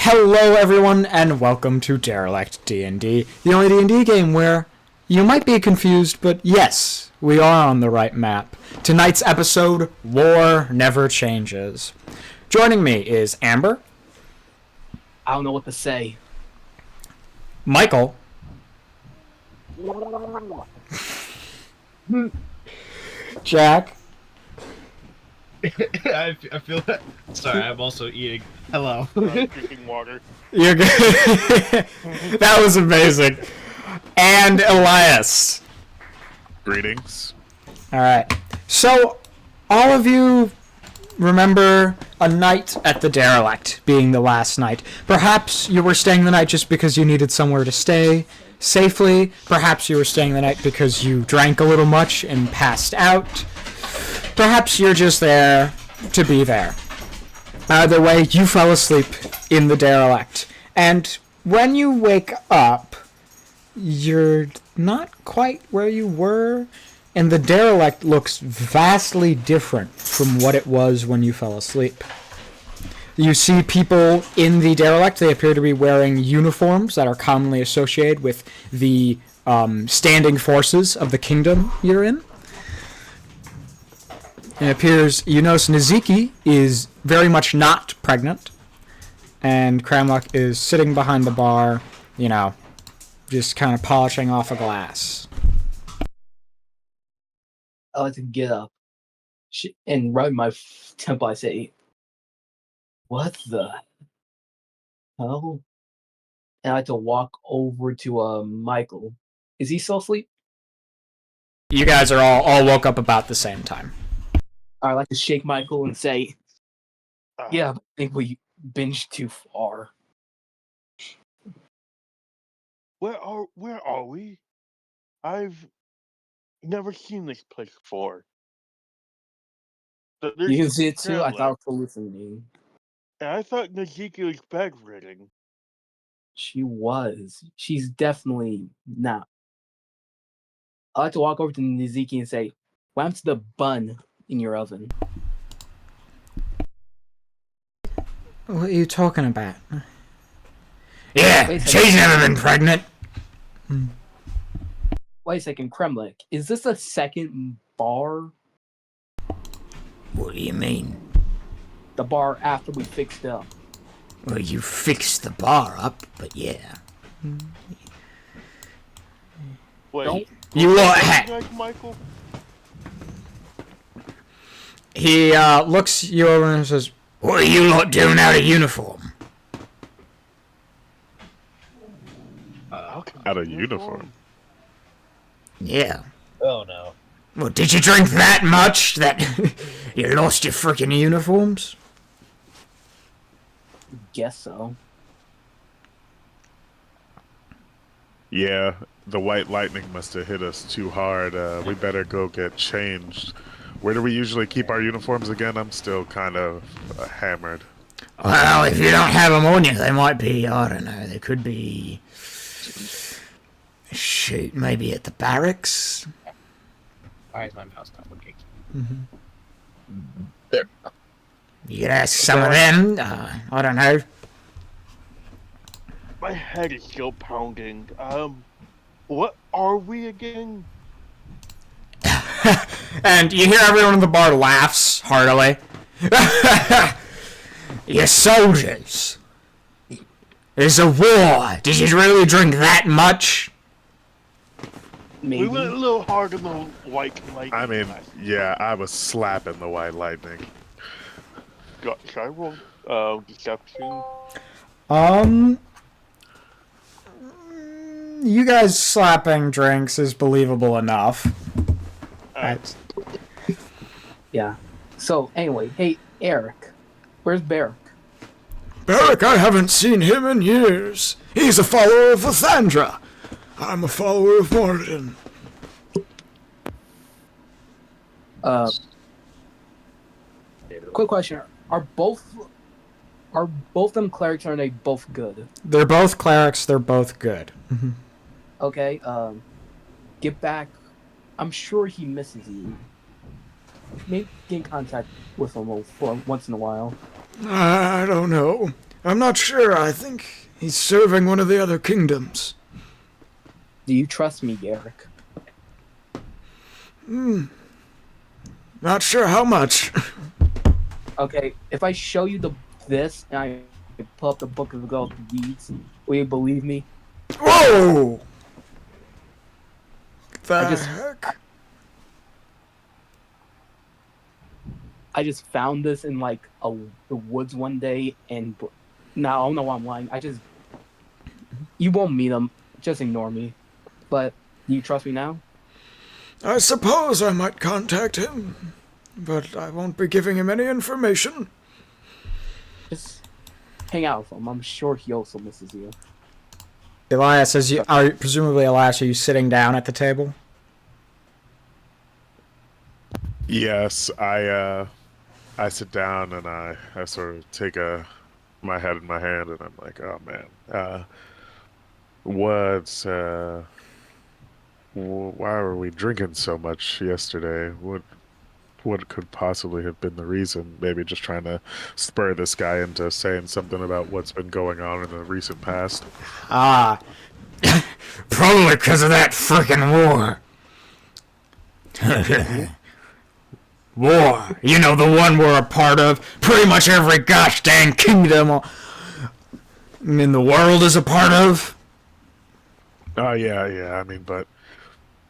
Hello everyone and welcome to Derelict D&D, the only D&D game where you might be confused, but yes, we are on the right map. Tonight's episode, War Never Changes. Joining me is Amber. I don't know what to say. Michael. Jack. I feel that. Sorry, I'm also eating. Hello. Drinking water. You're good. That was amazing. And Elias. Greetings. Alright. So, all of you remember a night at the Derelict being the last night. Perhaps you were staying the night just because you needed somewhere to stay safely. Perhaps you were staying the night because you drank a little much and passed out. Perhaps you're just there to be there. Either way, you fell asleep in the Derelict. And when you wake up, you're not quite where you were, and the Derelict looks vastly different from what it was when you fell asleep. You see people in the Derelict. They appear to be wearing uniforms that are commonly associated with the standing forces of the kingdom you're in. It appears, you notice Niziki is very much not pregnant, and Cramlock is sitting behind the bar, just kind of polishing off a glass. I like to get up and rub my temple. I say, "What the hell?" And I like to walk over to Michael. Is he still asleep? You guys are all woke up about the same time. I like to shake Michael and say, "Yeah, I think we binged too far." Where are we? I've never seen this place before. You can see it too. I thought I was hallucinating. And I thought Najiki was bedridden. She was. She's definitely not. I like to walk over to Niziki and say, "What happened to the bun in your oven?" What are you talking about? Yeah, she's never been pregnant. Wait a second, Kremlik. Is this a second bar? What do you mean? The bar after we fixed up. Well, you fixed the bar up, but yeah. Wait, You like Michael? He looks you over and says, What are you lot doing out of uniform? Out of uniform? Yeah. Oh no. Well, did you drink that much that you lost your freaking uniforms? Guess so. Yeah, the white lightning must have hit us too hard. We better go get changed. Where do we usually keep our uniforms again? I'm still kind of hammered. Well, if you don't have them on you, they might be, I don't know, they could be... Shoot, maybe at the barracks? Why is my mouse not working? You could ask some of them, I don't know. My head is still pounding. What are we again? and you hear everyone in the bar laughs heartily. You're soldiers. There's a war. Did you really drink that much? Maybe. We went a little hard on the white lightning. I mean, yeah, I was slapping the white lightning. Should I roll deception? You guys slapping drinks is believable enough. Yeah. So, anyway, hey, Eric. Where's Barrick? Barrick, I haven't seen him in years. He's a follower of Lathandra. I'm a follower of Morden. Quick question. Are both them clerics, or are they both good? They're both clerics, they're both good. Okay, get back. I'm sure he misses you. Maybe get in contact with him for once in a while. I don't know. I'm not sure. I think he's serving one of the other kingdoms. Do you trust me, Garrick? Not sure how much. Okay, if I show you this and I pull up the book of the Ghost Deeds, will you believe me? Whoa! The just- heck? I just found this in like the woods one day, and now I don't know why I'm lying. You won't meet him. Just ignore me. But do you trust me now? I suppose I might contact him, but I won't be giving him any information. Just hang out with him. I'm sure he also misses you. Elias, presumably Elias, are you sitting down at the table? Yes, I sit down and I sort of take my head in my hand and I'm like, oh man, why were we drinking so much yesterday? What could possibly have been the reason? Maybe just trying to spur this guy into saying something about what's been going on in the recent past. Ah, probably because of that frickin' war. War, you know, the one we're a part of. Pretty much every gosh dang kingdom in the world is a part of. Oh yeah. I mean, but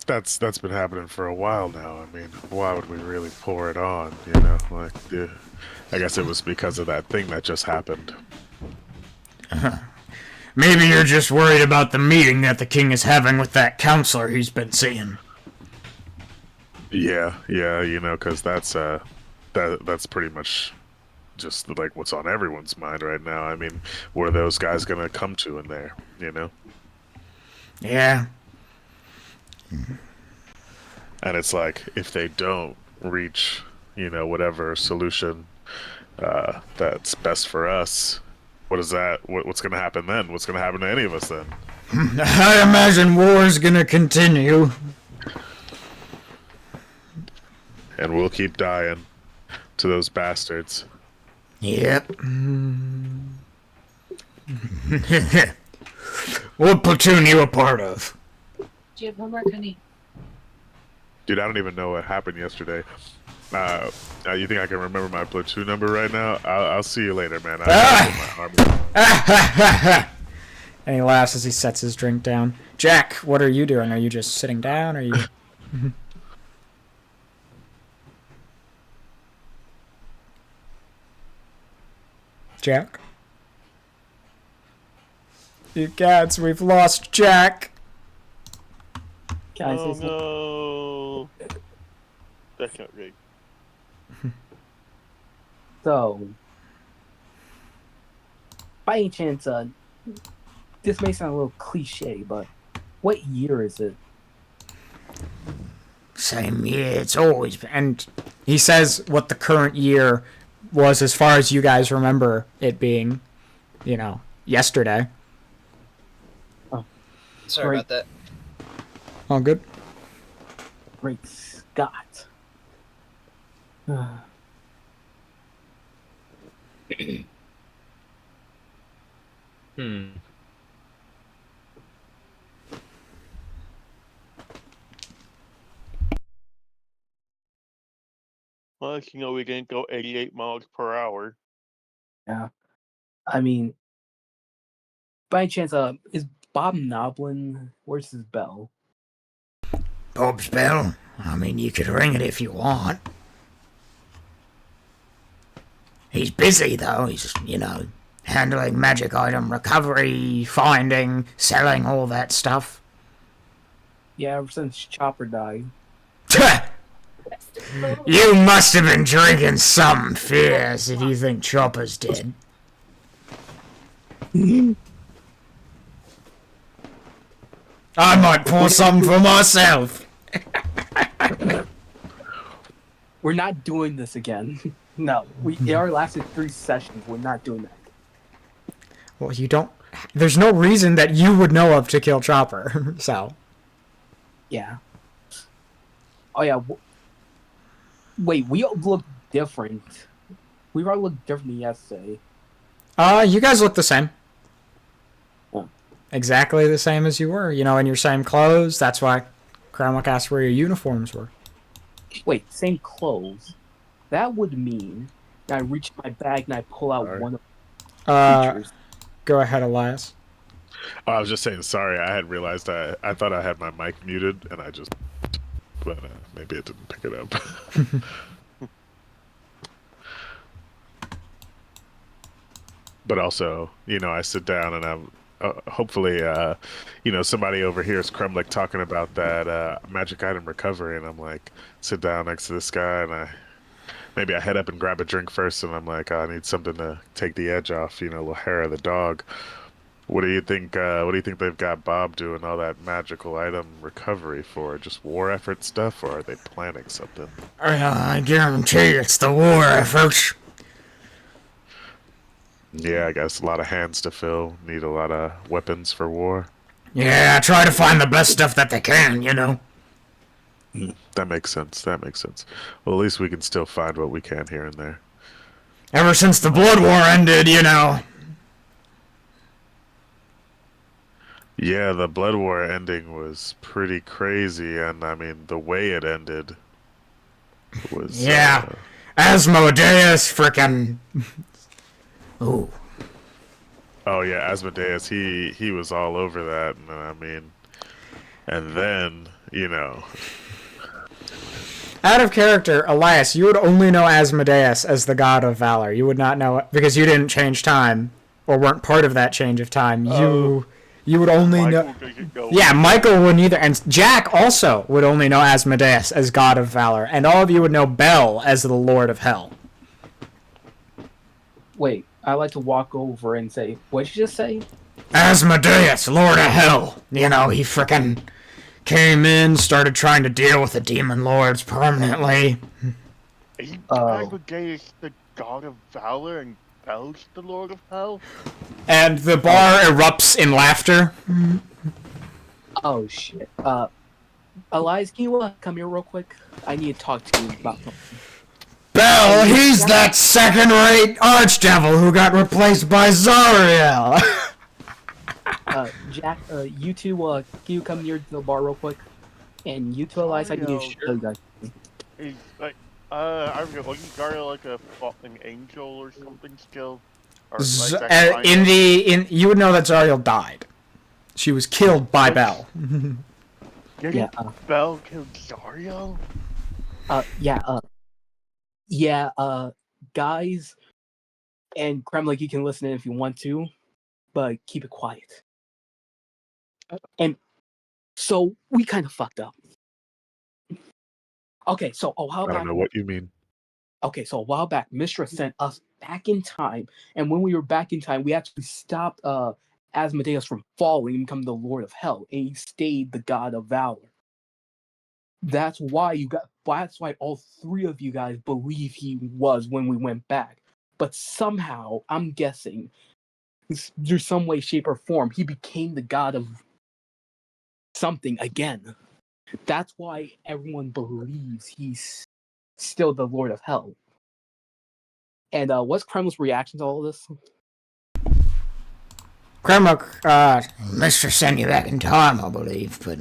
that's been happening for a while now. I mean, why would we really pour it on? You know, like, I guess it was because of that thing that just happened. Maybe you're just worried about the meeting that the king is having with that counselor he's been seeing. Yeah, you know, because that's pretty much just like what's on everyone's mind right now. I mean, what are those guys gonna come to in there? You know? Yeah. And it's like if they don't reach, you know, whatever solution that's best for us, what is that? What's gonna happen then? What's gonna happen to any of us then? I imagine war's gonna continue. And we'll keep dying to those bastards. Yep. What platoon you a part of? Do you have homework, honey? Dude, I don't even know what happened yesterday. You think I can remember my platoon number right now? I'll see you later, man. And he laughs as he sets his drink down. Jack, what are you doing? Are you just sitting down? Are you... Jack? You cats, we've lost Jack. Can I say something? no. That's not great. So, by any chance, this may sound a little cliche, but what year is it? Same year, it's always been. And he says what the current year was as far as you guys remember it being, you know, yesterday. Sorry about that. All good? Great Scott. Well, you know, we didn't go 88 miles per hour. Yeah. I mean, by any chance, is Bob Noblin, where's his bell? Bob's bell? I mean, you could ring it if you want. He's busy, though. He's, you know, handling magic item recovery, finding, selling, all that stuff. Yeah, ever since Chopper died. You must have been drinking something fierce if you think Chopper's dead. I might pour something for myself. We're not doing this again. No, it already lasted 3 sessions. We're not doing that. Well, you don't... There's no reason that you would know of to kill Chopper, so... Yeah. Oh, yeah. Wait, we all look different. We all look different than yesterday. You guys look the same. Oh. Exactly the same as you were. You know, in your same clothes. That's why Cromwell asked where your uniforms were. Wait, same clothes. That would mean that I reach my bag and I pull out Sorry. one of the creatures. Go ahead, Elias. Oh, I was just saying sorry. I had realized I thought I had my mic muted, and I just, but maybe it didn't pick it up. But also, you know, I sit down and I'm hopefully, you know, somebody overhears Kremlik talking about that magic item recovery, and I'm like, sit down next to this guy, and maybe I head up and grab a drink first, and I'm like, I need something to take the edge off, you know, Lahara the dog. What do you think? What do you think they've got Bob doing all that magical item recovery for? Just war effort stuff, or are they planning something? I guarantee it's the war efforts. Yeah, I guess a lot of hands to fill. Need a lot of weapons for war. Yeah, try to find the best stuff that they can, you know. That makes sense. That makes sense. Well, at least we can still find what we can here and there. Ever since the Blood War ended, you know. Yeah, the Blood War ending was pretty crazy, and I mean, the way it ended was... Yeah. Asmodeus frickin'... Ooh. Oh, yeah, Asmodeus, he was all over that, and I mean... And then, you know... Out of character, Elias, you would only know Asmodeus as the god of valor. You would not know it because you didn't change time or weren't part of that change of time. You would only know. Yeah, Michael wouldn't either, and Jack also would only know Asmodeus as god of valor, and all of you would know Bel as the Lord of Hell. Wait, I like to walk over and say, what did you just say? Asmodeus, Lord of Hell. You know, he frickin' came in, started trying to deal with the demon lords permanently. Asmodeus the god of valor and Bel's the lord of hell? And the bar erupts in laughter. Oh shit. Elias, can you come here real quick? I need to talk to you about something. Bel, he's that second-rate archdevil who got replaced by Zariel. Jack, you two, can you come near to the bar real quick? And you two, Elias, I need to show you guys. He's like, I don't know, wasn't Zara like an angel or something still? Or like You would know that Zariel died. She was killed by Bel. Yeah. Bel killed Zariel? Guys, and Kremlik, you can listen in if you want to, but keep it quiet. And so we kind of fucked up. Okay, so a while I back. don't know what you mean. Okay, so a while back, Mistress sent us back in time, and when we were back in time, we actually stopped Asmodeus from falling and becoming the Lord of Hell, and he stayed the God of Valor. That's why all three of you guys believe he was when we went back. But somehow, I'm guessing, through some way, shape, or form, he became the god of something again. That's why everyone believes he's still the Lord of Hell. And what's Kremlin's reaction to all of this? Kremlin, Mistress sent you back in time, I believe, but...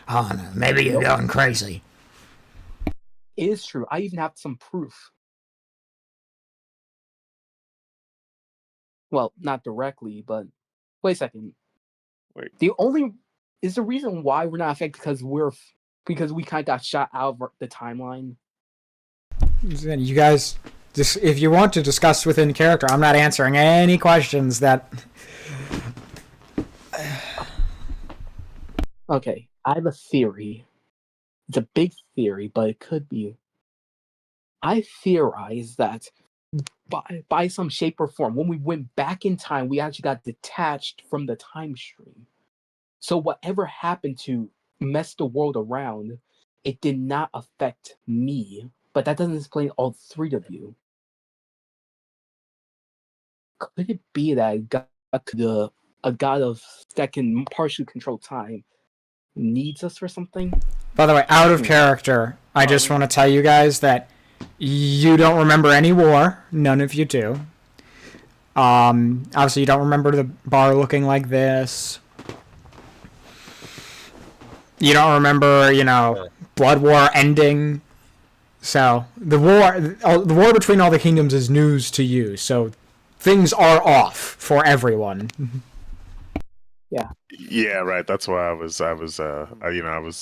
oh, no, maybe you're going crazy. It is true. I even have some proof. Well, not directly, but... Wait a second. Wait. Is the reason why we're not affected because we kind of got shot out of the timeline? you guys, if you want to discuss within character, I'm not answering any questions that... Okay, I have a theory. It's a big theory, but it could be. I theorize that by some shape or form, when we went back in time, we actually got detached from the time stream. So whatever happened to mess the world around, it did not affect me. But that doesn't explain all three of you. Could it be that a god that can partially control time needs us for something? By the way, out of character, I just want to tell you guys that you don't remember any war. None of you do. Obviously, you don't remember the bar looking like this. You don't remember, Blood War ending. So the war between all the kingdoms is news to you. So things are off for everyone. Yeah, right. That's why I was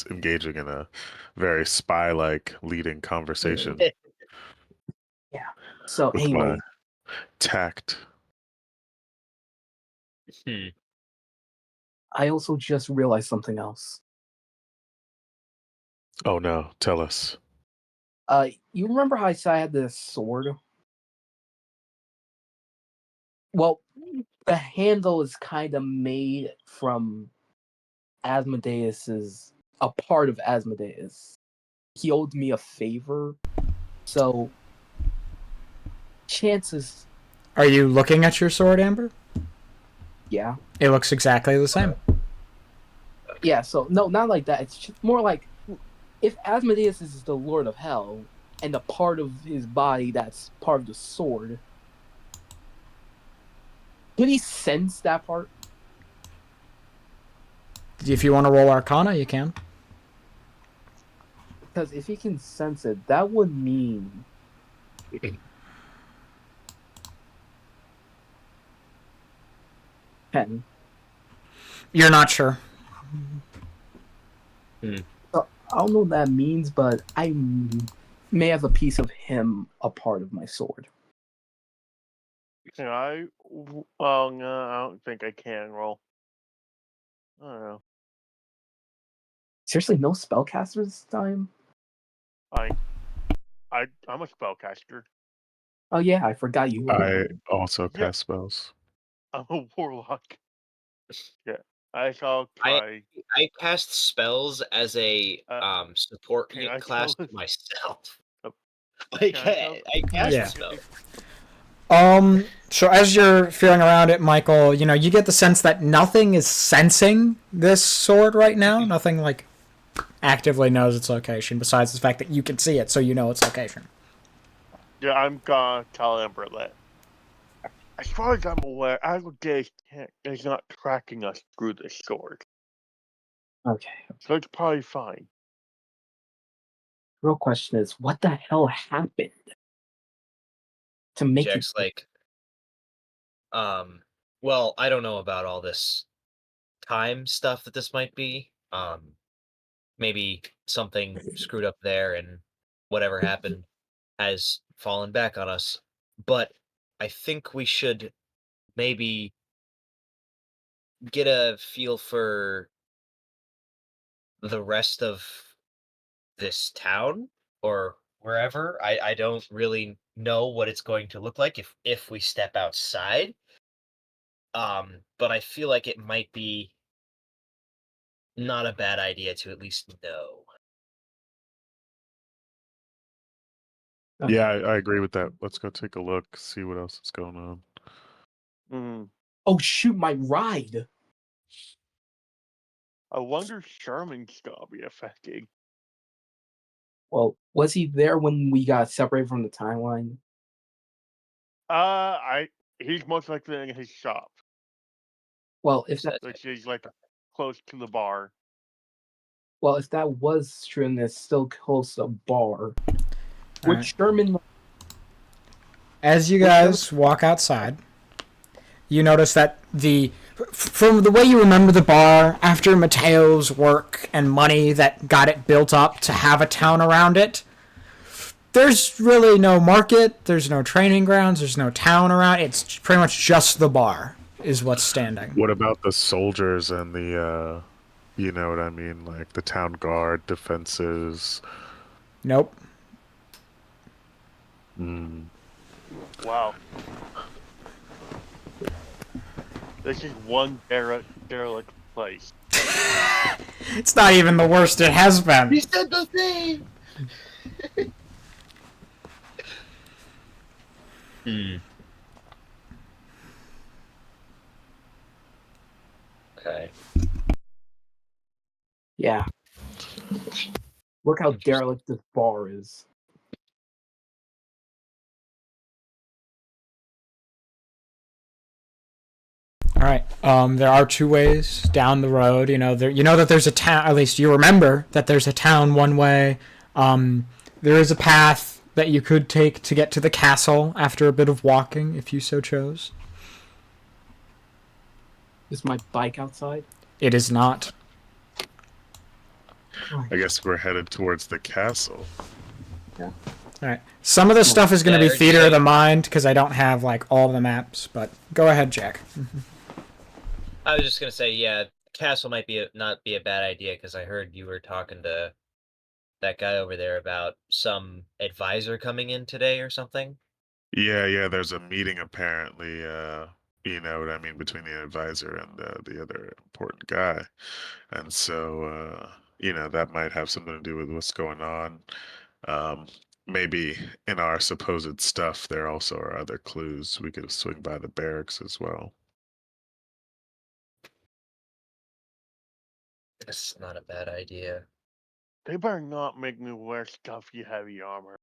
engaging in a very spy-like leading conversation Yeah. So with anyway, my tact. I also just realized something else. Oh no, tell us. You remember how I said I had this sword? Well, the handle is kind of made from Asmodeus's, a part of Asmodeus. He owed me a favor, so chances, Are you looking at your sword, Amber? yeah, It looks exactly the same. yeah. So no, not like that. It's just more like if Asmodeus is the Lord of Hell, and the part of his body that's part of the sword, could he sense that part? If you want to roll Arcana, you can. Because if he can sense it, that would mean 10. You're not sure. So I don't know what that means, but I may have a piece of him a part of my sword. Can I? Well, no, I don't think I can roll. I don't know. Seriously, no spellcaster this time? I'm a spellcaster. Oh yeah, I forgot you were. I also Yeah. cast spells. I'm a warlock. Yeah, I shall I try. I cast spells as a support Can I class tell? myself. Oh, I Can I tell? cast Yeah. spells. So as you're feeling around it, Michael, you get the sense that nothing is sensing this sword right now. Nothing like actively knows its location, besides the fact that you can see it, so you know its location. Yeah, I'm gonna tell Amber that. As far as I'm aware, Asmodeus is not tracking us through the sword, Okay. so it's probably fine. Real question is, what the hell happened to make you? Jack's like, well, I don't know about all this time stuff that this might be. Maybe something screwed up there and whatever happened has fallen back on us. But I think we should maybe get a feel for the rest of this town or wherever. I don't really know what it's going to look like if we step outside. But I feel like it might be not a bad idea to at least know. Okay. Yeah, I agree with that. Let's go take a look, see what else is going on. Oh shoot, my ride. I wonder if Sherman's gonna be affected. Well, was he there when we got separated from the timeline? He's most likely in his shop, Well, if that which is like close to the bar. if that was true and it's still close to a bar, would Alright. Sherman? As you guys walk outside, you notice that from the way you remember the bar, after Mateo's work and money that got it built up to have a town around it, there's really no market, there's no training grounds, there's no town around. It's pretty much just the bar is what's standing. What about the soldiers and the, you know what I mean, like the town guard defenses? Nope. Wow. This is one derelict place. It's not even the worst it has been. He said the thing. Okay. Yeah. Look how derelict this bar is. All right. There are two ways down the road. You know that there's a town. At least you remember that there's a town one way. There is a path that you could take to get to the castle after a bit of walking, if you so chose. Is my bike outside? It is not. I guess we're headed towards the castle. All right. Some of the stuff is going to be There, theater of the Jack. mind because I don't have like all the maps. But go ahead, Jack. I was just gonna say, yeah, castle might not be a bad idea because I heard you were talking to that guy over there about some advisor coming in today or something. Yeah, there's a meeting apparently, you know what I mean, between the advisor and the other important guy. And so, that might have something to do with what's going on. Um, Maybe in our supposed stuff, there also are other clues. We could swing by the barracks as well. That's not a bad idea. They better not make me wear stuffy heavy armor.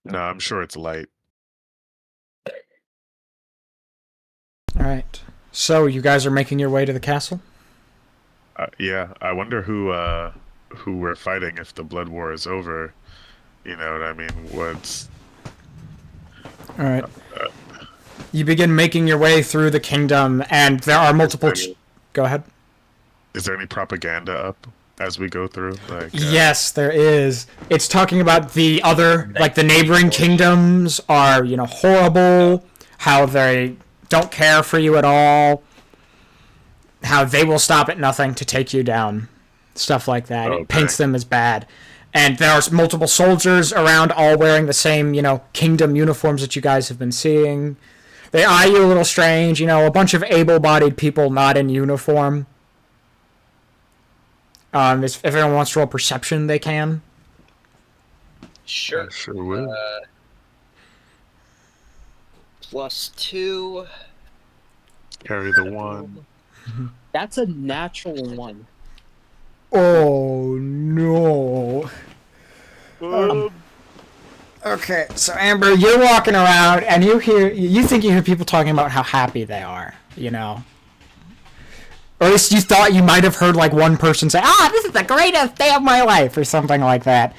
No, I'm sure it's light. All right. So you guys are making your way to the castle? Yeah, I wonder who we're fighting if the blood war is over. You know what I mean? What's All right. You begin making your way through the kingdom, and there are multiple. Go ahead. Is there any propaganda up as we go through? Like, Yes, there is. It's talking about the other, like the neighboring kingdoms are, horrible. How they don't care for you at all. How they will stop at nothing to take you down. Stuff like that. Okay. It paints them as bad. And there are multiple soldiers around, all wearing the same, kingdom uniforms that you guys have been seeing. They eye you a little strange, a bunch of able-bodied people not in uniform. If anyone wants to roll perception, they can. Sure. I sure will. +2. Carry the one. That's a natural one. Oh, no. Um, Okay, so Amber, you're walking around, and you think you hear people talking about how happy they are, Or at least you thought you might have heard, like, one person say, this is the greatest day of my life, or something like that.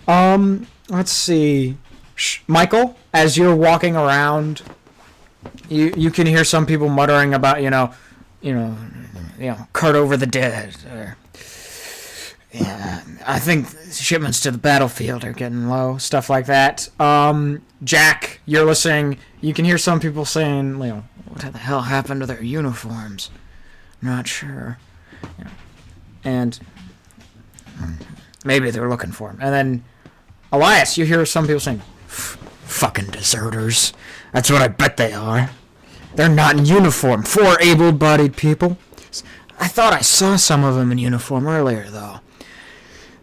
Let's see. Michael, as you're walking around, you can hear some people muttering about, cart over the dead, or, yeah, I think shipments to the battlefield are getting low, stuff like that. Jack, you're listening, you can hear some people saying, what the hell happened to their uniforms? Not sure. And maybe they're looking for him. And then, Elias, you hear some people saying, fucking deserters. That's what I bet they are. They're not in uniform. 4 able-bodied people. I thought I saw some of them in uniform earlier, though.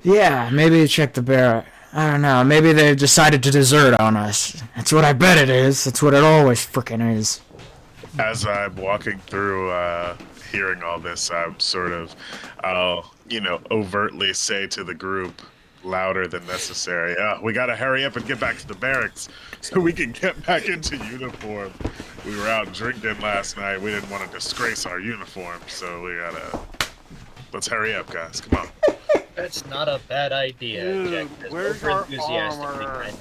Yeah, maybe check the barrack. I don't know. Maybe they decided to desert on us. That's what I bet it is. That's what it always frickin' is. As I'm walking through, hearing all this, I'm I'll overtly say to the group, louder than necessary, we gotta hurry up and get back to the barracks so we can get back into uniform. We were out drinking last night. We didn't want to disgrace our uniform, so let's hurry up, guys. Come on. That's not a bad idea, Dude, Jack. Just where's our over-enthusiastically armor?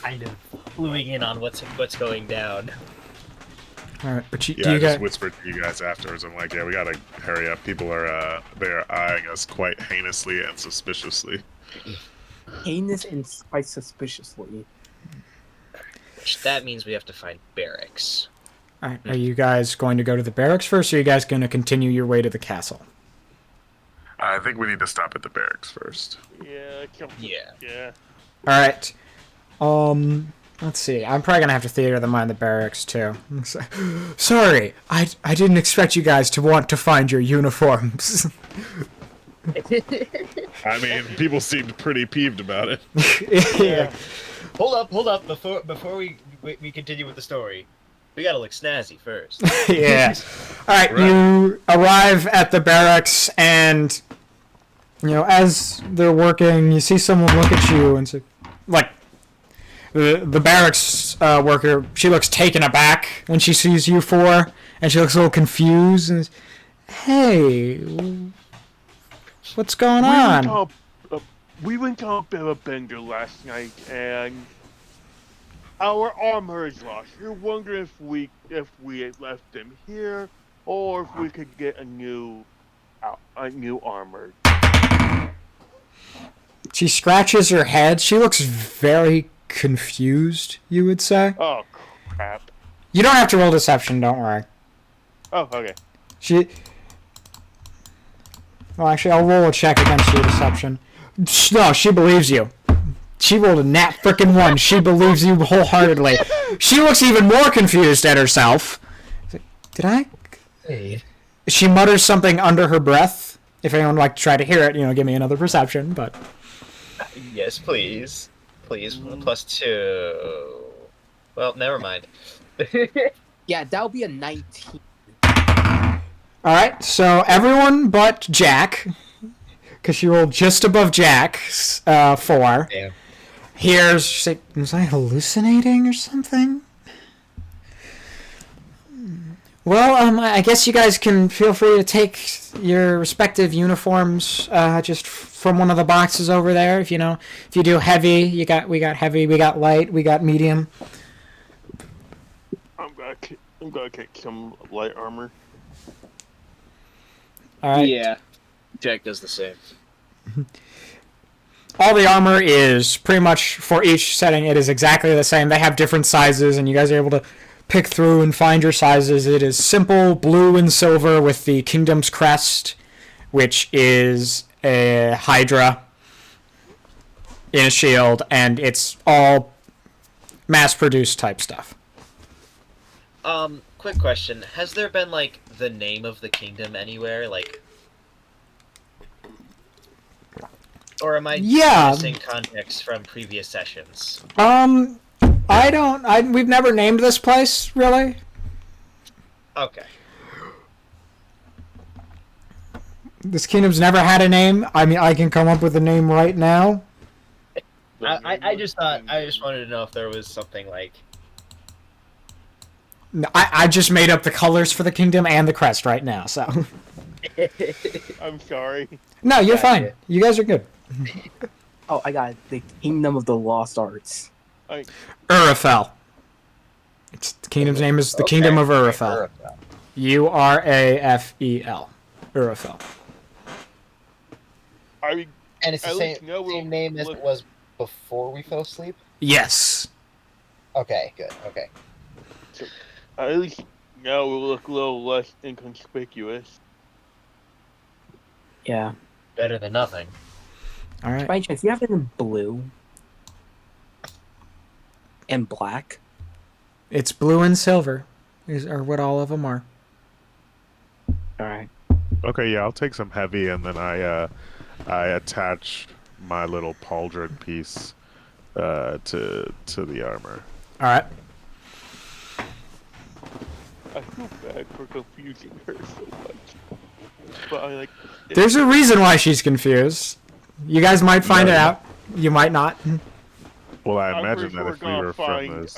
kind of cluing in on what's going down. Alright, but do Yeah, I you just guys... whispered to you guys afterwards. I'm like, yeah, we gotta hurry up. People are, they're eyeing us quite heinously and suspiciously. Heinous and quite suspiciously. Which that means we have to find barracks. Alright, are you guys going to go to the barracks first, or are you guys going to continue your way to the castle? I think we need to stop at the barracks first. yeah. Yeah. Alright. Let's see. I'm probably going to have to theater the mind the barracks, too. Sorry, I didn't expect you guys to want to find your uniforms. I mean, people seemed pretty peeved about it. Yeah. Hold up. Before we continue with the story, we gotta look snazzy first. Yeah. Alright, Right. you arrive at the barracks, and, as they're working, you see someone look at you and say, like, The barracks worker, she looks taken aback when she sees you four, and she looks a little confused. And, hey, what's going on? We went on a bit of a bender last night, and our armor is lost. You're wondering if we had left them here, or if we could get a new armor. She scratches her head. She looks very confused, you would say. Oh crap! You don't have to roll deception, don't worry. Oh, okay. Well, actually, I'll roll a check against your deception. No, she believes you. She rolled a nat frickin' 1. She believes you wholeheartedly. She looks even more confused at herself. Did I? Hey. She mutters something under her breath. If anyone would like to try to hear it, give me another perception, but... Yes, please. Please, +2. Well, never mind. Yeah, that'll be a 19. Alright, so everyone but Jack, because she rolled just above Jack's 4. Damn. Here's, she's like, was I hallucinating or something? Well, I guess you guys can feel free to take your respective uniforms just from one of the boxes over there. If you do heavy, we got heavy, we got light, we got medium. I'm gonna kick some light armor. All right. Yeah. Jack does the same. All the armor is pretty much for each setting. It is exactly the same. They have different sizes, and you guys are able to pick through and find your sizes. It is simple blue and silver with the Kingdom's crest, which is a Hydra in a shield, and it's all mass-produced type stuff. Quick question. Has there been, the name of the kingdom anywhere? Or am I missing context from previous sessions? We've never named this place, really. Okay. This kingdom's never had a name. I mean, I can come up with a name right now. I just wanted to know if there was something No, I just made up the colors for the kingdom and the crest right now, so. I'm sorry. No, you're fine. You guys are good. Oh, I got it. The Kingdom of the Lost Arts. Urafel. The kingdom's name is the Kingdom of Urafel. Urafel. Urafel. And it's the same name as it was before we fell asleep? Yes. Okay, good. Okay. So, at least now we'll look a little less inconspicuous. Yeah. Better than nothing. All right. By chance, you have it in blue and black? It's blue and silver, are what all of them are. All right. Okay, yeah, I'll take some heavy, and then I attach my little pauldron piece to the armor. All right. I feel bad for confusing her so much. But There's a reason why she's confused. You guys might find it out. You might not. Well, I imagine sure that if we were from this...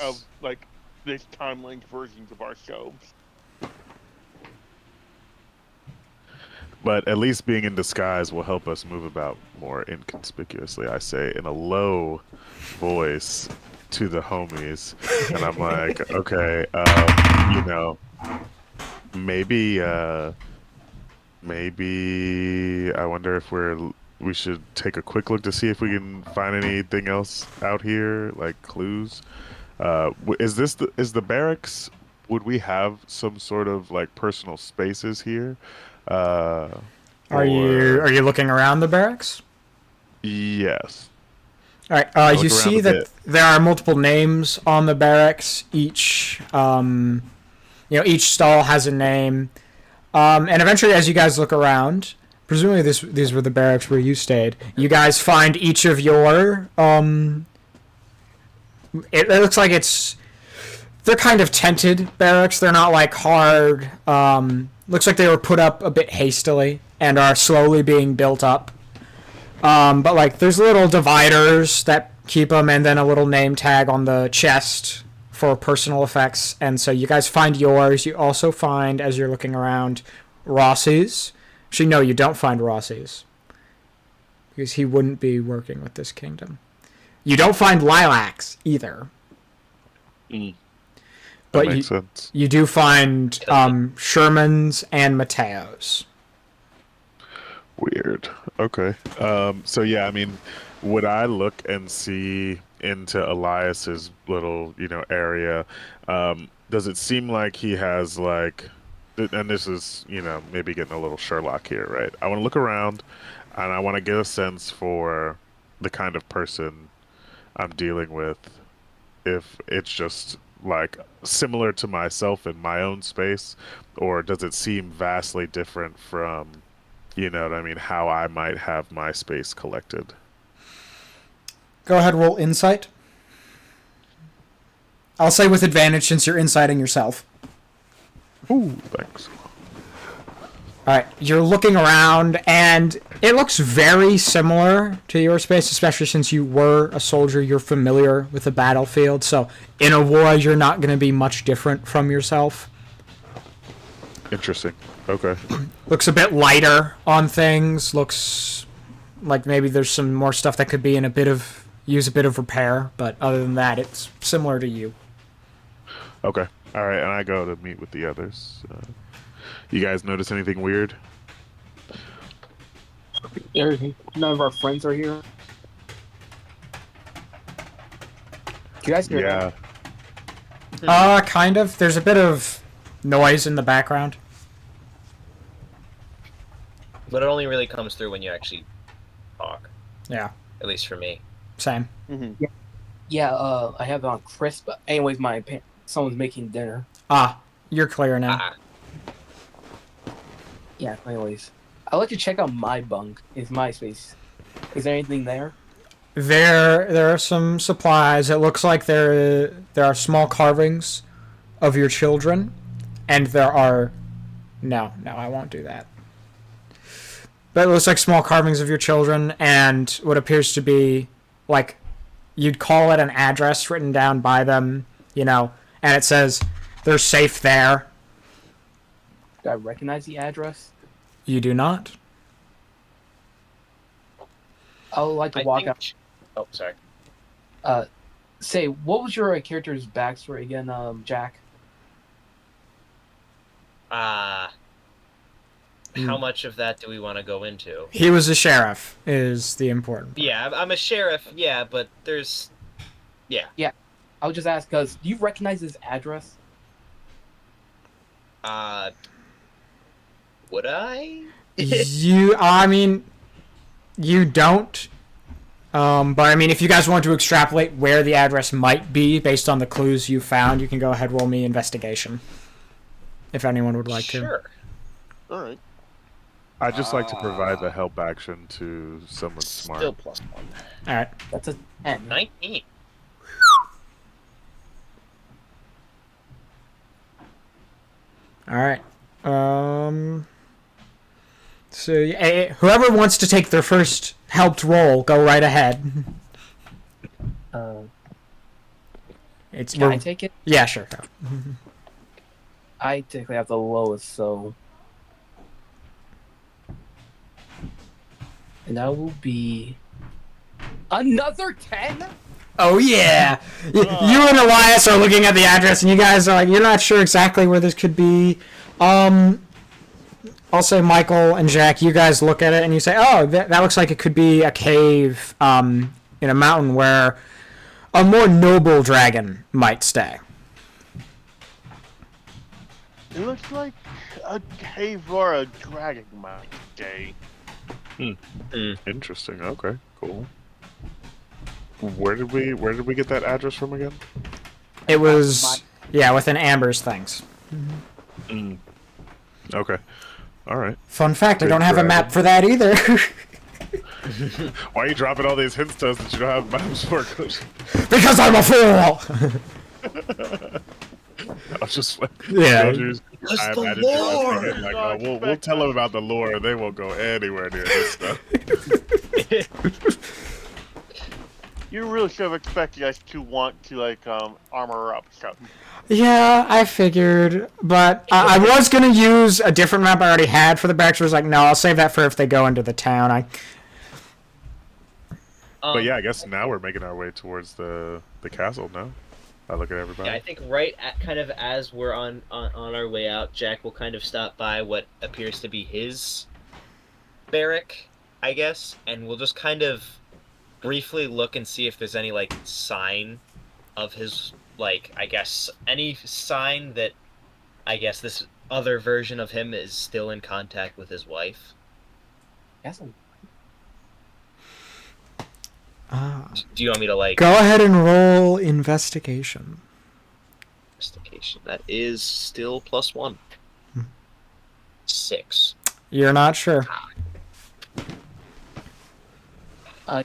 this time-linked versions of ourselves. But at least being in disguise will help us move about more inconspicuously, I say, in a low voice to the homies. And I'm like, okay, maybe I wonder if we should take a quick look to see if we can find anything else out here, like clues. Is the barracks? Would we have some sort of personal spaces here? Are you looking around the barracks? Yes. All right. You see that there are multiple names on the barracks. Each stall has a name. And eventually, as you guys look around, presumably these were the barracks where you stayed. You guys find each of your It looks like they're kind of tented barracks. They're not hard. Looks like they were put up a bit hastily and are slowly being built up. But there's little dividers that keep them, and then a little name tag on the chest for personal effects. And so you guys find yours. You also find, as you're looking around, Rossi's. Actually, no, you don't find Rossi's, because he wouldn't be working with this kingdom. You don't find Lilac's either. That But makes sense. you do find Sherman's and Mateo's. Weird. Okay. So yeah, I mean, would I look and see into Elias's little, area? Does it seem like he has like, and this is, maybe getting a little Sherlock here, right? I want to look around, and I want to get a sense for the kind of person I'm dealing with. If it's just like similar to myself in my own space, or does it seem vastly different from, you know what I mean, how I might have my space collected? Go ahead, roll insight. I'll say with advantage since you're inciting yourself. Ooh, thanks. Alright, you're looking around, and it looks very similar to your space, especially since you were a soldier. You're familiar with the battlefield, so in a war, you're not going to be much different from yourself. Interesting. Okay. Looks a bit lighter on things. Looks like maybe there's some more stuff that could be in use a bit of repair, but other than that, it's similar to you. Okay. All right, and I go to meet with the others. You guys notice anything weird? None of our friends are here. Do you guys hear Yeah. Kind of. There's a bit of noise in the background. But it only really comes through when you actually talk. Yeah, At least for me. same. Mm-hmm. Yeah, I have it on crisp. Anyways, someone's making dinner. You're clear now. Ah, Yeah, anyways. I'd like to check out my bunk. It's my space. Is there anything there? There are some supplies. It looks like there are small carvings of your children, and there are... No, I won't do that. But it looks like small carvings of your children, and what appears to be, like, you'd call it an address written down by them, and it says, they're safe there. Do I recognize the address? You do not. I would like to walk out. Oh, sorry. Say, what was your character's backstory again, Jack? How much of that do we want to go into? He was a sheriff, is the important part. Yeah, I'm a sheriff, yeah, but there's... Yeah. I would just ask, because do you recognize his address? Would I? You don't. But I mean, if you guys want to extrapolate where the address might be based on the clues you found, you can go ahead, roll me investigation. If anyone would like to. Sure. All right. I'd just like to provide the help action to someone smart. Still +1. Alright. That's a 10. 19. Alright. So, whoever wants to take their first helped roll, go right ahead. Can I take it? Yeah, sure. I technically have the lowest, so... And that will be... Another 10? Oh, yeah! You and Elias are looking at the address, and you guys are like, you're not sure exactly where this could be. I'll say Michael and Jack, you guys look at it, and you say, oh, that looks like it could be a cave in a mountain where a more noble dragon might stay. It looks like a cave or a dragon might stay. Interesting. Okay, cool. Where did we get that address from again? It was, within Amber's things. Okay. All right. Fun fact, I Good don't have a dragon. map for that either. Why are you dropping all these hints to us that you don't have maps for? Because I'm a fool! I was just like, Yeah. I imagine you guys thinking, like, oh, we'll tell them about the lore. They won't go anywhere near this stuff. You really should have expected us to want to armor up. So Yeah, I figured, but I was gonna use a different map I already had for the back. So I was like, no, I'll save that for if they go into the town. But yeah, I guess now we're making our way towards the castle. No, I look at everybody. Yeah, I think right at kind of as we're on our way out, Jack will kind of stop by what appears to be his barrack, I guess, and we'll just kind of briefly look and see if there's any like sign of his, like, I guess any sign that I guess this other version of him is still in contact with his wife. Castle. Do you want me to like Go ahead and roll investigation. investigation? That is still +1. 6. You're not sure. Can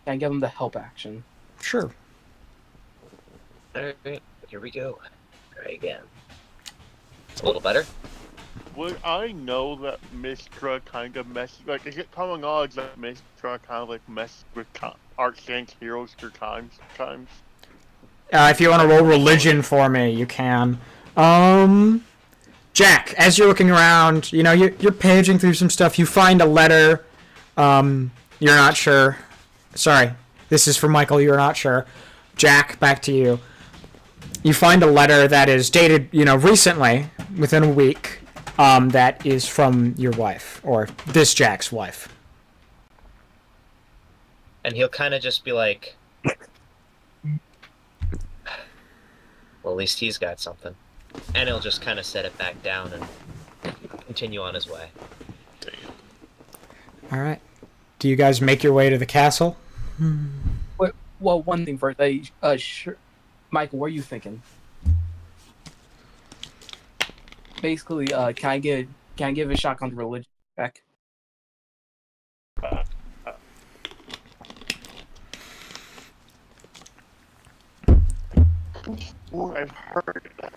I give him the help action? Sure. Alright, here we go. Try again. It's a little better. would I know that Mistra kind of messes? Like, is it common knowledge that Mistra kind of like messes with Archangel heroes through times? If you want to roll religion for me, you can. Jack, as you're looking around, you know, you're paging through some stuff. You find a letter. You're not sure. Sorry, this is from Michael. You're not sure. Jack, back to you. You find a letter that is dated, you know, recently, within a week, that is from your wife, or this Jack's wife. And he'll kind of just be like, well, at least he's got something. And he'll just kind of set it back down and continue on his way. All right. Do you guys make your way to the castle? Wait, well, one thing first. Sure. Michael, what are you thinking? Basically, can I give a shotgun religion check? Well, I've heard that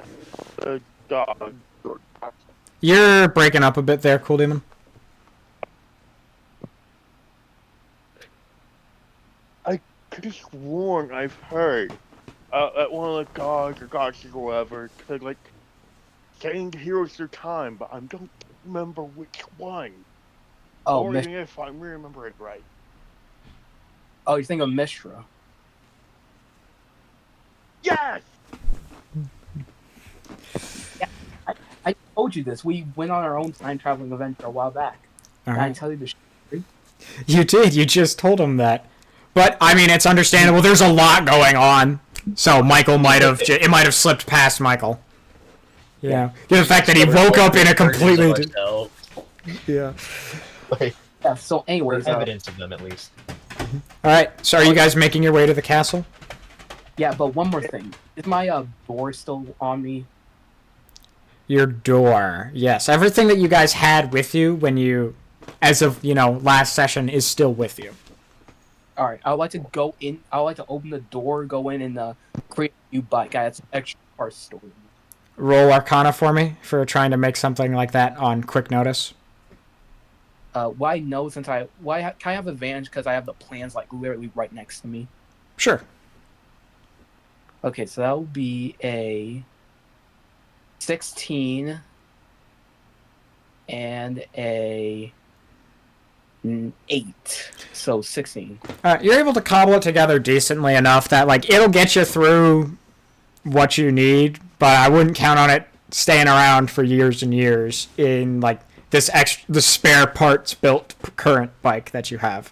the dog. You're breaking up a bit there, Cool Demon. I could have sworn I've heard that one of the gods or goddesses or whatever could like change heroes through time, but I don't remember which one. Oh, or even if I remember it right. Oh, you think of Mistra? Yes. Yeah, I told you this. We went on our own time traveling adventure a while back. All Can right. I tell you the story? You did. You just told him that. But I mean, it's understandable. There's a lot going on, so Michael it might have slipped past Michael. Yeah. The fact that he woke up in a completely. Yeah. Yeah. So, anyways, Evidence of them, at least. All right. So, are you guys making your way to the castle? yeah. But one more thing. Is my door still on me? Your door. Yes. Everything that you guys had with you when you, as of last session, is still with you. All right. I would like to go in. I would like to open the door, go in, and create a new bike. I had some extra parts stored. Roll Arcana for me for trying to make something like that on quick notice. Why no? Since can I have advantage because I have the plans like literally right next to me? Sure. Okay, so that will be a 16 and a 8, so 16. You're able to cobble it together decently enough that it'll get you through what you need, but I wouldn't count on it staying around for years and years in the spare parts built current bike that you have.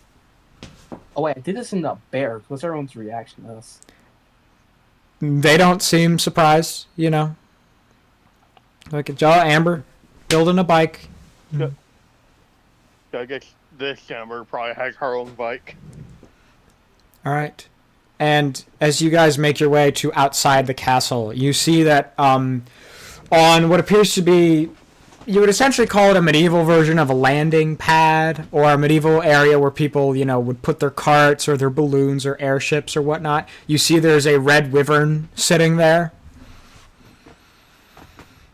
Oh wait, I did this in the bear. What's everyone's reaction to this? They don't seem surprised, Like a Amber building a bike. I guess this Amber probably has her own bike. All right. And as you guys make your way to outside the castle, you see that on what appears to be, you would essentially call it a medieval version of a landing pad or a medieval area where people, would put their carts or their balloons or airships or whatnot. You see there's a red wyvern sitting there.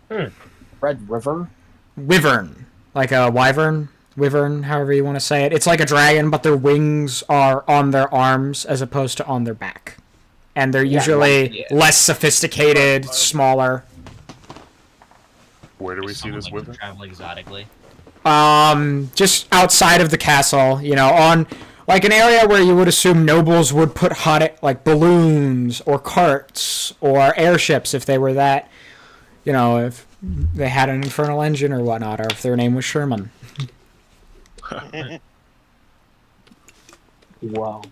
Red River? Wyvern. Like a wyvern. wyvern, however you want to say it. It's like a dragon, but their wings are on their arms as opposed to on their back. And they're usually less sophisticated, smaller. Where do we see this wyvern? Travel exotically. Just outside of the castle, on like an area where you would assume nobles would put hot like balloons or carts or airships if they were that, if they had an infernal engine or whatnot, or if their name was Sherman. Wow.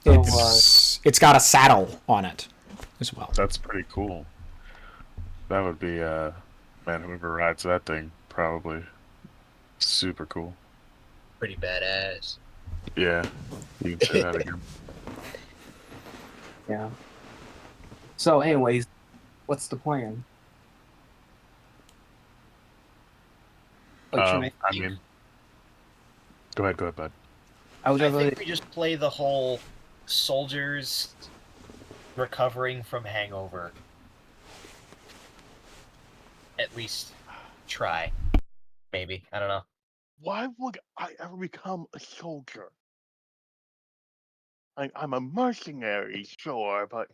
It's got a saddle on it as well. That's pretty cool. That would be, man, whoever rides that thing, probably super cool. Pretty badass. Yeah, you can say that again. Yeah. So, anyways, what's the plan? I mean, go ahead, bud. I think we just play the whole soldiers recovering from hangover. At least try. Maybe. I don't know. Why would I ever become a soldier? I'm a mercenary, sure, but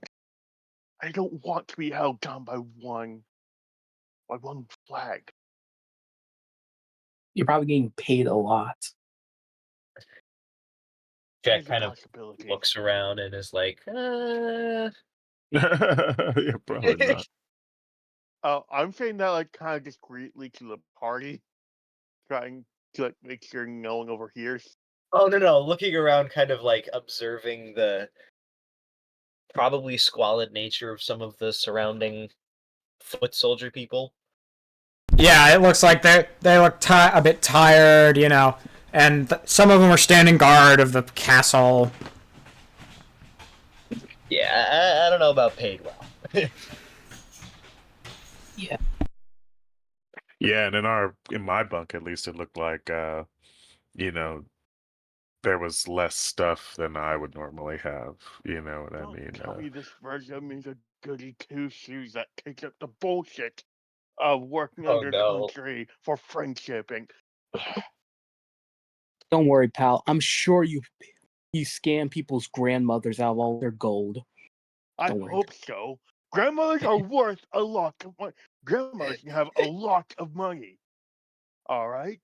I don't want to be held down by one flag. You're probably getting paid a lot. Jack kind of looks around and is like, Yeah, probably not. I'm saying that like kind of discreetly to the party, trying to like make sure no one overhears. Oh, no. Looking around, kind of like observing the probably squalid nature of some of the surrounding foot soldier people. Yeah, it looks like they look a bit tired, and some of them are standing guard of the castle. Yeah, I don't know about paid well. Yeah. Yeah, and in my bunk at least, it looked like there was less stuff than I would normally have. You know what I mean? Tell me this version means a goody two shoes that takes up the bullshit of working under country for friendship and. Don't worry, pal. I'm sure you scam people's grandmothers out of all their gold. I hope so. Grandmothers are worth a lot of money. Grandmothers have a lot of money. All right.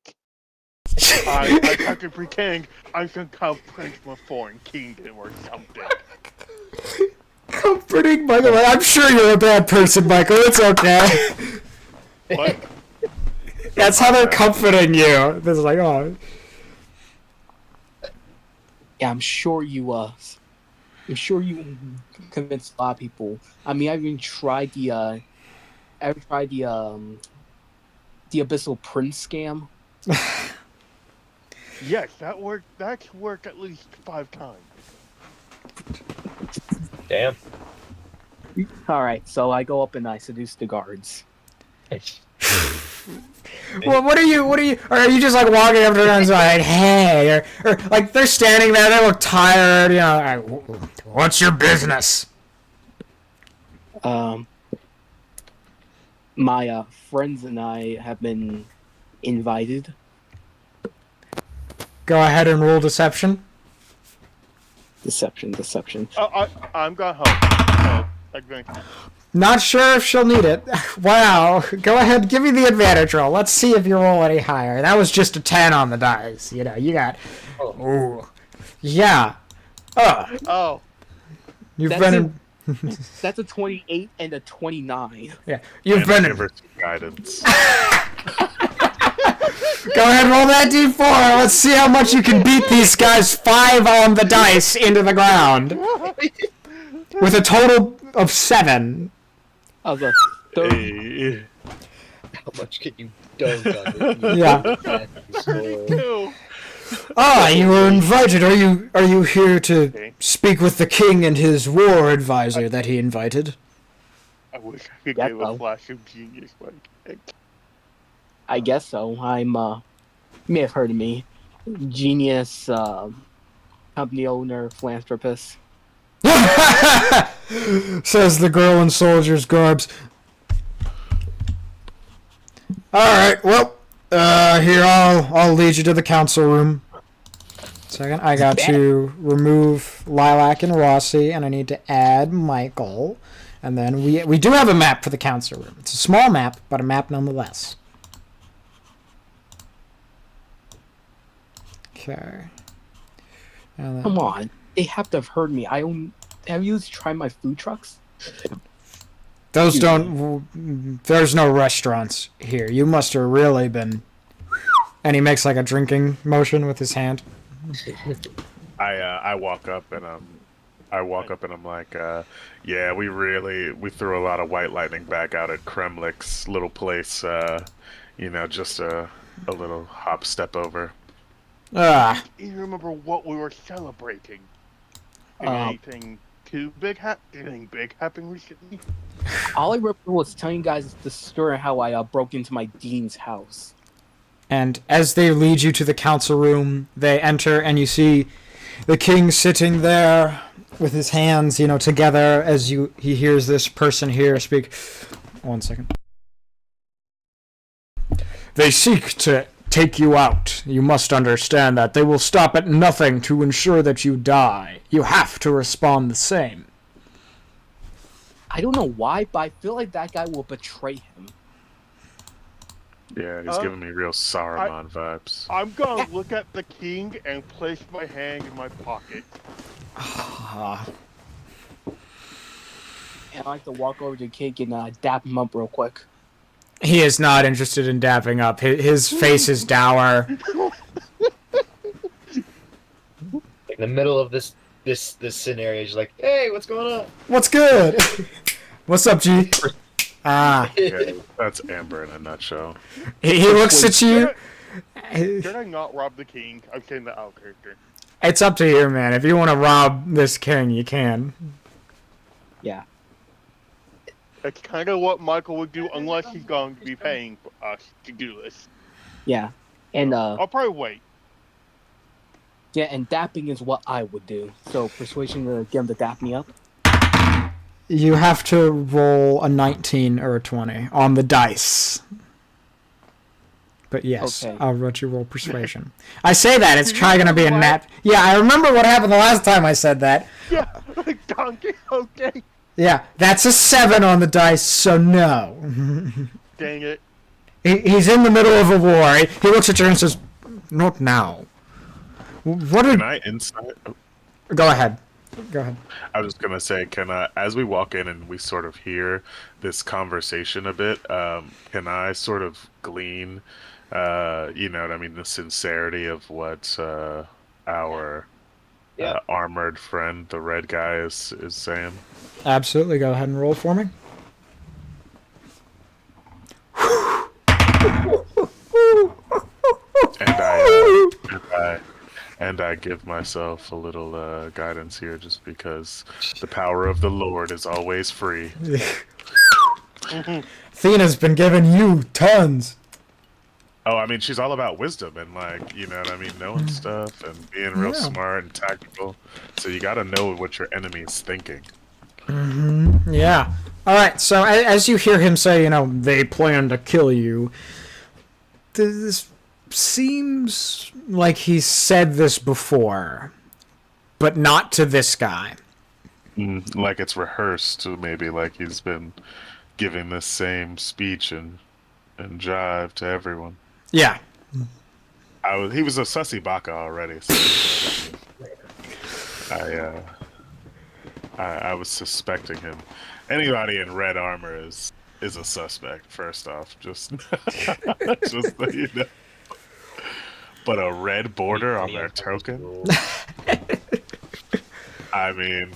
I have to pretend I'm some kind of prince from a foreign kingdom or something. Comforting Michael. I'm sure you're a bad person, Michael. It's okay. What? That's how they're comforting you. It's like, oh. Yeah, I'm sure you convinced a lot of people. I mean, I've even tried the Abyssal Prince scam. Yes, that worked. That's worked at least 5 times. Damn. All right, so I go up and I seduce the guards. Well, what are you, or are you just like walking up to them and like, hey, or like they're standing there, they look tired, like, what's your business? My friends and I have been invited. Go ahead and roll deception. Deception. I'm gonna help. Not sure if she'll need it. Wow. Go ahead, give me the advantage roll. Let's see if you roll any higher. That was just a 10 on the dice. You got. Oh. Yeah. Oh. That's a 28 and a 29. Yeah. You've been in guidance. Go ahead and roll that d4. Let's see how much you can beat these guys 5 on the dice into the ground. With a total of 7. Of a 30. How much can you dunk on it? Yeah. You were invited. Are you here to speak with the king and his war advisor that he invited? I wish I could give a flash of genius like. I guess so. I'm you may have heard of me. Genius company owner, philanthropist. Says the girl in soldier's garbs. Alright, well, here I'll lead you to the council room. Second, I got to remove Lilac and Rossi, and I need to add Michael. And then we do have a map for the council room. It's a small map, but a map nonetheless. Okay. And then, Come on, they have to have heard me. Have you tried my food trucks? those don't. There's no restaurants here. You must have really been. And he makes like a drinking motion with his hand. I walk up and I'm like, yeah, we threw a lot of white lightning back out at Kremlik's little place. Just a little hop step over. Ah, You remember what we were celebrating? Anything big happened recently? All I remember was telling you guys the story how I broke into my dean's house. and as they lead you to the council room, they enter and you see the king sitting there with his hands, together as he hears this person here speak. 1 second. They seek to take you out. You must understand that. They will stop at nothing to ensure that you die. You have to respond the same. I don't know why, but I feel like that guy will betray him. Yeah, he's giving me real Saruman vibes. I'm gonna look at the king and place my hand in my pocket. And I like to walk over to the king and dap him up real quick. He is not interested in dapping up. His face is dour. In the middle of this scenario, he's like, "Hey, what's going on?" What's good? What's up, G? Yeah, that's Amber in a nutshell. He looks at you. Can I not rob the king? I'm saying that out of character. It's up to you, man. If you want to rob this king, you can. Yeah. That's kind of what Michael would do, unless he's going to be paying for us to do this. Yeah. And I'll probably wait. yeah, and dapping is what I would do. So persuasion to get him to dap me up. You have to roll a 19 or a 20 on the dice. But yes, Okay. I'll let you roll persuasion. I say that, it's probably going to be a nat. Yeah, I remember what happened the last time I said that. Yeah, donkey, okay. Yeah, that's a 7 on the dice, so no. Dang it. He's in the middle of a war. He looks at you and says, "Not now." What Can are... I insight? Go ahead. Go ahead. I was just gonna say, as we walk in and we sort of hear this conversation a bit, can I sort of glean, the sincerity of what our armored friend, the red guy, is saying? Absolutely. Go ahead and roll for me. And I give myself a little guidance here, just because the power of the Lord is always free. Athena's been giving you tons. Oh, I mean, she's all about wisdom and, knowing stuff and being real smart and tactical. So you gotta know what your enemy is thinking. Mm-hmm. Yeah. All right. So as you hear him say, they plan to kill you, this seems like he's said this before, but not to this guy. Like it's rehearsed, maybe like he's been giving this same speech and jive to everyone. Yeah. He was a sussy baka already, so I was suspecting him. Anybody in red armor is a suspect, first off, just so you know. But a red border on their token? I mean,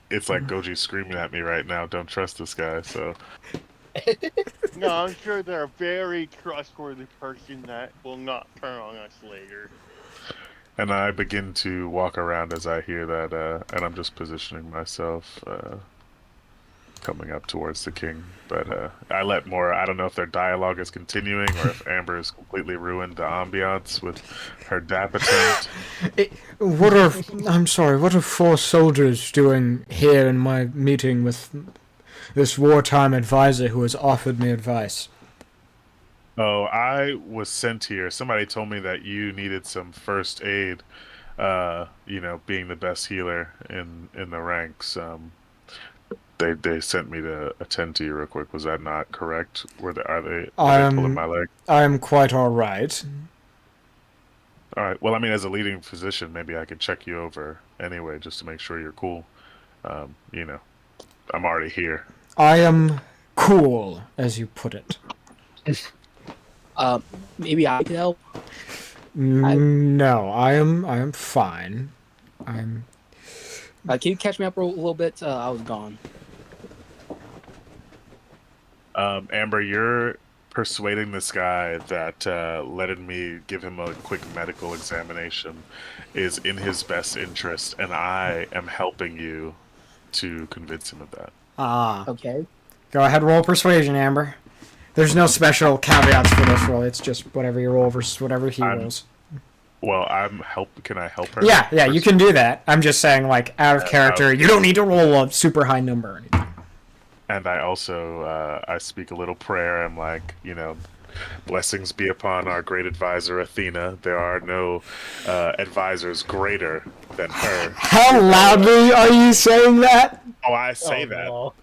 it's like Goji screaming at me right now, don't trust this guy, so... No, I'm sure they're a very trustworthy person that will not turn on us later. And I begin to walk around as I hear that, and I'm just positioning myself, coming up towards the king. But I don't know if their dialogue is continuing or if Amber has completely ruined the ambiance with her dap attempt. What are 4 soldiers doing here in my meeting with this wartime advisor who has offered me advice? Oh, I was sent here. Somebody told me that you needed some first aid. Being the best healer in the ranks. They sent me to attend to you real quick. Was that not correct? Were they pulling my leg? I'm quite all right. All right. Well, I mean, as a leading physician, maybe I could check you over anyway, just to make sure you're cool. I'm already here. I am cool, as you put it. Maybe I could help. No, I am fine. I'm. Can you catch me up a little bit? I was gone. Amber, you're persuading this guy that letting me give him a quick medical examination is in his best interest, and I am helping you to convince him of that. Okay. Go ahead, roll persuasion, Amber. There's no special caveats for this roll. It's just whatever you roll versus whatever he rolls. Well, Can I help her? Yeah, you can do that. I'm just saying, like, out of character, you don't need to roll a super high number or anything. And I also I speak a little prayer. I'm like, blessings be upon our great advisor Athena. There are no advisors greater than her. How loudly are you saying that? Oh, I say that. No.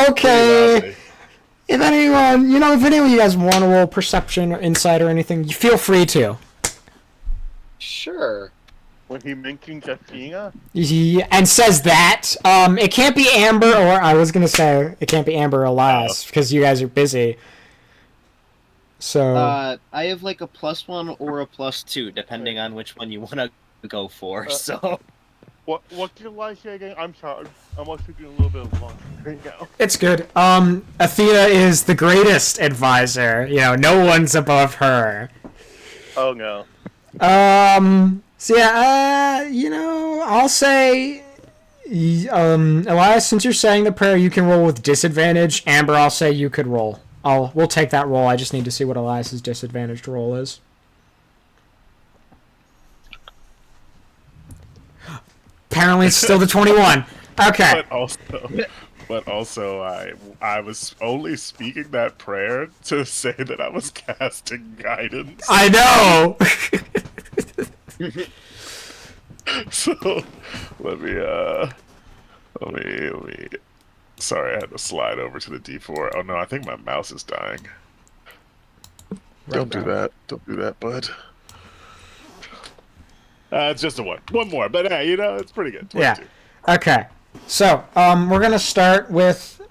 Okay. If anyone of you guys want to roll perception or insight or anything, you feel free to. Sure. When he mentions Athena? Yeah, and says that. It can't be Amber, or I was gonna say it can't be Amber or Elias because you guys are busy. So I have like a +1 or a +2, depending on which one you want to go for. So. What's your last say again? I'm sorry. I'm also doing a little bit of lunch right now. it's good. Athena is the greatest advisor. No one's above her. Oh no. So yeah, I'll say, Elias, since you're saying the prayer, you can roll with disadvantage. Amber, I'll say you could roll. We'll take that roll. I just need to see what Elias's disadvantaged roll is. Apparently, it's still the 21. Okay. But also, I was only speaking that prayer to say that I was casting guidance. I know. So let me. Sorry, I had to slide over to the D4. Oh no, I think my mouse is dying. Don't do that. Don't do that, bud. It's just a one. One more, but hey, it's pretty good. 22. Yeah. Okay. So, we're gonna start with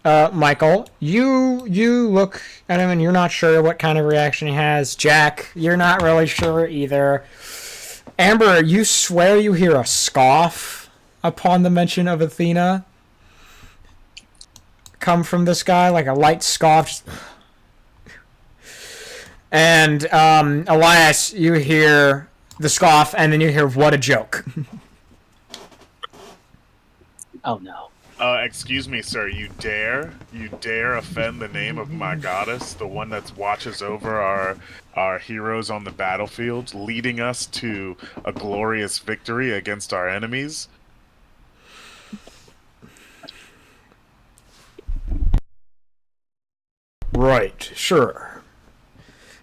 Michael. You look at him and you're not sure what kind of reaction he has. Jack, you're not really sure either. Amber, you swear you hear a scoff upon the mention of Athena come from this guy, like a light scoff. And Elias, you hear the scoff, and then you hear, "What a joke." Oh no. Excuse me, sir. You dare offend the name of my goddess, the one that watches over our heroes on the battlefield, leading us to a glorious victory against our enemies? Right, sure.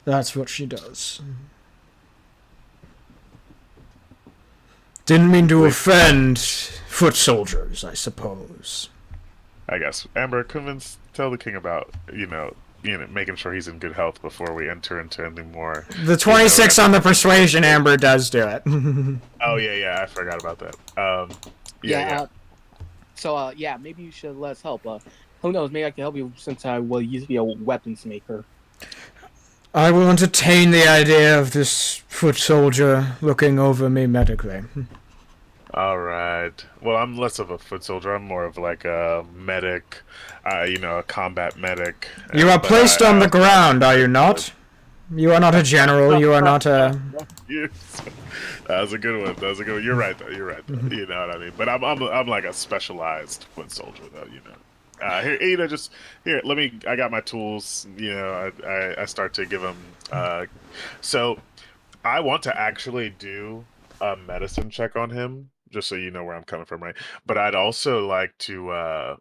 That's what she does. Didn't mean to offend foot soldiers, I suppose. I guess. Amber, tell the king about, making sure he's in good health before we enter into any more. The 26 on the persuasion, Amber does do it. Oh, yeah, I forgot about that. Yeah. So, maybe you should let us help. Who knows, maybe I can help you since I used to be a weapons maker. I will entertain the idea of this foot soldier looking over me medically. All right. Well, I'm less of a foot soldier. I'm more of like a medic, a combat medic. You are placed on the ground, are you not? You are not a general. You are not a... That was a good one. You're right, though. You know what I mean? But I'm like a specialized foot soldier, though, Here, let me. I got my tools. I start to give them. So, I want to actually do a medicine check on him, just so you know where I'm coming from, right? But I'd also like to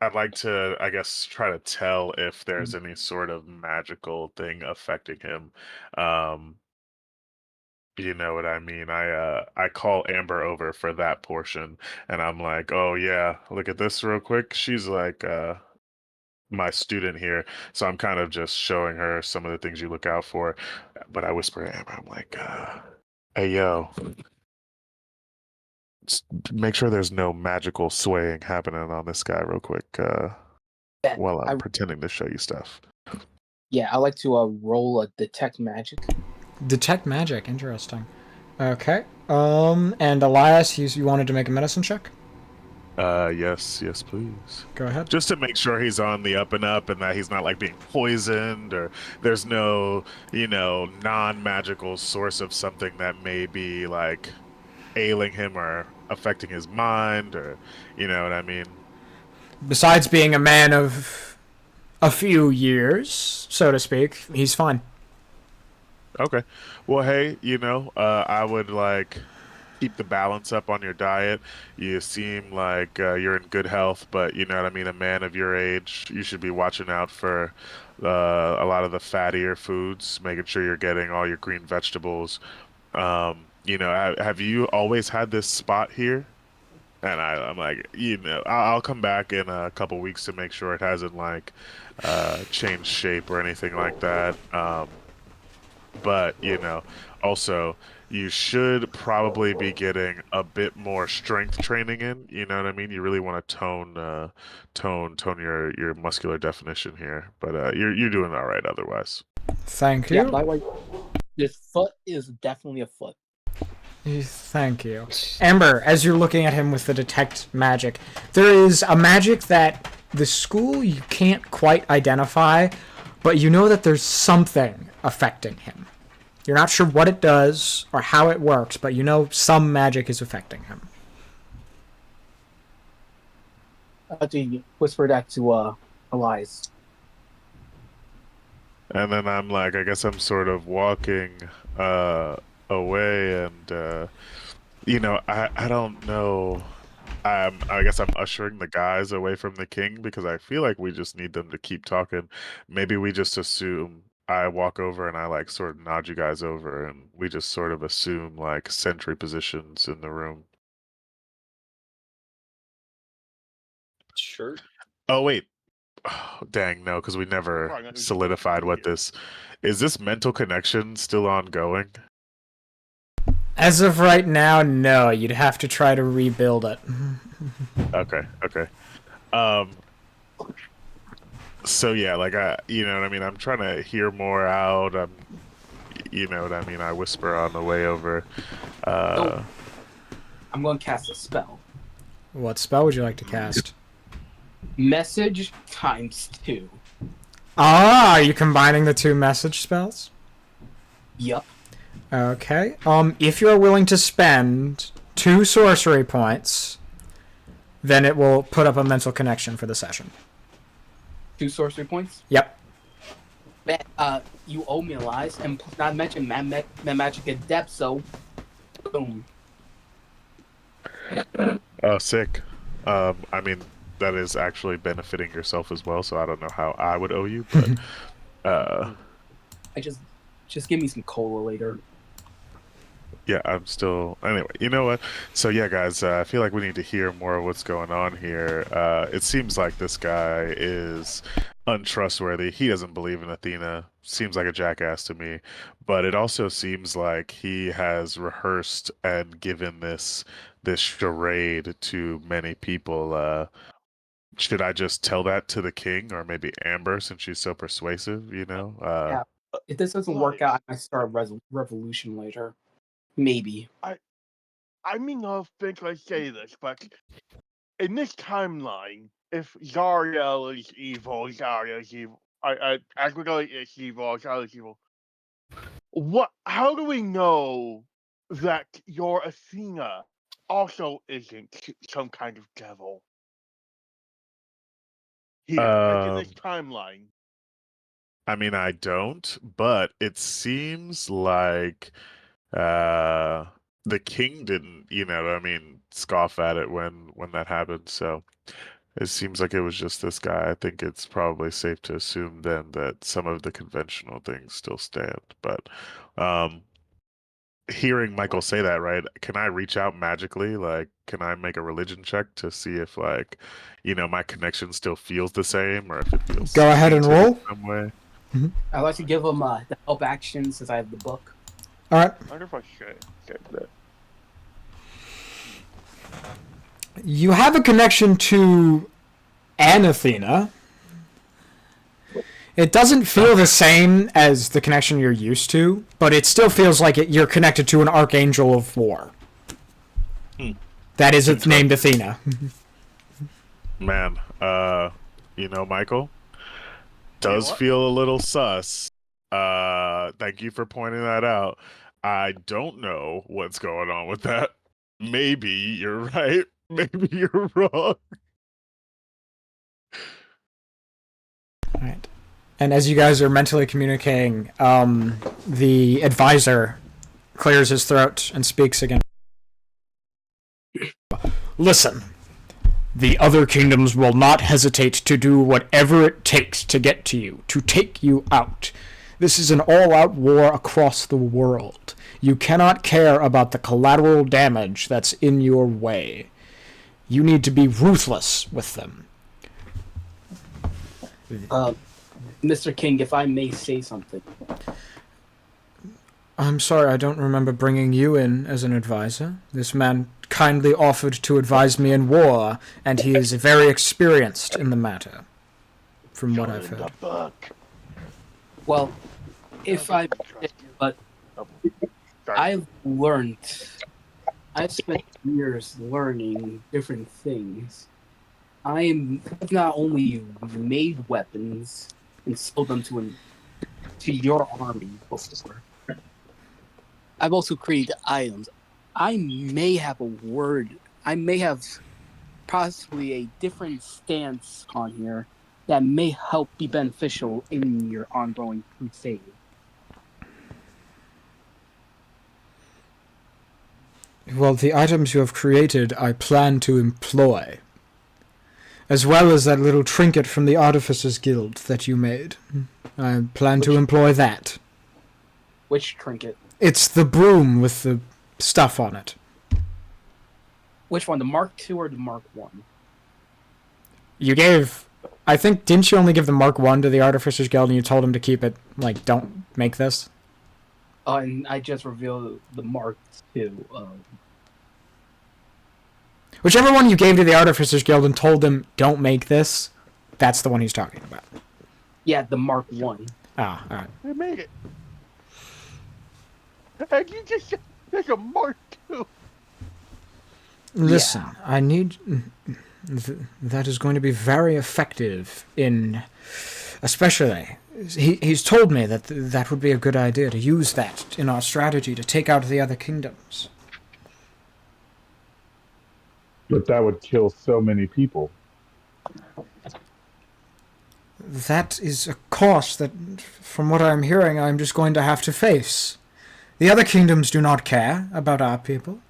I'd like to, I guess, try to tell if there's any sort of magical thing affecting him. Um, you know what I mean? I call Amber over for that portion, and I'm like, "Oh yeah, look at this real quick." She's like my student here, so I'm kind of just showing her some of the things you look out for. But I whisper to Amber, I'm like, "Hey yo, make sure there's no magical swaying happening on this guy real quick Yeah, while I'm pretending to show you stuff." Yeah, I like to roll a detect magic. Detect magic, interesting. Okay. And Elias, you wanted to make a medicine check? Yes, please. Go ahead. Just to make sure he's on the up and up and that he's not like being poisoned or there's no, non-magical source of something that may be like ailing him or affecting his mind or, you know what I mean? Besides being a man of a few years, so to speak, he's fine. Okay. Well, hey, I would like keep the balance up on your diet. You seem like you're in good health, but you know what I mean? A man of your age, you should be watching out for a lot of the fattier foods, making sure you're getting all your green vegetables. Have you always had this spot here? And I'm like, I'll come back in a couple weeks to make sure it hasn't like changed shape or anything like that. But also you should probably be getting a bit more strength training in. You know what I mean? You really want to tone your muscular definition here. But you're doing all right otherwise. Thank you. Yeah, by the way, this foot is definitely a foot. Thank you. Amber, as you're looking at him with the detect magic, there is a magic that the school you can't quite identify, but you know that there's something affecting him. You're not sure what it does or how it works, but you know some magic is affecting him. Do you whisper that to Elias? And then I'm like, I guess I'm sort of walking away, and I don't know. I guess I'm ushering the guys away from the king because I feel like we just need them to keep talking. Maybe we just assume I walk over and I like sort of nod you guys over, and we just sort of assume like sentry positions in the room. Sure. Oh wait. Oh, dang, no, because we never Probably not solidified what this is. This mental connection still ongoing? As of right now, no. You'd have to try to rebuild it. Okay. Um. So yeah, like you know what I mean. I'm trying to hear more out. You know what I mean. I whisper on the way over. I'm going to cast a spell. What spell would you like to cast? Message ×2. Ah, are you combining the two message spells? Yup. Okay. If you're willing to spend 2 sorcery points, then it will put up a mental connection for the session. 2 sorcery points? Yep. You owe me Elias, and not mention magic adept, so boom. Oh, sick. I mean, that is actually benefiting yourself as well. So I don't know how I would owe you, but I just give me some cola later. yeah, I'm still. Anyway, you know what? So yeah, guys, I feel like we need to hear more of what's going on here. It seems like this guy is untrustworthy. He doesn't believe in Athena. Seems like a jackass to me. But it also seems like he has rehearsed and given this charade to many people. Should I just tell that to the king, or maybe Amber, since she's so persuasive? Yeah. If this doesn't work out, I might start a revolution later. Maybe. I mean, not think I say this, but in this timeline, if Zariel is evil, Zarya is evil. Agricola is evil, Zarya is evil. How do we know that your Athena also isn't some kind of devil? Here, like in this timeline. I mean, I don't, but it seems like the king didn't, scoff at it when that happened. So It seems like it was just this guy. I think it's probably safe to assume then that some of the conventional things still stand. But um, hearing Michael say that, right? Can I reach out magically? Like, can I make a religion check to see if, like, my connection still feels the same, or if it feels Go ahead and tainted roll. in some way? I'd like to give him the help action since I have the book. All right. I wonder if I should check that. You have a connection to Anathena. It doesn't feel the same as the connection you're used to, but it still feels like you're connected to an archangel of war. That is named Athena. Man, Michael, does feel a little sus. Thank you for pointing that out. I don't know what's going on with that. Maybe you're right. Maybe you're wrong. All right. And as you guys are mentally communicating, the advisor clears his throat and speaks again. Listen, the other kingdoms will not hesitate to do whatever it takes to get to you, to take you out. This is an all-out war across the world. You cannot care about the collateral damage that's in your way. You need to be ruthless with them. Mr. King, if I may say something. I'm sorry, I don't remember bringing you in as an advisor. This man kindly offered to advise me in war, and he is very experienced in the matter, from what I've heard. Well, but I've spent years learning different things. I've not only made weapons and sold them to your army before. I've also created items. I may have possibly a different stance on here that may help be beneficial in your ongoing crusade. Well, the items you have created I plan to employ, as well as that little trinket from the Artificers Guild that you made. I plan to employ that. Which trinket? It's the broom with the stuff on it. Which one, the Mark II or the Mark I? You gave... I think, didn't you only give the Mark I to the Artificers Guild and you told him to keep it, like, don't make this? And I just revealed the Mark II. Whichever one you gave to the Artificers Guild and told them, don't make this, that's the one he's talking about. Yeah, the Mark I. Ah, alright. I made it. And you just said there's a Mark II. Listen, I need... that is going to be very effective in... Especially... He's told me that that would be a good idea to use that in our strategy to take out the other kingdoms. But that would kill so many people. That is a cost that, from what I'm hearing, I'm just going to have to face. The other kingdoms do not care about our people.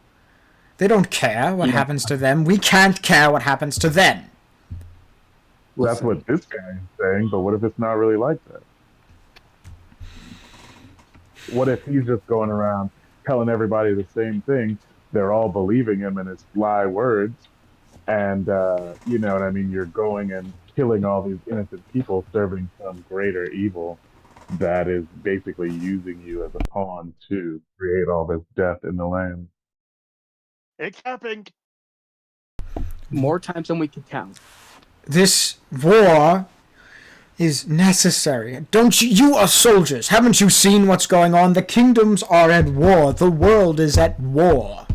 They don't care what happens to them. We can't care what happens to them. That's what this guy is saying, but what if it's not really like that? What if he's just going around telling everybody the same thing? They're all believing him in his sly words, and you know what I mean? You're going and killing all these innocent people serving some greater evil that is basically using you as a pawn to create all this death in the land. It's happened. More times than we can count. This war is necessary. Don't you are soldiers. Haven't you seen what's going on? The kingdoms are at war. The world is at war.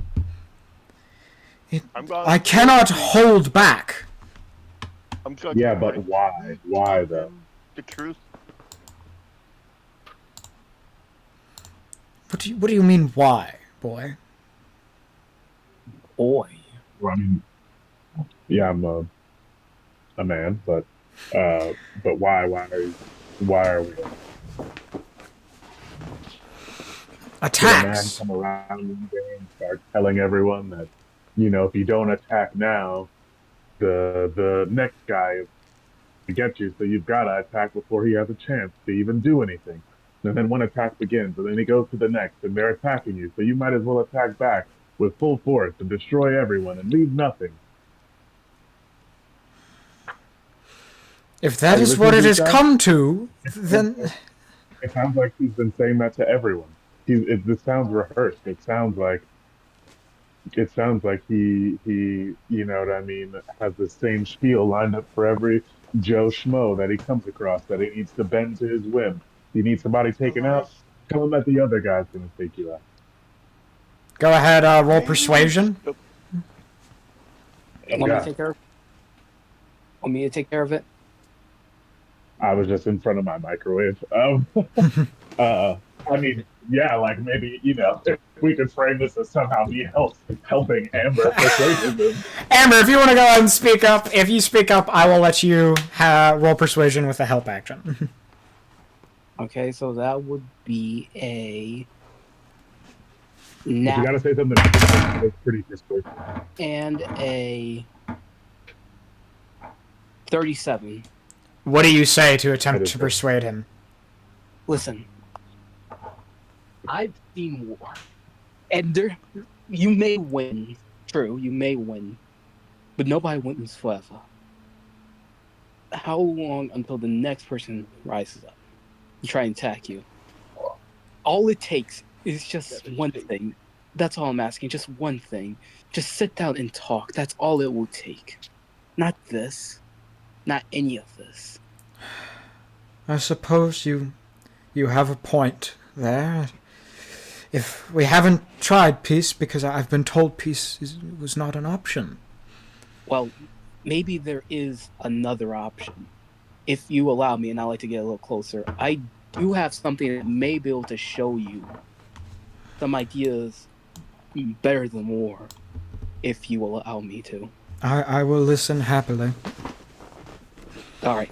I cannot hold back. Yeah, but why? Why, though? The truth. What do you mean, why, boy? Boy. Well, I mean, yeah, I'm a man, but why are we? Attacks. Did a man come around one day and start telling everyone that, if you don't attack now, the next guy is to get you, so you've got to attack before he has a chance to even do anything. And then one attack begins, and then he goes to the next, and they're attacking you, so you might as well attack back with full force and destroy everyone and leave nothing. If that is what it has come to, then... It sounds like he's been saying that to everyone. This sounds rehearsed. It sounds like he, you know what I mean, has the same spiel lined up for every Joe Schmo that he comes across, that he needs to bend to his whim. You need somebody taken out, tell him that the other guy's going to take you out. Go ahead, roll persuasion. Want me to take care of it? Want me to take care of it? I was just in front of my microwave. I mean, yeah, like maybe, you know, if we could frame this as somehow me helping Amber persuade him. Amber, if you want to go ahead and speak up, if you speak up, I will let you roll persuasion with a help action. Okay, so that would be a... You gotta say something that's pretty persuasive. And a 37. What do you say to attempt to persuade him? Listen, I've seen war, and you may win. True, you may win, but nobody wins forever. How long until the next person rises up and try and attack you? All it takes is just one thing. That's all I'm asking. Just one thing. Just sit down and talk. That's all it will take. Not this. Not any of this. I suppose you have a point there. If we haven't tried peace, because I've been told peace was not an option. Well, maybe there is another option. If you allow me, and I'd like to get a little closer, I do have something that may be able to show you some ideas better than war, if you will allow me to. I will listen happily. Alright.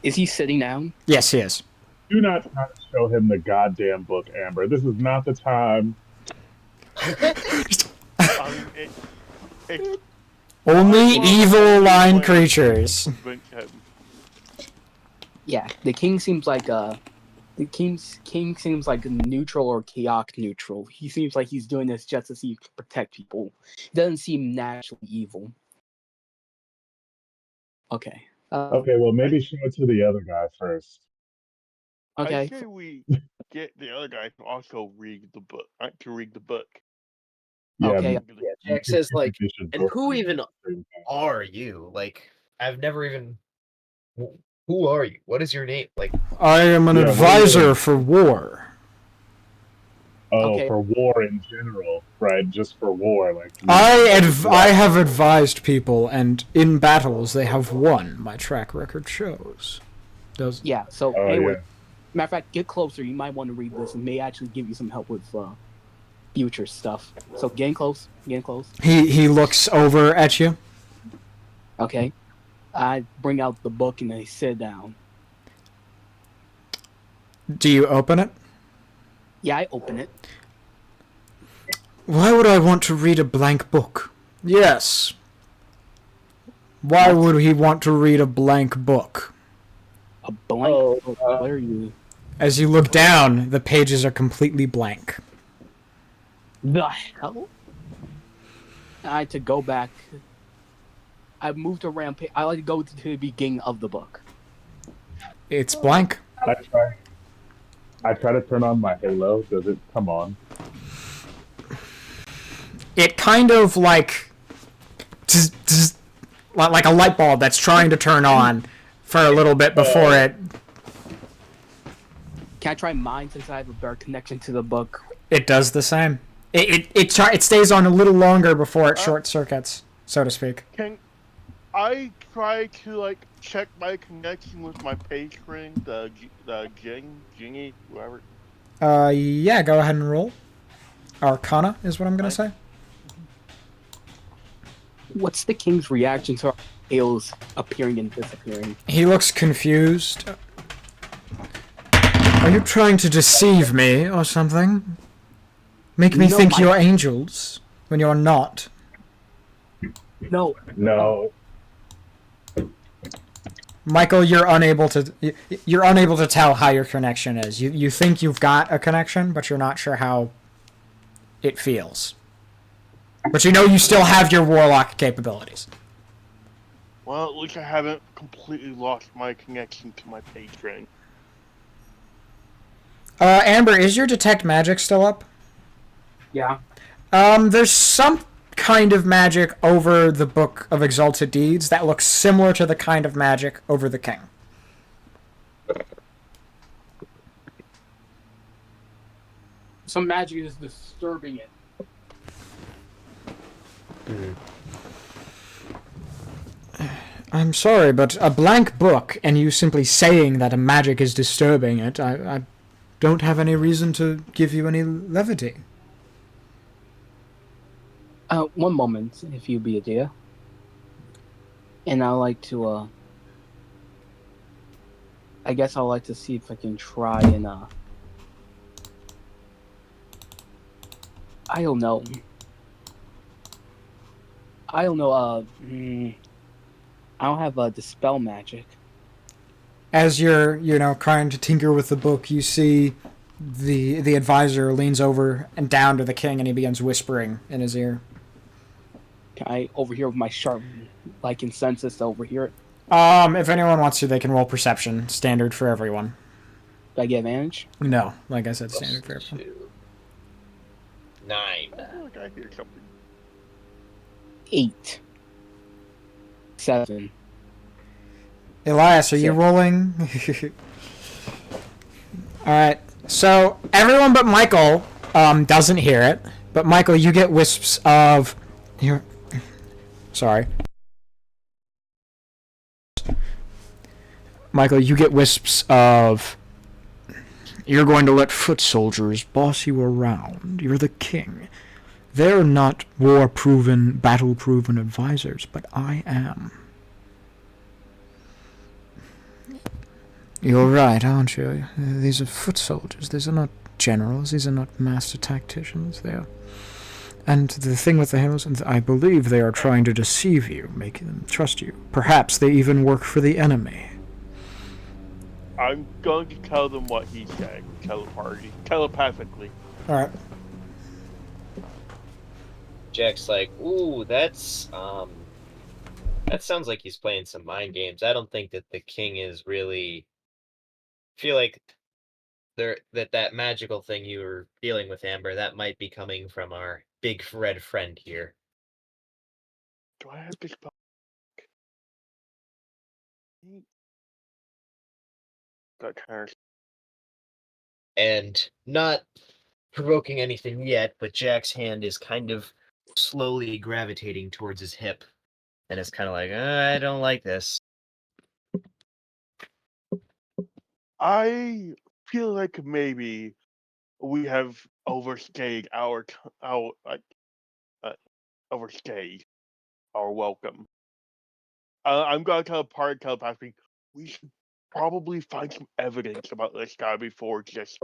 Is he sitting down? Yes, he is. Do not try to show him the goddamn book, Amber. This is not the time. Only evil-aligned creatures. Yeah, the king seems like king seems like neutral or chaotic neutral. He seems like he's doing this just to see protect people. He doesn't seem naturally evil. Okay. Okay, well, maybe show it to the other guy first. Okay. I say we get the other guy to also read the book. To read the book. Yeah, okay. Jack says, like, and who even are you? Like, I've never even... Who are you? What is your name? Like, I am an advisor for war. Oh, okay. For war in general, right? Just for war, like. I have advised people, and in battles they have won. My track record shows. Yeah. So anyway, matter of fact, get closer. You might want to read this, and may actually give you some help with future stuff. So getting close. He looks over at you. Okay. I bring out the book and I sit down. Do you open it? Yeah, I open it. Why would I want to read a blank book? Yes. Why would he want to read a blank book? A blank book? What are you? As you look down, the pages are completely blank. The hell? I had to go back. I moved around. I like to go to the beginning of the book. It's blank. I try to turn on my Halo. Does it come on? It kind of like like a light bulb that's trying to turn on for a little bit before it. Can I try mine since I have a better connection to the book? It does the same. It stays on a little longer before it short circuits, so to speak. Can I try to like check my connection with my patron, the Jingy, whoever? Yeah, go ahead and roll. Arcana is what I'm gonna say. What's the king's reaction to Hale's appearing and disappearing? He looks confused. Are you trying to deceive me or something? Make me think you're angels when you're not. No. Michael, you're unable to tell how your connection is. You think you've got a connection, but you're not sure how it feels. But you know you still have your warlock capabilities. Well, at least I haven't completely lost my connection to my patron. Amber, is your detect magic still up? Yeah. There's some kind of magic over the Book of Exalted Deeds that looks similar to the kind of magic over the king. Some magic is disturbing it. I'm sorry, but a blank book and you simply saying that a magic is disturbing it, I don't have any reason to give you any levity. One moment, if you be a dear. And I like to, I guess I'd like to see if I can try and, I don't know. I don't have dispel magic. As you're, trying to tinker with the book, you see the advisor leans over and down to the king, and he begins whispering in his ear. Can I overhear with my sharp, consensus to overhear it? If anyone wants to, they can roll perception. Standard for everyone. Do I get advantage? No, like I said, standard for everyone. 9. I feel like I hear something. 8. 7. Elias, are you rolling? Alright, so everyone but Michael doesn't hear it, but Michael, you get wisps of... Sorry. Michael, you get wisps of... You're going to let foot soldiers boss you around. You're the king. They're not war-proven, battle-proven advisors, but I am. You're right, aren't you? These are foot soldiers. These are not generals. These are not master tacticians. They are... And the thing with the Hamiltons, I believe they are trying to deceive you, making them trust you. Perhaps they even work for the enemy. I'm going to tell them what he said, telepathically. Alright. Jack's like, ooh, that sounds like he's playing some mind games. I don't think that the king is really... feel like that magical thing you were dealing with, Amber, that might be coming from our big red friend here. Do I have this book? That kind of... And not provoking anything yet, but Jack's hand is kind of slowly gravitating towards his hip. And it's kind of like, I don't like this. I feel like maybe we have overstayed overstayed our welcome. I'm gonna tell part telepathically. We should probably find some evidence about this guy before just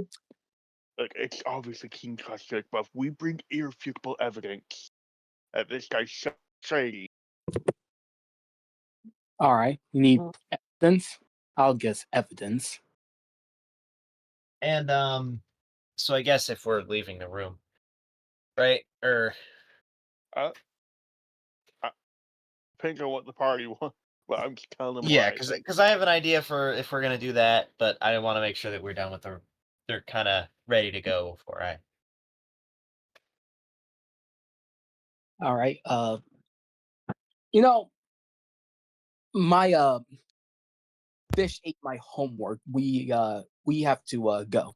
it's obviously King Custard, but if we bring irrefutable evidence that this guy's shady. Alright, you need evidence? I'll guess evidence. And so I guess if we're leaving the room, right? Depends on what the party wants. But I'm just telling them. Yeah, because I have an idea for if we're gonna do that, but I want to make sure that we're done with they're kind of ready to go before I. All right. My fish ate my homework. We have to go.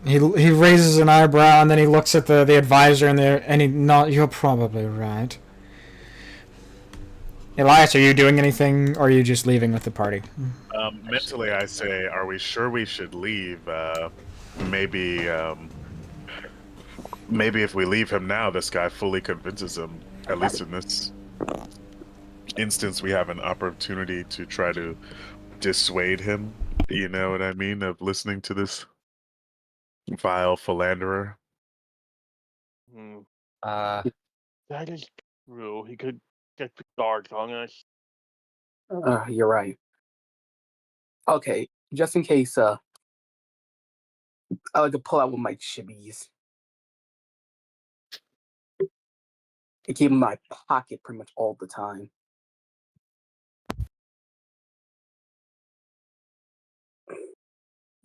He raises an eyebrow and then he looks at the advisor and you're probably right. Elias, are you doing anything or are you just leaving with the party? Mentally I say, are we sure we should leave? Maybe if we leave him now, this guy fully convinces him. At least in this instance, we have an opportunity to try to dissuade him. You know what I mean? Of listening to this vile philanderer. That is true. He could get the guards on us. You're right. Okay, just in case, I like to pull out one of my chibis and keep them in my pocket pretty much all the time.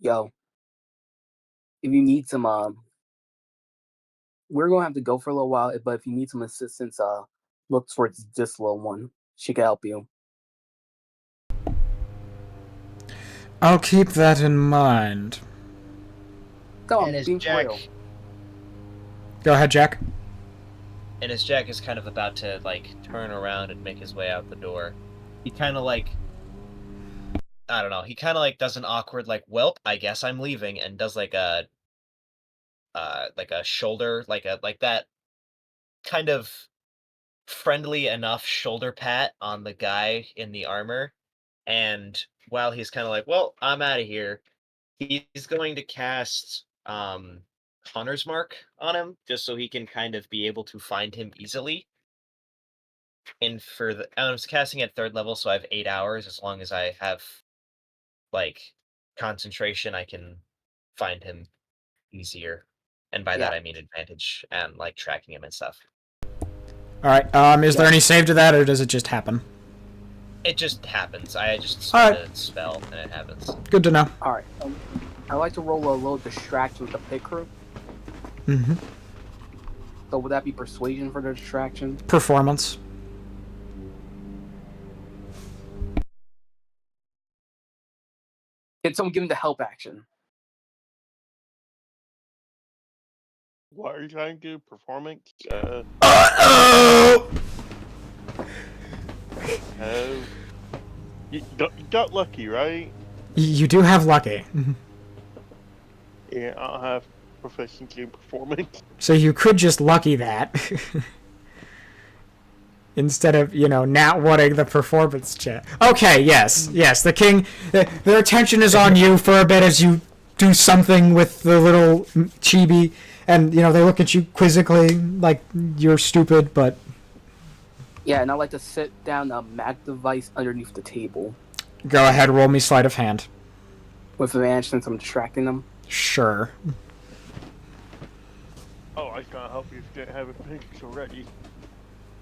Yo, if you need some, we're gonna have to go for a little while, but if you need some assistance, look towards this little one. She can help you. I'll keep that in mind. Come on, And as being Jack, real. Go ahead, Jack. and as Jack is kind of about to like turn around and make his way out the door, he kind of like, I don't know, he kind of like does an awkward like, "Welp, I guess I'm leaving," and does like a shoulder, like that kind of friendly enough shoulder pat on the guy in the armor. And while he's kind of like, "Well, I'm out of here," he's going to cast Hunter's Mark on him, just so he can kind of be able to find him easily. And I was casting at 3rd level, so I have 8 hours. As long as I have like concentration, I can find him easier. And by that I mean advantage and like tracking him and stuff. All right. Is there any save to that, or does it just happen? It just happens. I just spell a spell and it happens. Good to know. All right. I like to roll a little distraction with the pit crew. Mm-hmm. So would that be persuasion for the distraction? Performance. Can someone give him the help action? What are you trying to do? Performance? Uh-oh! You got lucky, right? You do have lucky. Yeah, I don't have proficiency in performance. So you could just lucky that. Instead of, not wanting the performance check. Okay, yes. The king, their attention is on you for a bit as you do something with the little chibi, and, they look at you quizzically like you're stupid, but... Yeah, and I like to sit down a mag device underneath the table. Go ahead, roll me sleight of hand. With advantage since I'm distracting them? Sure. Oh, I was gonna help you if you didn't have it finished already.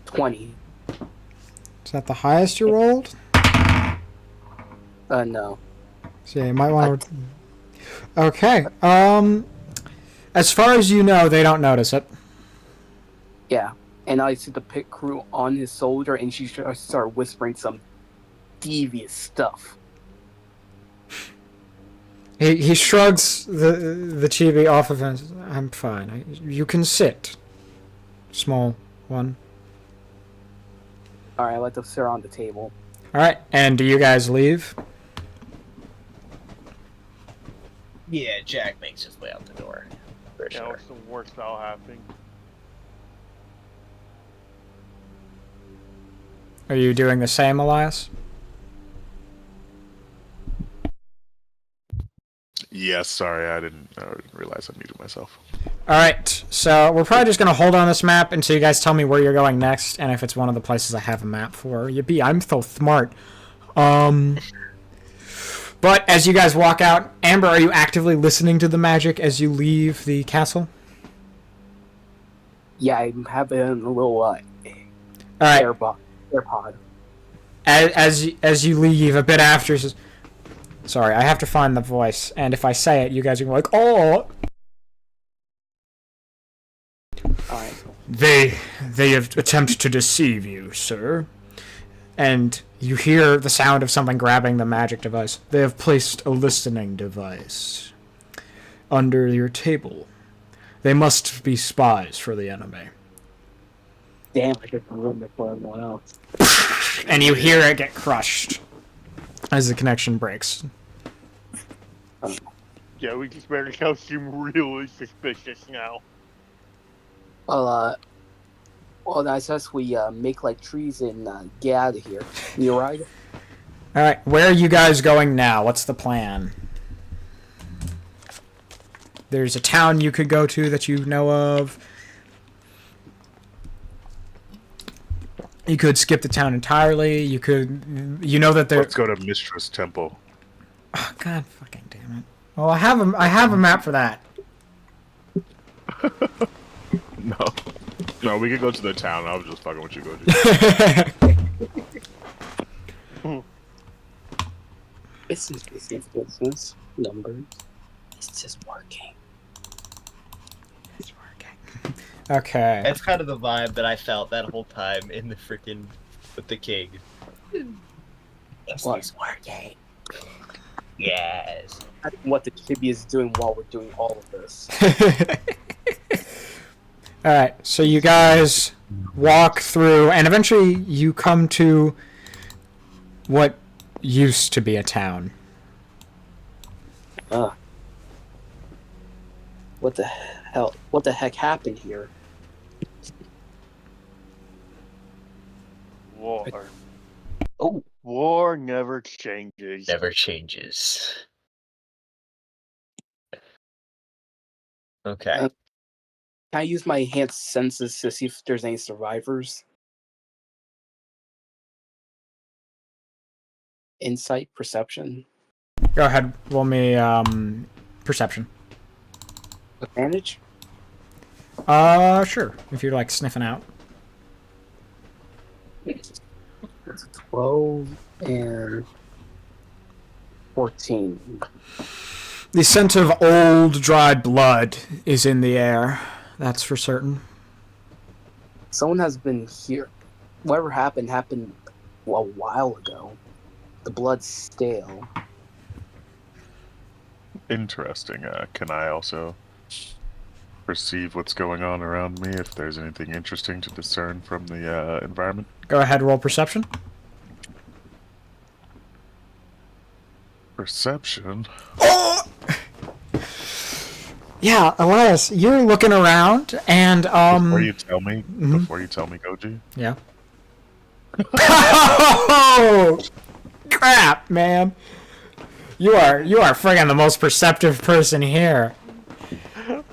20. Is that the highest you rolled? No. So yeah, you might want to... Okay. As far as you know, they don't notice it. Yeah. And I see the pit crew on his shoulder, and she started whispering some devious stuff. He shrugs the chibi off of him. I'm fine. You can sit. Small one. Alright, I let them sit on the table. Alright, and do you guys leave? Yeah, Jack makes his way out the door. For Yeah, sure. what's the worst that'll happen? Are you doing the same, Elias? Yes, sorry, I didn't realize I muted myself. Alright, so we're probably just going to hold on this map until you guys tell me where you're going next, and if it's one of the places I have a map for. Yippee, I'm so smart. But as you guys walk out, Amber, are you actively listening to the magic as you leave the castle? Yeah, I'm having a little Alright. AirPod. As you leave a bit after, he says, sorry, I have to find the voice, and if I say it, you guys are going to be like, oh! Alright. They have attempted to deceive you, sir. And you hear the sound of something grabbing the magic device. They have placed a listening device under your table. They must be spies for the enemy. Damn, I just ruined it for everyone else. And you hear it get crushed as the connection breaks. Yeah, we just made ourselves seem really suspicious now. Well, I suggest we make like trees and get out of here. You right? Alright, where are you guys going now? What's the plan? There's a town you could go to that you know of. You could skip the town entirely. You could, you know that there. Let's go to Mistress Temple. Oh, God fucking damn it! Well, I have a map for that. No, we can go to the town. I was just fucking with you, Goji. This is business. Numbers. It's just working. It's working. Okay. That's kind of the vibe that I felt that whole time in the freaking with the king. This is working. Yes. I don't know what the chibi is doing while we're doing all of this. All right, so you guys walk through, and eventually you come to what used to be a town. What the hell? What the heck happened here? War. Oh, War never changes. Never changes. Okay. Can I use my enhanced senses to see if there's any survivors? Insight, perception, Go ahead, roll me perception. advantage. Sure. If you're like sniffing out. It's 12 and 14. The scent of old, dried blood is in the air. That's for certain. Someone has been here. Whatever happened a while ago. The blood's stale. Interesting. Can I also perceive what's going on around me? If there's anything interesting to discern from the environment? Go ahead, roll perception. Perception. Oh! Yeah, Elias, you're looking around, and Before you tell me, Goji. Yeah. Oh, crap, man! You are friggin' the most perceptive person here.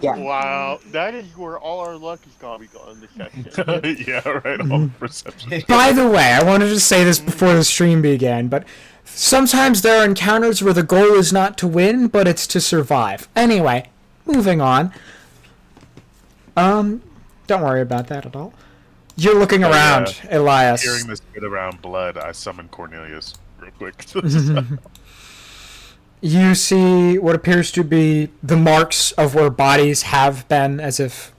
Yeah. Wow, that is where all our luck is gonna be going this session. Yeah, right. All perception. By the way, I wanted to say this before the stream began, but sometimes there are encounters where the goal is not to win, but it's to survive. Anyway, moving on. Don't worry about that at all. You're looking around, Elias. Hearing this bit around blood, I summon Cornelius real quick. You see what appears to be the marks of where bodies have been, as if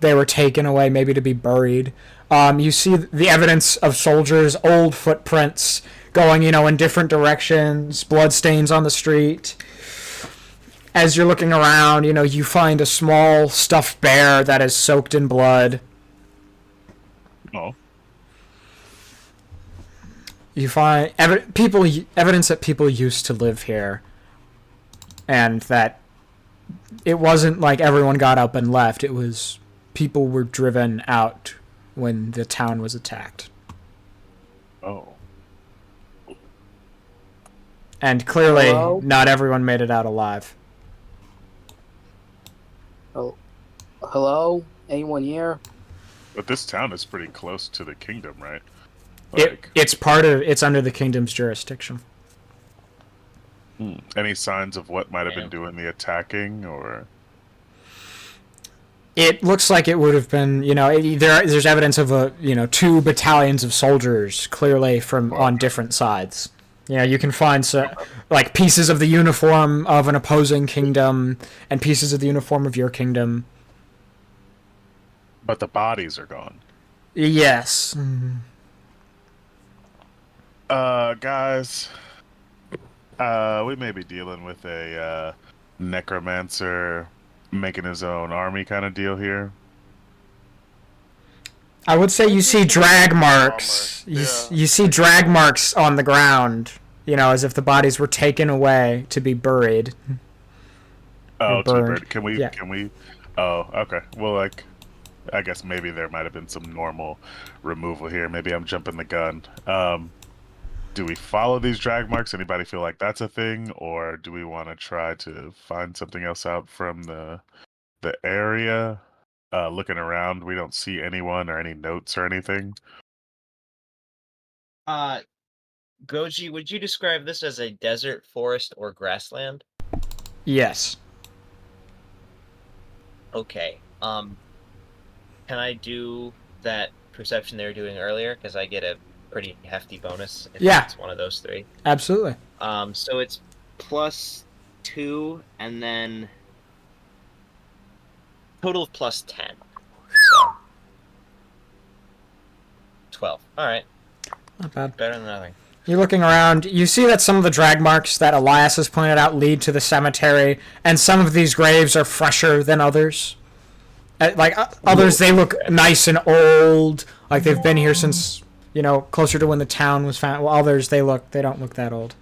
they were taken away, maybe to be buried. You see the evidence of soldiers, old footprints going, in different directions, bloodstains on the street. As you're looking around, you find a small stuffed bear that is soaked in blood. Oh. You find evidence that people used to live here, and that it wasn't like everyone got up and left. It was people were driven out when the town was attacked. Oh. And clearly, Hello? not everyone made it out alive. Oh, hello? Anyone here? But this town is pretty close to the kingdom, right? It's under the kingdom's jurisdiction. Any signs of what might have been doing the attacking, or? It looks like it would have been, there's evidence of 2 battalions of soldiers clearly from on different sides. You can find like pieces of the uniform of an opposing kingdom and pieces of the uniform of your kingdom. But the bodies are gone. Yes. Guys, we may be dealing with a necromancer making his own army kind of deal here. I would say you see drag marks. You see drag marks on the ground, as if the bodies were taken away to be buried. Oh, to be burned. Can we? Oh, okay. Well, I guess maybe there might have been some normal removal here. Maybe I'm jumping the gun. Do we follow these drag marks? Anybody feel like that's a thing, or do we want to try to find something else out from the area? Looking around, we don't see anyone or any notes or anything. Goji, would you describe this as a desert, forest, or grassland? Yes. Okay. Can I do that perception they were doing earlier? Because I get a pretty hefty bonus if it's one of those three. Absolutely. So it's +2, and then total of +10. So 12. All right. Not bad. Better than nothing. You're looking around. You see that some of the drag marks that Elias has pointed out lead to the cemetery, and some of these graves are fresher than others. Others, they look nice and old, like they've been here since, closer to when the town was found. Well, others, they don't look that old.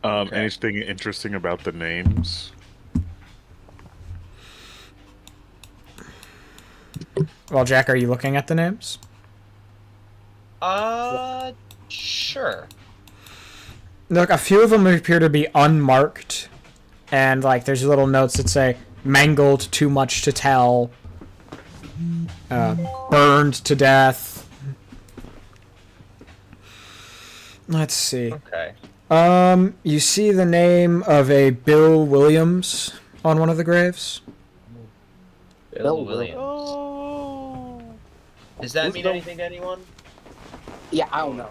Anything interesting about the names? Well, Jack, are you looking at the names? Sure. Look, a few of them appear to be unmarked, and there's little notes that say mangled, too much to tell, burned to death. Let's see. Okay. You see the name of a Bill Williams on one of the graves? Bill Williams. Does that mean anything to anyone? Yeah, I don't know.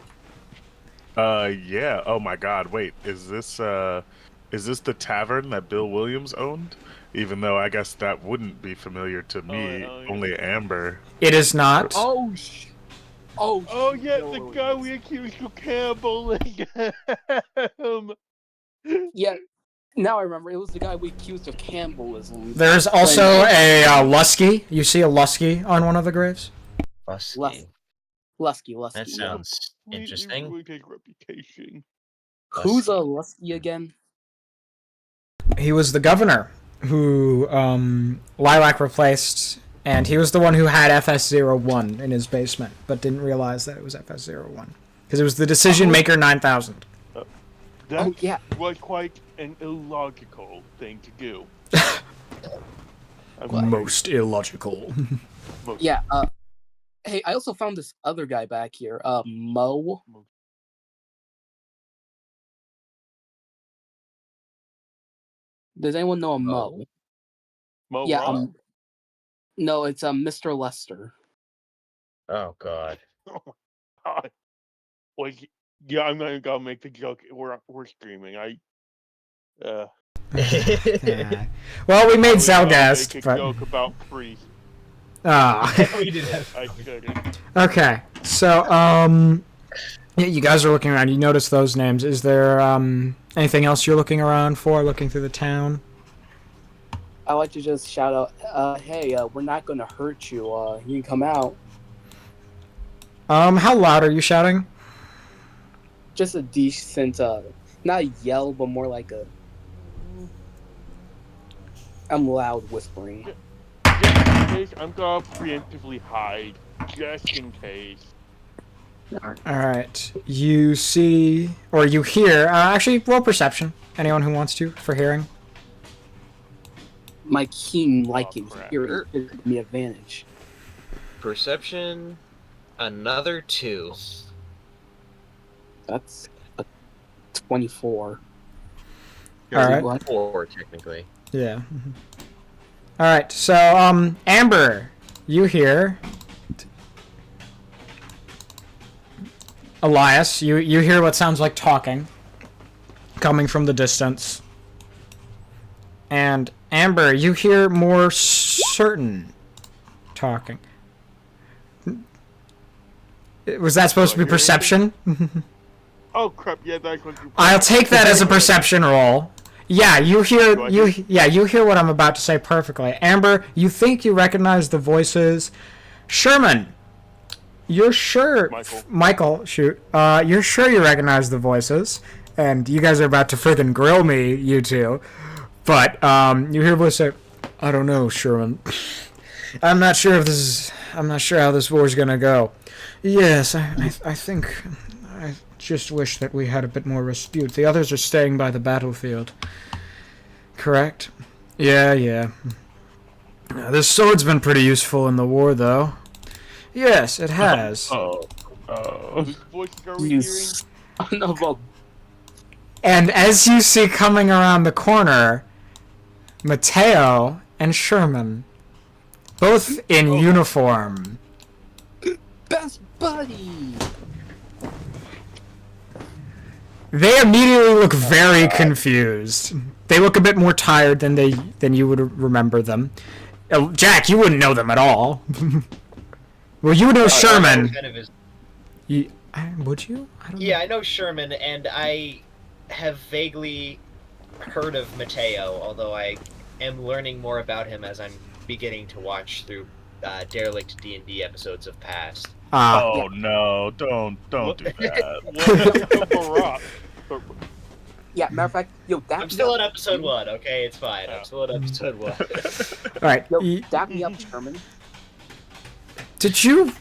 Yeah. Oh my God. Wait, is this the tavern that Bill Williams owned? Even though I guess that wouldn't be familiar to me, only Amber. It is not. Oh yeah, the guy we accused of cannibalism. Yeah, now I remember. It was the guy we accused of cannibalism. There's also a Lusky. You see a Lusky on one of the graves? Lusky. Lusky. That sounds interesting. We take reputation. Who's a Lusky again? He was the governor who Lilac replaced, and he was the one who had FS01 in his basement, but didn't realize that it was FS01 because it was the Decision Maker 9000. That was quite an illogical thing to do. Most illogical. Yeah. Hey, I also found this other guy back here. Mo. Does anyone know a Mo? Mo yeah. Rock? No, it's Mr. Lester. Oh God. Oh my God. Yeah, I'm not gonna make the joke. We're streaming. Yeah. Well, we made Zelgast, make a but joke about Priest. We did have. I couldn't. Okay, so yeah, you guys are looking around. You notice those names. Is there anything else you're looking around for? Looking through the town? I like to just shout out, "Hey, we're not gonna hurt you. You can come out." How loud are you shouting? Just a decent, not a yell, but more like a. I'm loud whispering. Just in case, I'm gonna preemptively hide, just in case. Alright, you see, or you hear, actually, roll perception. Anyone who wants to, for hearing. My keen liking for hearing gives me advantage. Perception, another 2. That's a 24. Alright. 4, technically. Yeah. Alright, so, Amber, you hear... Elias, you hear what sounds like talking coming from the distance. And Amber, you hear more certain talking. Was that supposed to be perception? Oh crap! Yeah, that's what you. I'll take that as a perception roll. Yeah, you hear you hear what I'm about to say perfectly. Amber, you think you recognize the voices. Sherman, you're sure Michael, shoot. You're sure you recognize the voices, and you guys are about to friggin' grill me, you two. But you hear a voice say, "I don't know, Sherman. I'm not sure how this war's gonna go. Yes, I think I just wish that we had a bit more dispute. The others are staying by the battlefield. Correct? Yeah. This sword's been pretty useful in the war, though. Yes, it has. Whose voices are we hearing? Son of a... And as you see coming around the corner, Mateo and Sherman, both in uniform. Best buddy! They immediately look very confused. They look a bit more tired than you would remember them. Jack, you wouldn't know them at all. Well, you would know Sherman. Kind of his... Would you? I don't know. Yeah, I know Sherman, and I have vaguely heard of Mateo, although I am learning more about him as I'm beginning to watch through Derelict D&D episodes of past. Oh no! Don't do that. Yeah, matter of fact, yo, I'm still on episode 1. Okay, it's fine. I'm still on episode 1. All right. Yo, dap me up, Sherman. Did you?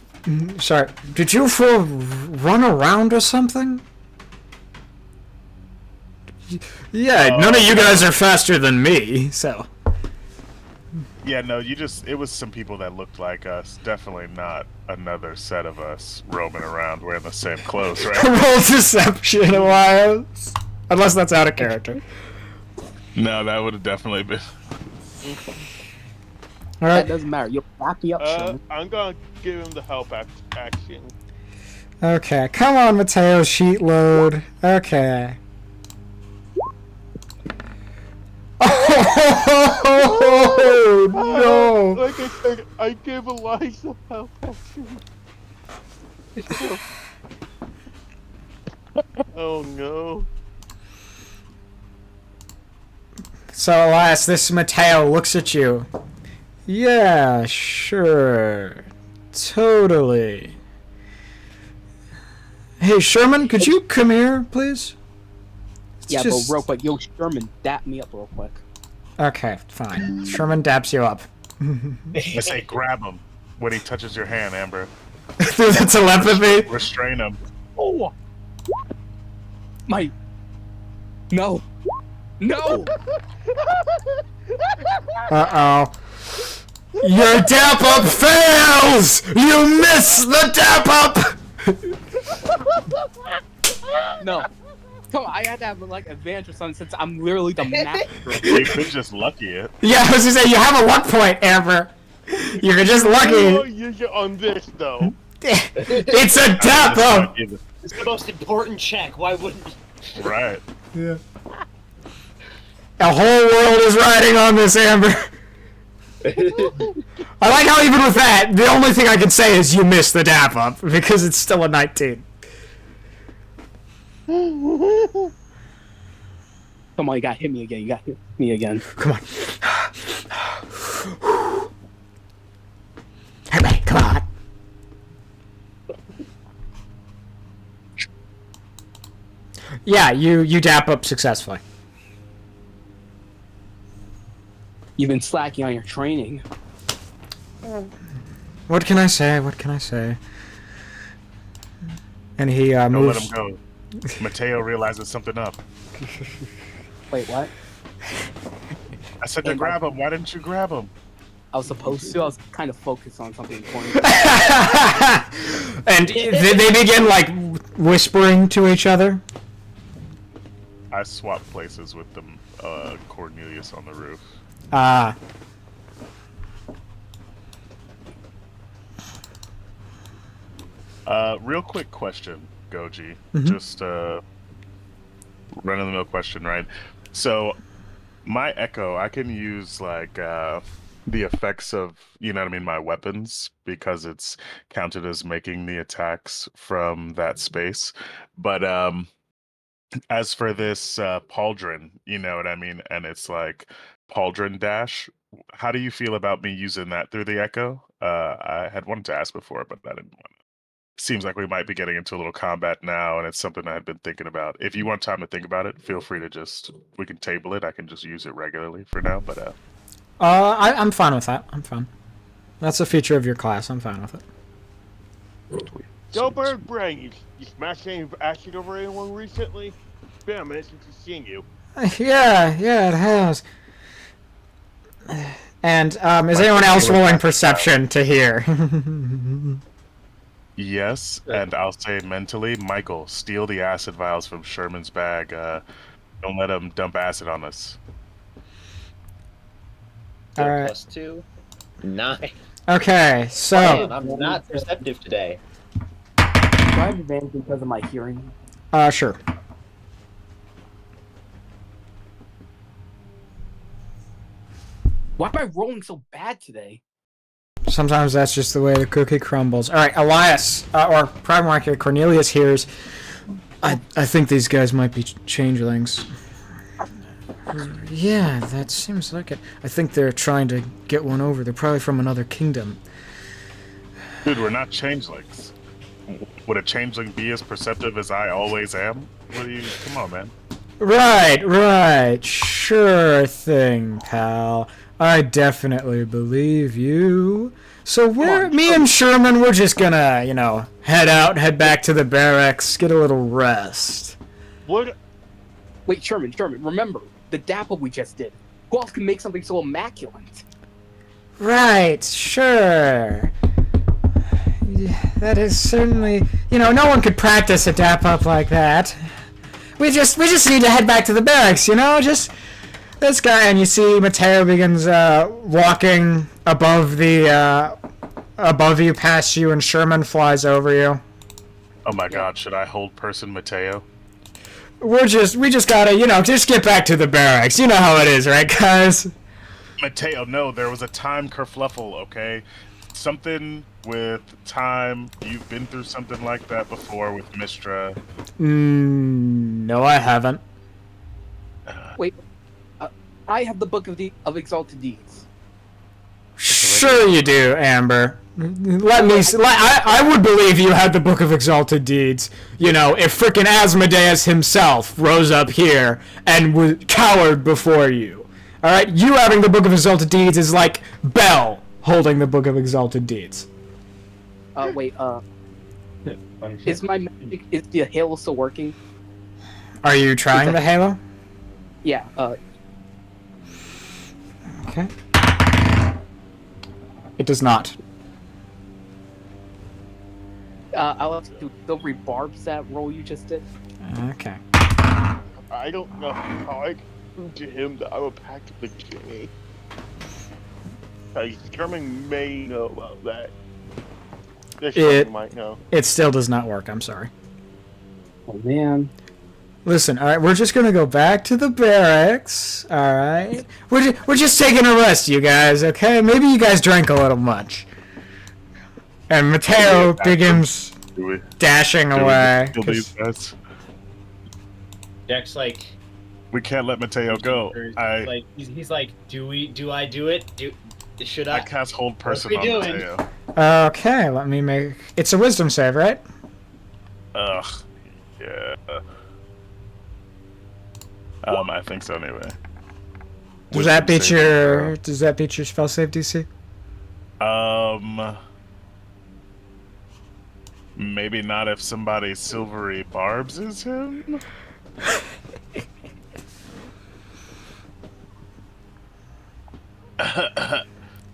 Sorry. Did you run around or something? Yeah, none of you guys are faster than me, so. Yeah, no, it was some people that looked like us. Definitely not another set of us roaming around wearing the same clothes, right? Roll deception, Elias. Unless that's out of character. No, that would have definitely been. All right. That doesn't matter. Yo, back me up, Sherman. I'm gonna give him the help action. Okay, come on, Mateo, sheet load. Okay. Oh no! Like I said, I give Eliza help action. Oh no. So, Elias, this Mateo looks at you. Yeah, sure. Totally. Hey, Sherman, could you come here, please? Yeah, but real quick, yo, Sherman, dap me up real quick. Okay, fine. Sherman daps you up. I say grab him when he touches your hand, Amber. Through the telepathy? Restrain him. Oh! No! No! Uh-oh. Your dap up fails! You miss the dap up! No. Come on, I had to have like advantage or something since I'm literally the master. You could just lucky it. Yeah, I was gonna say, you have a luck point, Amber. You're just lucky. Oh, use it on this though. It's a dap up! It's the most important check. Why wouldn't you? Right. Yeah. The whole world is riding on this, Amber. I like how even with that, the only thing I can say is you missed the dap up, because it's still a 19. Come on, you gotta hit me again. You gotta hit me again. Come on. Hit me, come on. Yeah, you dap up successfully. You've been slacking on your training. What can I say? What can I say? And he Don't moves. let him go. Mateo realizes something up. Wait, what? I said to grab him. Why didn't you grab him? I was supposed to. I was kind of focused on something important. And they begin like whispering to each other. I swapped places with them. Cornelius on the roof. Real quick question, Goji. Mm-hmm. Just run-of-the-mill question, right? So, my Echo, I can use like the effects of, you know what I mean, my weapons, because it's counted as making the attacks from that space. But as for this pauldron, you know what I mean, and it's like pauldron dash. How do you feel about me using that through the Echo? I had wanted to ask before, but I didn't want to. Seems like we might be getting into a little combat now, and it's something I had been thinking about. If you want time to think about it, feel free to we can table it. I can just use it regularly for now, but I'm fine with that. I'm fine. That's a feature of your class. I'm fine with it. Yo, Bird Brain, you smashed any acid over anyone recently? It's been a minute since I've seen you. Yeah, it has. And is anyone else rolling perception to hear? Yes, and I'll say mentally, Michael, steal the acid vials from Sherman's bag. Don't let him dump acid on us. All right. +2. 9. Okay, so Man, I'm not perceptive today. Do I have advantage because of my hearing? sure. Why am I rolling so bad today? Sometimes that's just the way the cookie crumbles. All right, Elias, or Prime Market Cornelius hears. I think these guys might be changelings. Yeah, that seems like it. I think they're trying to get one over. They're probably from another kingdom. Dude, we're not changelings. Would a changeling be as perceptive as I always am? What do you... Come on, man. Right. Sure thing, pal. I definitely believe you. So me and Sherman, we're just gonna, head back to the barracks, get a little rest. What? Wait, Sherman, remember, the dapple we just did. Who else can make something so immaculate? Right, sure. That is certainly, no one could practice a dap up like that. We just need to head back to the barracks, just this guy, and you see Mateo begins walking above you, past you, and Sherman flies over you. Oh my god, should I hold person Mateo? We just gotta, just get back to the barracks. You know how it is, right, guys? Mateo, no, there was a time kerfluffle, okay? Something with time. You've been through something like that before with Mistra. No, I haven't. Wait, I have the Book of Exalted Deeds. Sure you do, Amber. I would believe you had the Book of Exalted Deeds. If frickin' Asmodeus himself rose up here and cowered before you. Alright, you having the Book of Exalted Deeds is like Belle holding the Book of Exalted Deeds. Wait, is my magic, is the halo still working? Are you trying the halo? Yeah, Okay. It does not. I'll have to do silvery barbs that roll you just did. Okay. I don't know how I can prove to him that I'm a pact of the genie. Sherman may know about that. Sherman might know. It still does not work, I'm sorry. Oh, man. Listen, alright, we're just gonna go back to the barracks, alright? We're just taking a rest, you guys, okay? Maybe you guys drank a little much. And Mateo begins dashing away. Jack's like... We can't let Mateo go. He's like, do I do it? Should I? I cast hold person on Mateo. Okay, let me make... It's a wisdom save, right? Ugh. Yeah. I think so anyway. Does that beat your spell save DC? Maybe not if somebody's silvery barbs is him.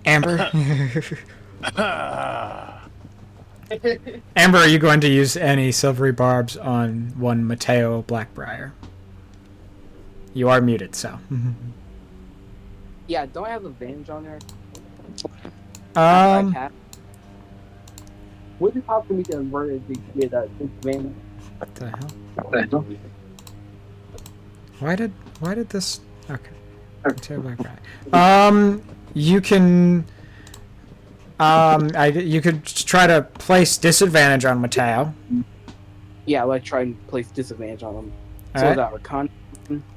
Amber? Amber, are you going to use any silvery barbs on one Mateo Blackbriar? You are muted, so. Yeah, don't I have advantage on there? Would it possibly be converted to get advantage? What the hell? Why did this? Okay. Mateo Blackbriar. You can. You could try to place disadvantage on Mateo. Yeah, like try and place disadvantage on him. All So right. that Arcana.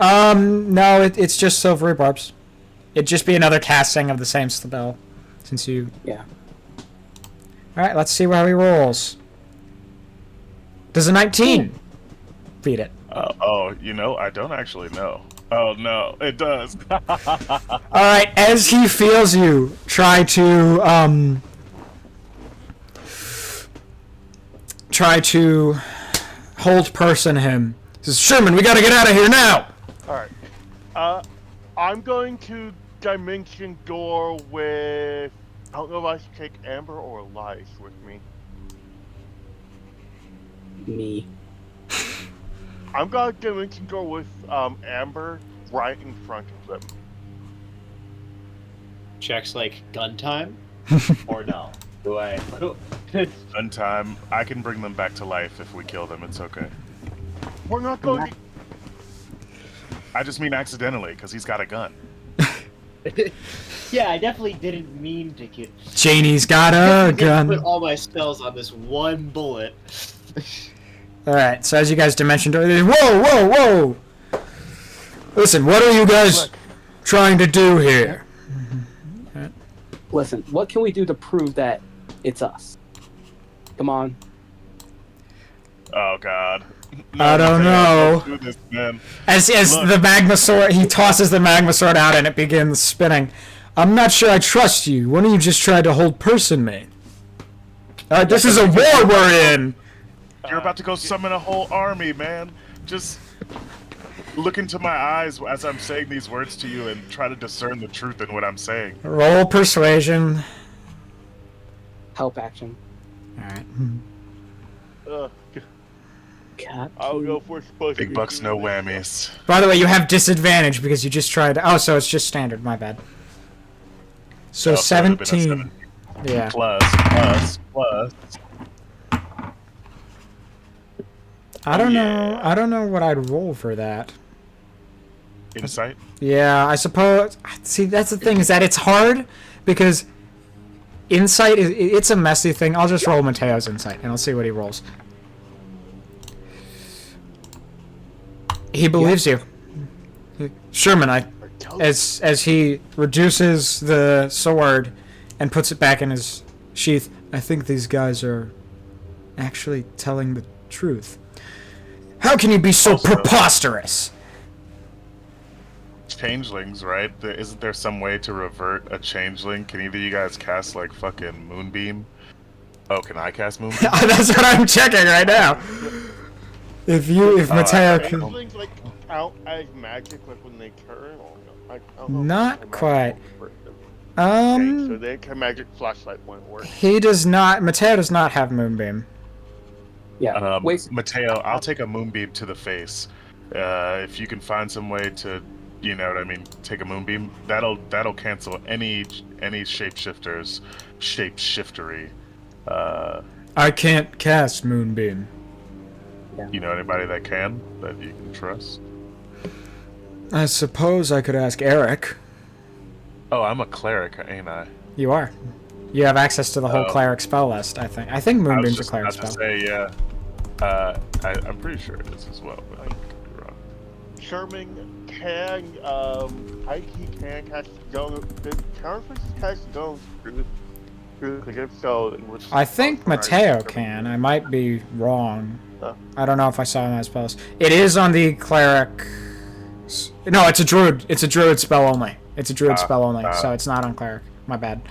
No, it's just silvery barbs. It'd just be another casting of the same spell, since you. Yeah. All right, let's see how he rolls. Does a 19 beat it? I don't actually know. Oh no, it does. All right, as he feels you, try to hold person him. He says, Sherman, we gotta get out of here now. All right. I'm going to Dimension Door with. I don't know if I should take Amber or Elias with me. Me. I'm gonna dimension door with Amber right in front of them. Checks like gun time, or no? Do I? Gun time. I can bring them back to life if we kill them. It's okay. We're not going to... I just mean accidentally, because he's got a gun. Yeah, I definitely didn't mean to get. Janie's got a gun. Put all my spells on this one bullet. Alright, so as you guys dimension door, whoa, whoa, whoa! Listen, what are you guys trying to do here? Listen, what can we do to prove that it's us? Come on. Oh God. I don't know. Do this, man. As the magma sword, he tosses the magma sword out and it begins spinning. I'm not sure I trust you. One of you just tried to hold person me. Alright, this is a war we're in. You're about to go summon a whole army, man. Just look into my eyes as I'm saying these words to you and try to discern the truth in what I'm saying. Roll persuasion. Help action. Alright. I'll go for supposed Big bucks, no whammies. By the way, you have disadvantage because you just tried. Oh, so it's just standard. My bad. So Oh, 17. Yeah. Plus. I don't know. I don't know what I'd roll for that. Insight? Yeah, I suppose. See, that's the thing, is that it's hard because insight it's a messy thing. I'll just roll Mateo's insight and I'll see what he rolls. He believes you. Sherman, as he reduces the sword and puts it back in his sheath, I think these guys are actually telling the truth. How can you be so preposterous? Changelings, right? Isn't there some way to revert a changeling? Can either of you guys cast like fucking Moonbeam? Oh, can I cast Moonbeam? That's what I'm checking right now. If Mateo can... Changelings like count as magic like when they turn? Or no? Not quite. Okay, so they can magic flashlight won't work. He does not. Mateo does not have Moonbeam. Yeah. Mateo, I'll take a Moonbeam to the face. If you can find some way to, you know what I mean, take a Moonbeam, that'll cancel any shapeshifter's shapeshiftery. I can't cast Moonbeam. You know anybody that can, that you can trust? I suppose I could ask Eric. Oh, I'm a cleric, ain't I? You are. You have access to the whole cleric spell list, I think. I think Moonbeam's a cleric spell. I was just about to say, yeah. I'm pretty sure it is as well, but I could be wrong. Sherman can, he can cast Stone. Did Counterfeit cast Stone through the so? I think Mateo can. I might be wrong. I don't know if I saw him as spells. It is on the cleric. No, it's a druid. It's a druid spell only. It's a druid spell only, so it's not on cleric. My bad.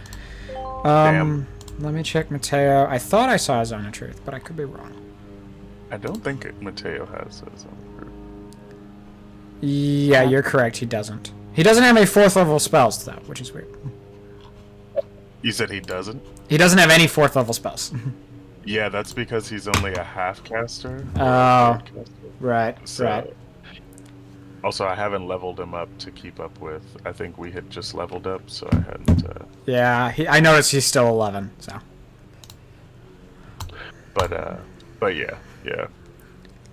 Damn. Let me check Mateo. I thought I saw Zone of Truth, but I could be wrong. I don't think Mateo has Zone of Truth. Yeah, you're correct. He doesn't. He doesn't have any 4th level spells, though, which is weird. You said he doesn't? He doesn't have any 4th level spells. Yeah, that's because he's only a half caster. Oh, right, right. Also, I haven't leveled him up to keep up with. I think we had just leveled up, so I hadn't. Yeah, I noticed he's still 11. So. But yeah.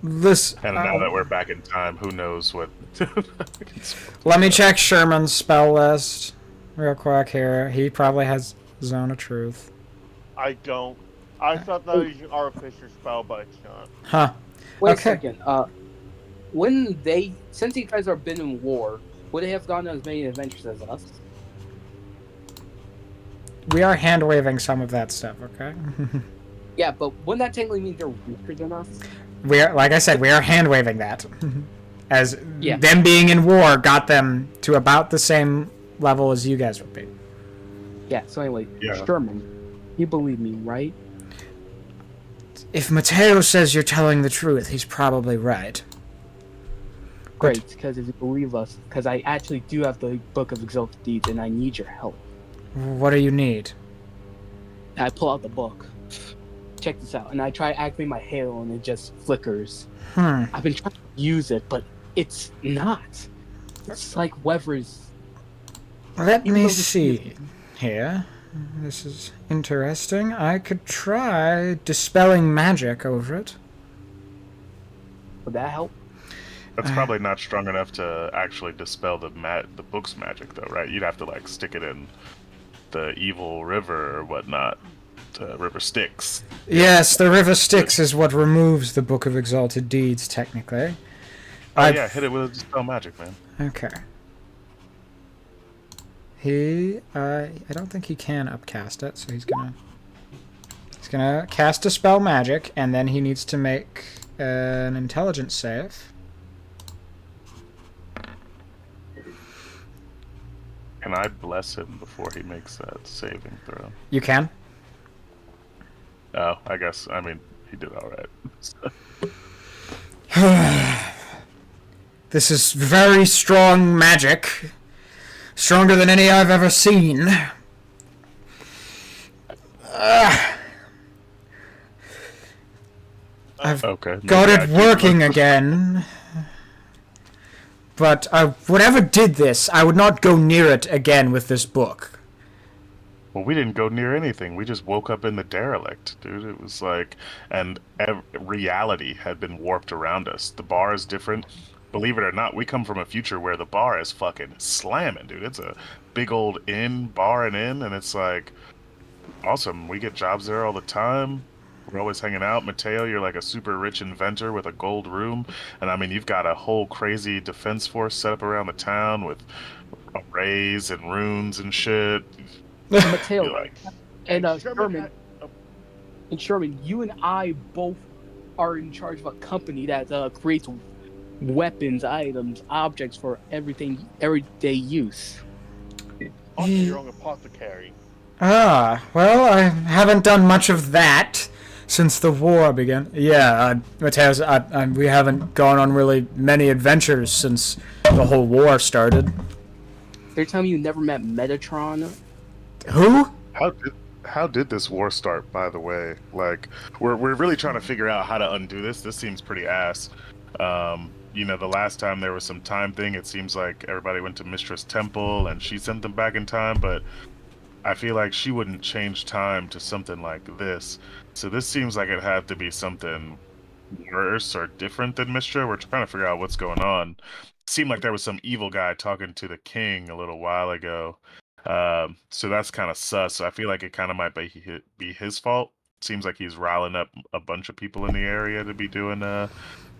This. And now that we're back in time, who knows what? Let me check Sherman's spell list real quick here. He probably has Zone of Truth. I don't. I thought that was an artificer spell, but it's not. Huh. Wait a second. Since you guys have been in war, would they have gone on as many adventures as us? We are hand waving some of that stuff, okay? Yeah, but wouldn't that technically mean they're weaker than us? We are, like I said, we are hand waving that, as Yeah. them being in war got them to about the same level as you guys would be. Yeah. So anyway, Yeah. Sherman, you believe me, right? If Mateo says you're telling the truth, he's probably right. Great, because if you believe us, because I actually do have the Book of Exalted Deeds, and I need your help. What do you need? I pull out the book. check this out. And I try activating my halo, and it just flickers. Hmm. I've been trying to use it, but it's not. It's like Weaver's. Let me see here. This is interesting. I could try dispelling magic over it. Would that help? That's probably not strong enough to actually dispel the book's magic, though, right? You'd have to like stick it in the evil river or whatnot. The river Styx. Yes, the river Styx is what removes the Book of Exalted Deeds, technically. Oh yeah, hit it with a dispel magic, man. Okay. I don't think he can upcast it, so he's gonna cast a spell magic, and then he needs to make an intelligence save. Can I bless him before he makes that saving throw? You can. Oh, I guess. I mean, he did all right. This is very strong magic. Stronger than any I've ever seen. I've got it working again. But whatever did this, I would not go near it again with this book. Well, we didn't go near anything. We just woke up in the derelict, dude. It was like, and reality had been warped around us. The bar is different. Believe it or not, we come from a future where the bar is fucking slamming, dude. It's a big old bar and inn, and it's like awesome. We get jobs there all the time. We're always hanging out. Mateo, you're like a super rich inventor with a gold room, and I mean, you've got a whole crazy defense force set up around the town with arrays and runes and shit. Mateo like, and Sherman, you and I both are in charge of a company that creates weapons, items, objects for everyday use. Also, your own apothecary. Ah, well, I haven't done much of that since the war began. Yeah, Mateus, we haven't gone on really many adventures since the whole war started. They're telling me you never met Metatron? Who? How did this war start, by the way? Like, we're really trying to figure out how to undo this. This seems pretty ass. You know, the last time there was some time thing, it seems like everybody went to Mistress Temple and she sent them back in time, but I feel like she wouldn't change time to something like this. So this seems like it had to be something worse or different than Mistra. We're trying to figure out what's going on. It seemed like there was some evil guy talking to the king a little while ago. So that's kind of sus. So I feel like it kind of might be his fault. Seems like he's riling up a bunch of people in the area to be doing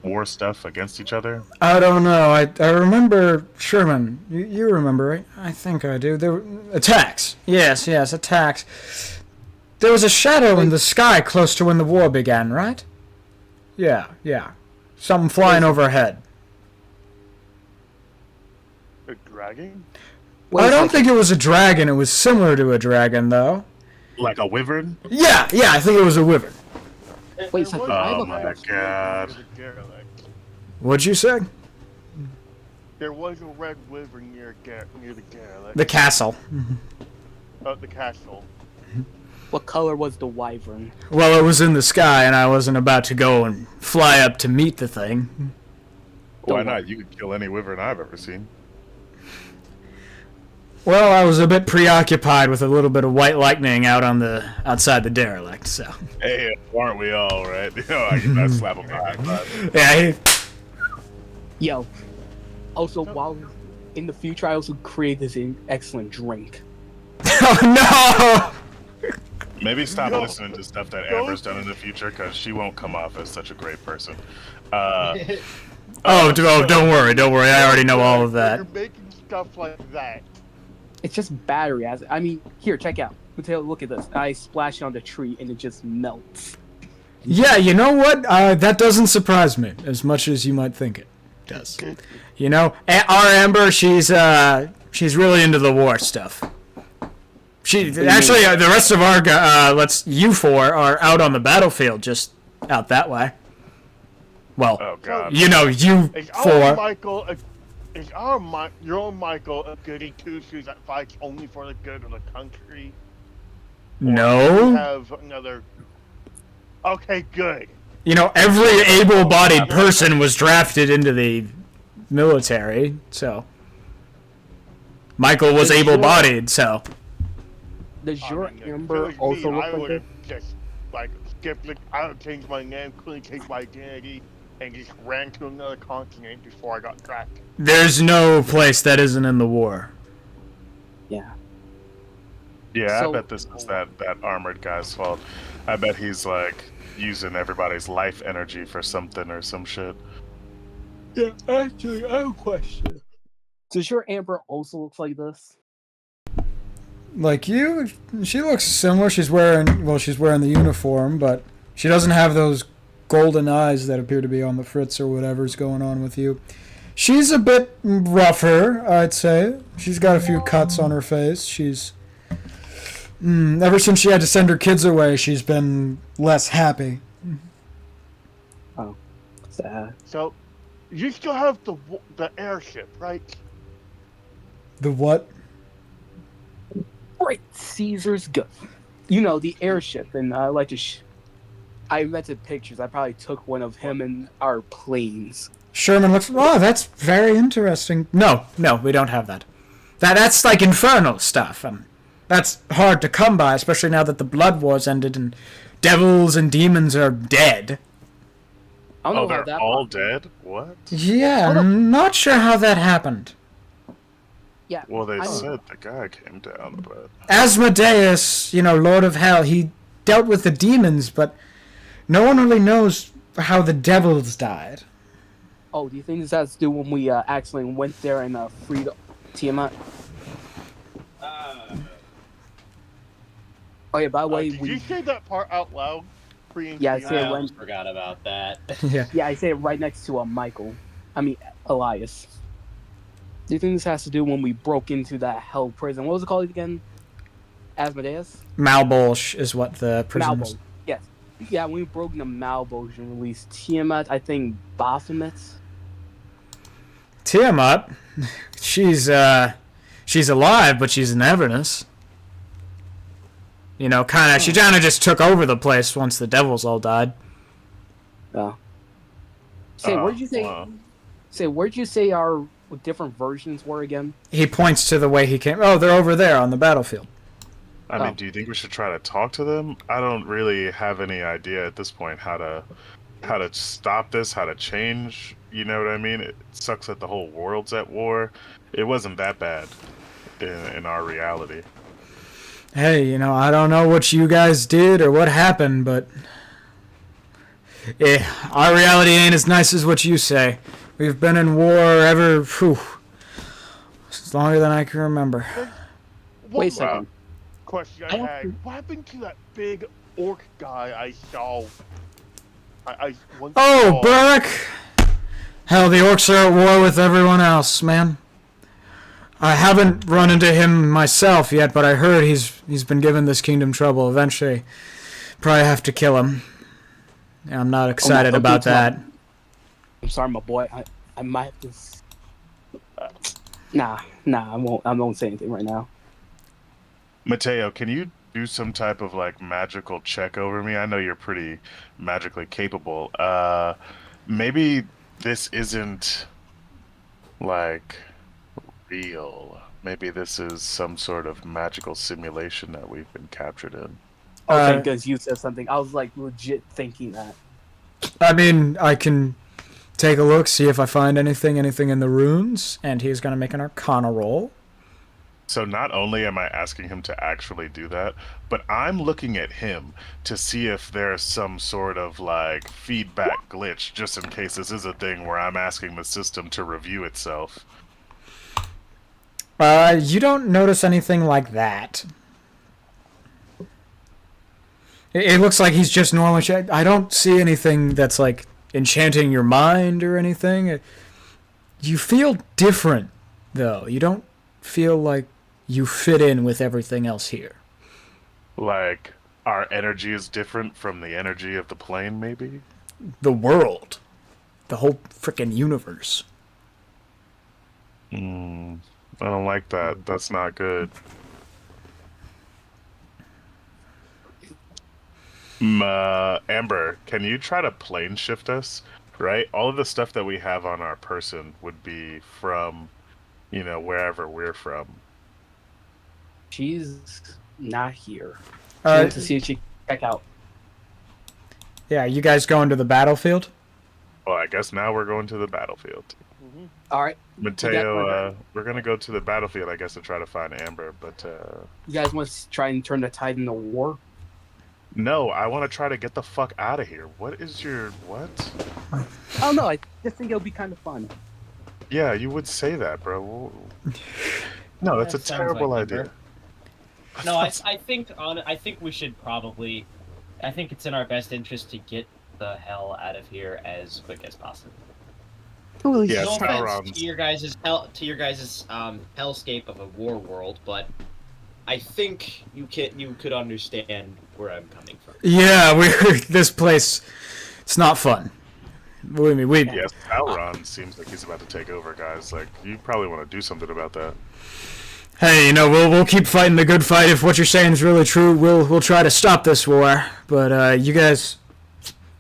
war stuff against each other. I don't know. I remember Sherman. You remember, right? I think I do. There were attacks. Yes, attacks. There was a shadow in the sky close to when the war began, right? Yeah. Something flying overhead. A dragon? I don't think it was a dragon. It was similar to a dragon, though. Like a wyvern? Yeah, I think it was a wyvern. Wait, so oh my god. What'd you say? There was a red wyvern near the derelict. The castle. The castle. What color was the wyvern? Well, it was in the sky, and I wasn't about to go and fly up to meet the thing. Why not? You could kill any wyvern I've ever seen. Well, I was a bit preoccupied with a little bit of white lightning outside the derelict, so. Hey, aren't we all, right? You know, I can not slap him behind. Yeah. Yo. Also, while in the future, I also created this excellent drink. Oh no! Maybe stop listening to stuff that Amber's done in the future, because she won't come off as such a great person. Don't worry. I already know all of that. You're making stuff like that. It's just battery acid. I mean, here, check out. Mateo, look at this. I splash it on the tree and it just melts. Yeah, you know what? That doesn't surprise me as much as you might think it does. You know, our Amber, she's really into the war stuff. Actually, the rest of our you four are out on the battlefield, just out that way. Well, oh, God. You know, you four. Is your own Michael a goody two-shoes that fights only for the good of the country? No. Or have another. Okay, good. You know, every able-bodied person was drafted into the military, so Michael was able-bodied, so. Does your If it Amber was also me, look I like would this? have just like skipped it. I would change my name, couldn't change my identity, and just ran to another continent before I got drafted. There's no place that isn't in the war. Yeah. Yeah, So- I bet this is that armored guy's fault. I bet he's like using everybody's life energy for something or some shit. Yeah, actually, I have a question. Does your Amber also look like this? Like you, she looks similar. She's wearing the uniform, but she doesn't have those golden eyes that appear to be on the fritz or whatever's going on with you. She's a bit rougher, I'd say. She's got a few cuts on her face. She's ever since she had to send her kids away, she's been less happy. Oh, sad. So, you still have the airship, right? The what? Right, Caesar's go. You know, the airship, and I like to. I invented pictures. I probably took one of him and our planes. Sherman looks. Oh, that's very interesting. No, we don't have that. That's like infernal stuff. That's hard to come by, especially now that the Blood Wars ended and devils and demons are dead. I don't know how they're that all dead? What? Yeah, I'm not sure how that happened. Yeah. Well, they said the guy came down, but Asmodeus, Lord of Hell, he dealt with the demons, but no one really knows how the devils died. Oh, do you think this has to do when we accidentally went there and freed Tiamat? Oh yeah, by the way, did you say that part out loud? Yeah, I said it when. Forgot about that. Yeah, I say it right next to Michael. I mean, Elias. Do you think this has to do when we broke into that hell prison? What was it called again? Asmodeus? Malbolge is what the prison is. Malbolge, yes. Yeah, when we broke into Malbolge and released Tiamat, I think Baphomet. Tiamat, she's alive, but she's in Avernus. She kind of just took over the place once the devils all died. Oh. Say, where'd you say? Say, where'd you say our different versions were again? He points to the way he came. Oh, they're over there on the battlefield. I mean, do you think we should try to talk to them? I don't really have any idea at this point how to stop this, how to change. You know what I mean? It sucks that the whole world's at war. It wasn't that bad in our reality. Hey, I don't know what you guys did or what happened, but our reality ain't as nice as what you say. We've been in war ever, it's longer than I can remember. Wait a second. Question I had: what happened to that big orc guy I saw? Burrick! Hell, the orcs are at war with everyone else, man. I haven't run into him myself yet, but I heard he's been giving this kingdom trouble. Eventually, probably have to kill him. I'm not excited about that. I'm sorry, my boy. I might have to. Nah, I won't say anything right now. Mateo, can you do some type of magical check over me? I know you're pretty magically capable. Maybe this isn't real. Maybe this is some sort of magical simulation that we've been captured in. Okay, because you said something. I was legit thinking that. I mean, I can take a look, see if I find anything in the runes, and he's gonna make an Arcana roll. So not only am I asking him to actually do that, but I'm looking at him to see if there's some sort of feedback glitch, just in case this is a thing where I'm asking the system to review itself. You don't notice anything like that. It looks like he's just normally. I don't see anything that's enchanting your mind or anything. You feel different, though. You don't feel like you fit in with everything else here. Our energy is different from the energy of the plane, maybe? The world. The whole frickin' universe. I don't like that. That's not good. Amber, can you try to plane shift us? Right? All of the stuff that we have on our person would be from, wherever we're from. She's not here. She All went right. to see if she can check out. Yeah, you guys going to the battlefield? Well, I guess now we're going to the battlefield. All right. Mateo, we're going to go to the battlefield, I guess, to try to find Amber, but... You guys want to try and turn the tide into war? No, I want to try to get the fuck out of here. What is your... what? I don't know. I just think it'll be kind of fun. Yeah, you would say that, bro. No, that's That a sounds terrible like idea. Amber. No, I think we should probably... I think it's in our best interest to get the hell out of here as quick as possible. Yeah, No offense Sauron's... to your guys' hellscape of a war world, but I think you could understand where I'm coming from. Yeah, this place. It's not fun. Believe me, Yeah, Sauron seems like he's about to take over, guys. Like, you probably want to do something about that. Hey, we'll keep fighting the good fight. If what you're saying is really true, we'll try to stop this war. But you guys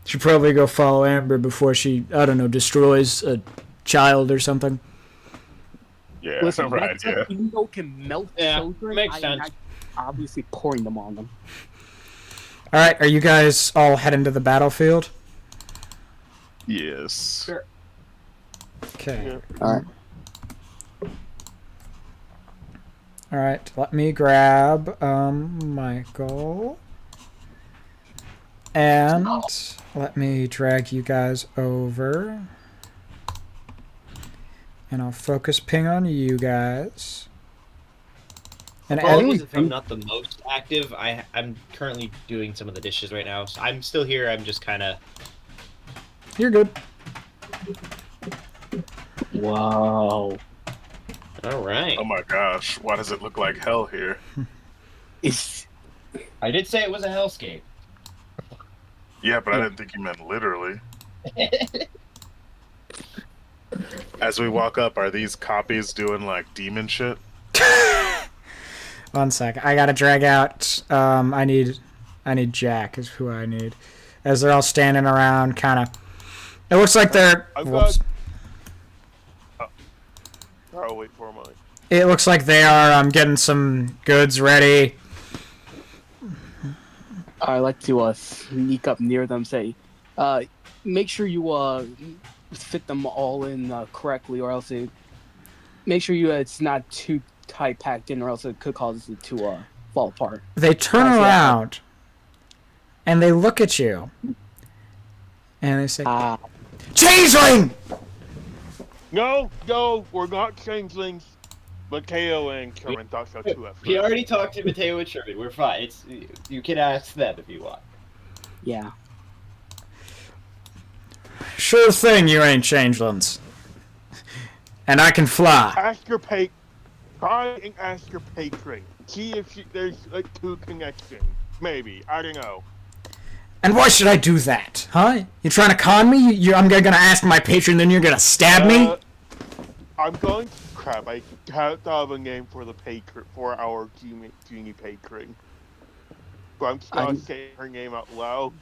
should probably go follow Amber before she, I don't know, destroys a child or something. Yeah, Listen, right. Yeah. Even though it can melt children, makes I'm sense. not obviously pouring them on them. All right, are you guys all heading to the battlefield? Yes. Sure. Okay. All right. All right, let me grab Michael. And let me drag you guys over. And I'll focus ping on you guys. And Apologies if I'm not the most active. I'm currently doing some of the dishes right now. So I'm still here. I'm just kind of... You're good. Wow. All right. Oh my gosh, why does it look like hell here? I did say it was a hellscape. Yeah, but I didn't think you meant literally. As we walk up, are these copies doing like demon shit? 1 sec. I gotta drag out. I need Jack is who I need. As they're all standing around, kind of. It looks like they're. Whoops. I'll wait for a moment. It looks like they are getting some goods ready. I like to sneak up near them, say, make sure you fit them all in correctly, or else make sure it's not too tight packed in, or else it could cause it to fall apart. They turn around and they look at you and they say, "Changeling!" No, we're not changelings. Mateo and Sherman thought so too at first. We already talked to Mateo and Sherman. We're fine. You can ask them if you want. Yeah. Sure thing, you ain't changelings. And I can fly. Try and ask your patron. See if there's a two connection. Maybe. I don't know. And why should I do that, huh? You trying to con me? I'm gonna ask my patron, then you're gonna stab me? I'm going to crap. I can't thought of a name for the patron, for our genie patron. But I'm just gonna say her name out loud.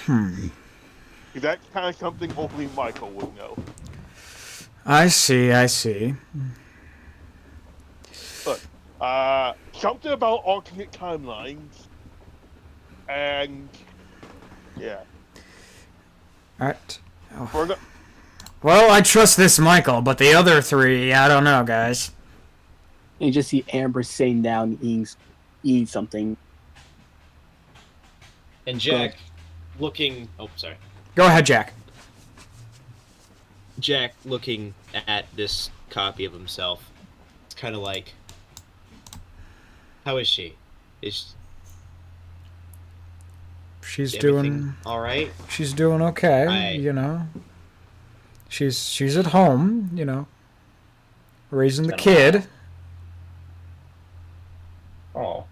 That's kind of something only Michael would know. I see. Look, something about alternate timelines. And yeah. Alright. Oh. Well, I trust this Michael, but the other three, I don't know, guys. And you just see Amber sitting down eating something. And Jack, looking... Oh, sorry. Go ahead, Jack. Jack, looking at this copy of himself, it's kind of like... How is she? She's doing all right. She's doing okay, you know. She's at home, you know, raising the kid. Oh.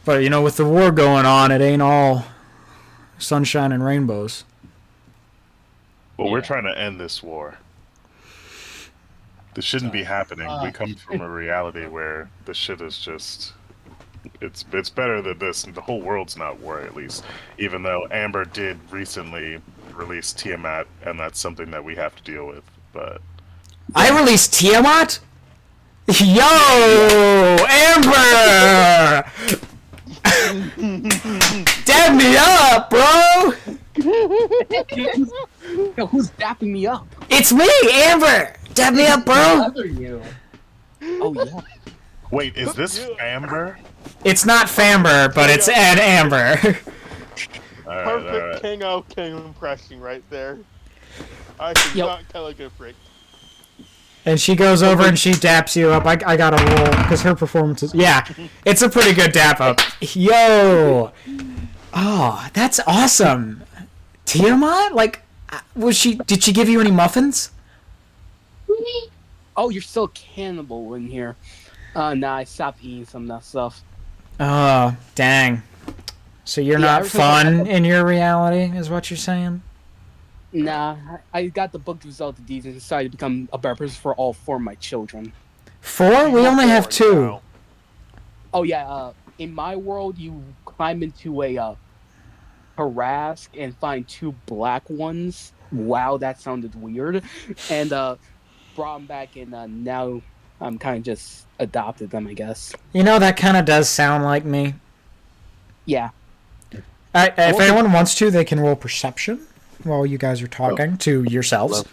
But you know, with the war going on, it ain't all sunshine and rainbows. Well, we're trying to end this war. This shouldn't be happening. We come from a reality where the shit is just it's better that the whole world's not war, at least. Even though Amber did recently release Tiamat, and that's something that we have to deal with. But I released Tiamat? Yo, Amber! Dab me up, bro! Yo, who's dapping me up? It's me, Amber! Dab me up, bro! Oh, yeah. wait, is this Amber? It's not Famber, but it's an Amber. Perfect King of King impression right there. I could not tell a difference. And she goes over and she daps you up. I gotta roll, because her performance is... Yeah, it's a pretty good dap up. Yo! Oh, that's awesome. Tiamat? Like, did she give you any muffins? Oh, you're still cannibal in here. Nah, I stopped eating some of that stuff. Oh, dang. So you're not fun in your reality, is what you're saying? Nah, I got the book result of these and decided to become a better person for all 4 of my children. 4? We only have 2. Oh yeah, in my world, you climb into a harass and find 2 black ones. Wow, that sounded weird. And brought them back, and now I'm kind of just adopted them, I guess. You know, that kind of does sound like me. Yeah. If anyone wants to, they can roll perception while you guys are talking to yourselves.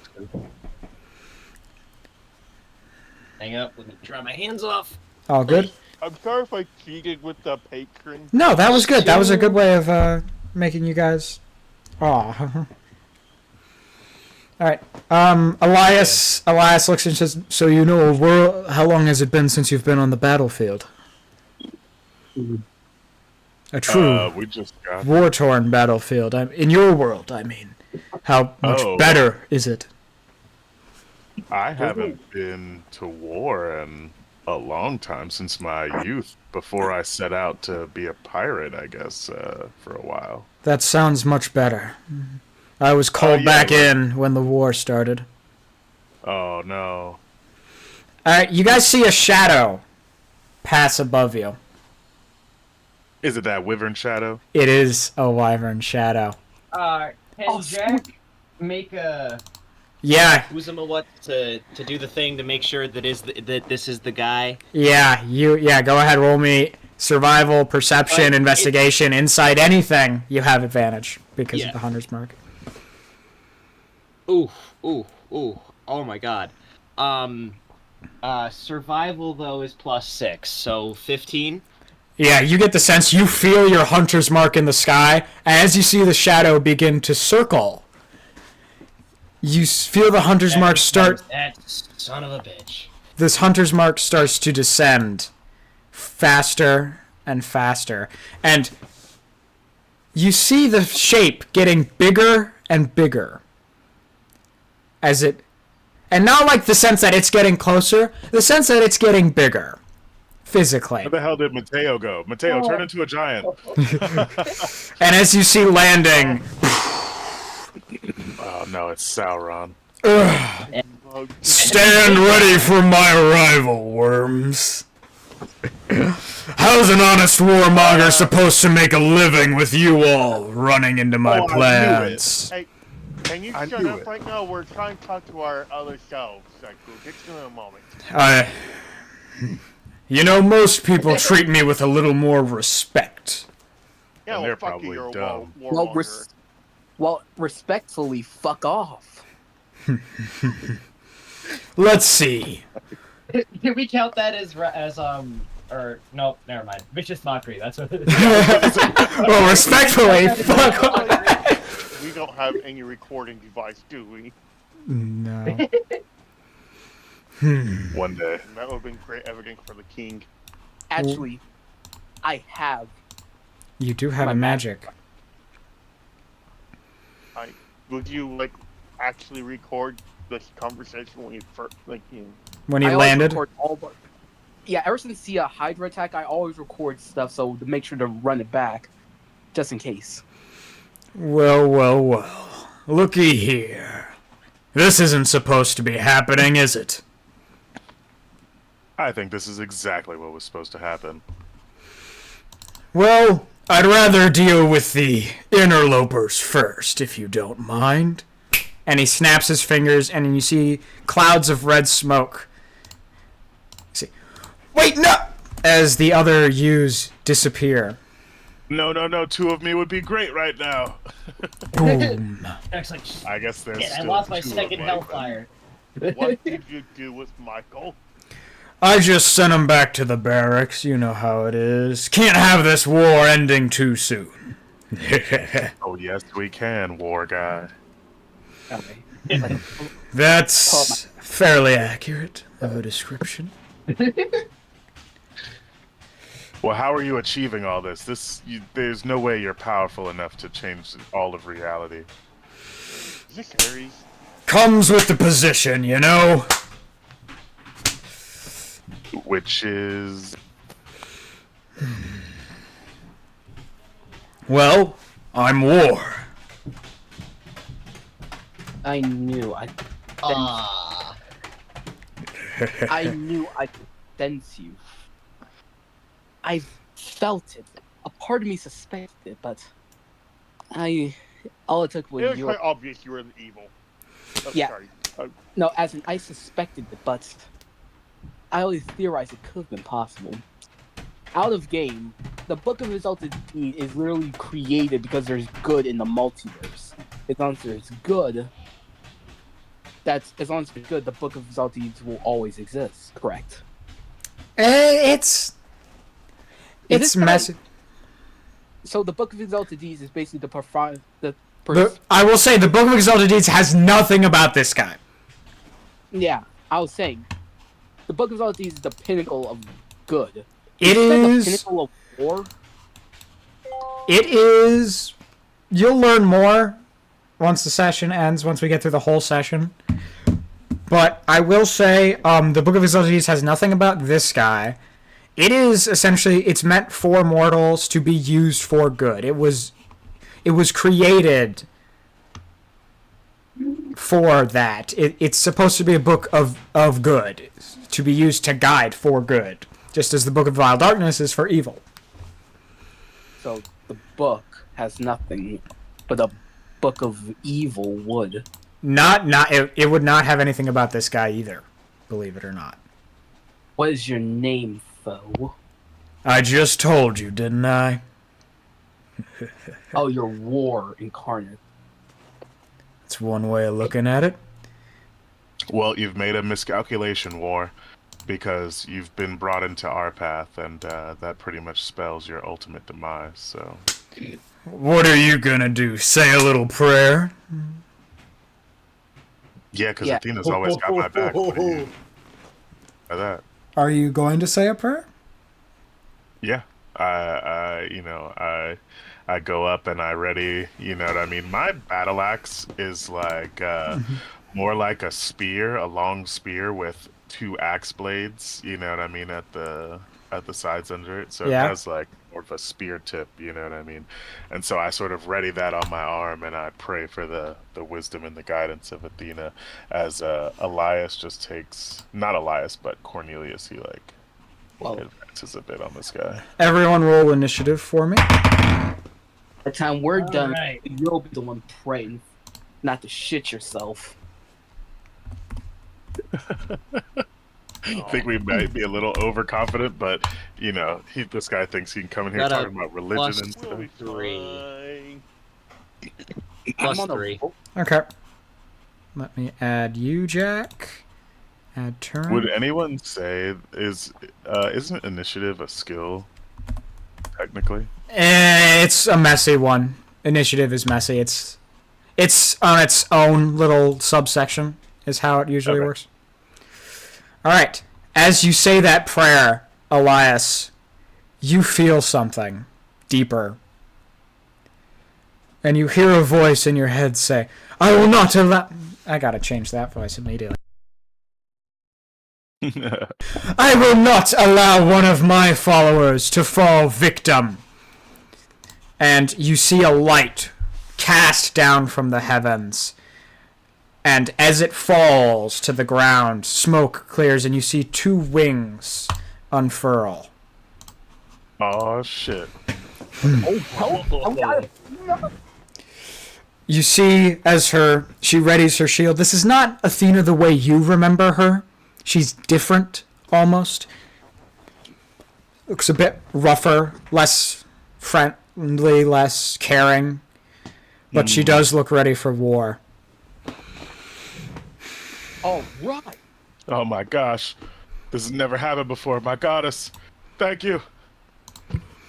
Hang up. Let me dry my hands off. All good? I'm sorry if I cheated with the patron. No, that was good. That was a good way of making you guys... Aw. Alright. Elias looks and says, so you know, how long has it been since you've been on the battlefield? A true we just got war-torn battlefield. In your world, I mean. How much better is it? I haven't been to war in a long time, since my youth, before I set out to be a pirate, I guess, for a while. That sounds much better. I was called back in when the war started. Oh, no. Alright, you guys see a shadow pass above you. Is it that wyvern shadow? It is a wyvern shadow. Can Jack make a... Yeah. Who's him a what to do the thing to make sure that this is the guy? Yeah, go ahead, roll me survival, perception, investigation, insight, anything. You have advantage because of the hunter's mark. Ooh. Oh my god. Survival though is +6, so 15. Yeah, you get the sense, you feel your hunter's mark in the sky as you see the shadow begin to circle. You feel the hunter's mark start... That son of a bitch. This hunter's mark starts to descend faster and faster. And you see the shape getting bigger and bigger. As it... And not like the sense that it's getting closer, the sense that it's getting bigger. Physically. Where the hell did Mateo go? Mateo, turn into a giant. And as you see landing... Oh no, it's Sauron. Stand ready for my arrival, worms. How's an honest warmonger supposed to make a living with you all running into my plans? Hey, can you shut up right now? We're trying to talk to our other selves. Like, we'll get to you in a moment. You know, most people treat me with a little more respect. Yeah, they're fuck probably you, dumb. Well, respectfully, fuck off. Let's see. Can we count that as or no, never mind. Vicious mockery. That's what it is. Well, respectfully, fuck off. We don't have any recording device, do we? No. One day. That would have been great evidence for the king. Actually, I have. You do have a magic. Would you actually record this conversation when you first when he landed? Yeah, ever since the Hydra attack, I always record stuff so to make sure to run it back, just in case. Well. Looky here. This isn't supposed to be happening, is it? I think this is exactly what was supposed to happen. Well, I'd rather deal with the interlopers first, if you don't mind. And he snaps his fingers, and you see clouds of red smoke. See, wait, no! As the other U's disappear. No, 2 of me would be great right now. Boom. Eric's like, I guess there's shit, I still lost my 2 of second me. hellfire. What did you do with Michael? I just sent him back to the barracks. You know how it is. Can't have this war ending too soon. Oh, yes, we can, war guy. That's fairly accurate of a description. Well, how are you achieving all this? There's no way you're powerful enough to change all of reality. Is this Ares? Comes with the position, you know? Which is... Well, I'm war. I knew I could sense you. I felt it. A part of me suspected it, but all it took was It was your... quite obvious you were the evil. Oh, Yeah. Sorry. No, as in, I suspected it, but I always theorized it could have been possible. Out of game, the Book of Exalted Deed is literally created because there's good in the multiverse. As long as there's good, as long as there's good, the Book of Exalted Deeds will always exist, correct? It's messy. So the Book of Exalted Deeds is basically I will say the Book of Exalted Deeds has nothing about this guy. Yeah, I was saying, the Book of Exalted Deeds is the pinnacle of good. It Instead is the pinnacle of war. It is. You'll learn more once the session ends. Once we get through the whole session. But I will say, the Book of Exalted Deeds has nothing about this guy. It is essentially, it's meant for mortals to be used for good. It was created for that. It's supposed to be a book of good, to be used to guide for good, just as the Book of Vile Darkness is for evil. So the book has nothing, but a book of evil would. It would not have anything about this guy either, believe it or not. What is your name, foe? I just told you, didn't I? Oh, you're war incarnate. That's one way of looking at it. Well, you've made a miscalculation, War, because you've been brought into our path, and that pretty much spells your ultimate demise, so... What are you gonna do? Say a little prayer? Yeah, because Athena's always got my back. What do you... By that? Are you going to say a prayer? Yeah. I go up and I ready, you know what I mean? My battle axe is like more like a spear, a long spear with 2 axe blades, you know what I mean, at the sides under it. So it has like more of a spear tip, you know what I mean? And so I sort of ready that on my arm and I pray for the wisdom and the guidance of Athena as Elias just takes, not Elias, but Cornelius, he like advances a bit on this guy. Everyone roll initiative for me. By the time we're done, you'll be the one praying, not to shit yourself. I think we might be a little overconfident, but you know, this guy thinks he can come in here talking about religion and stuff. +3. Okay. Let me add you, Jack. Add turn. Would anyone say isn't initiative a skill technically? It's a messy one. Initiative is messy. It's on its own little subsection is how it usually works. All right. As you say that prayer, Elias, you feel something deeper. And you hear a voice in your head say, I will not allow... I gotta change that voice immediately. I will not allow one of my followers to fall victim. And you see a light cast down from the heavens. And as it falls to the ground, smoke clears and you see 2 wings unfurl. Oh, shit. You see, as she readies her shield, this is not Athena the way you remember her. She's different, almost. Looks a bit rougher, less friendly, less caring. But she does look ready for war. All right. Oh my gosh. This has never happened before. My goddess. Thank you.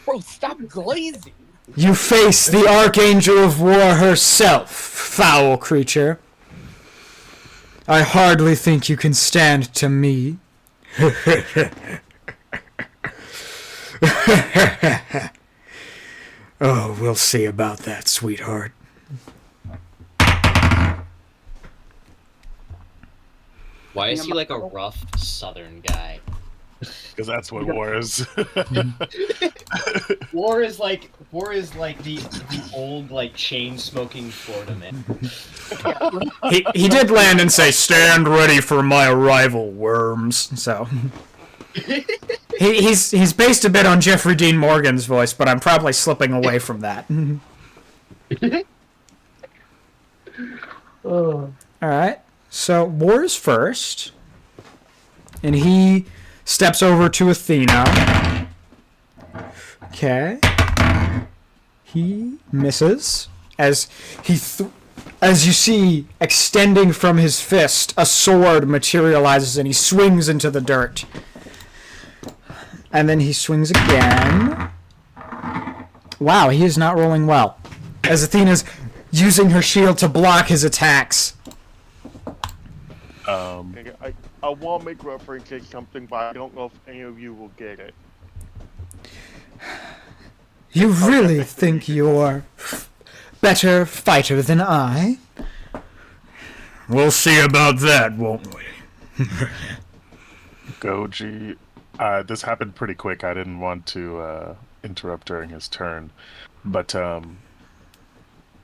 Bro, stop glazing. You face the Archangel of War herself, foul creature. I hardly think you can stand to me. Oh, we'll see about that, sweetheart. Why is he like a rough southern guy? Because that's what war is. War is like the old like chain smoking Florida man. He did land and say, "Stand ready for my arrival, worms." So he's based a bit on Jeffrey Dean Morgan's voice, but I'm probably slipping away from that. All right. So War's first, and he steps over to Athena. Okay. He misses as as you see, extending from his fist, a sword materializes and he swings into the dirt. And then he swings again. Wow, he is not rolling well. As Athena's using her shield to block his attacks. I want to make reference to something, but I don't know if any of you will get it. You really think you're better fighter than I? We'll see about that, won't we? Goji, this happened pretty quick. I didn't want to interrupt during his turn, but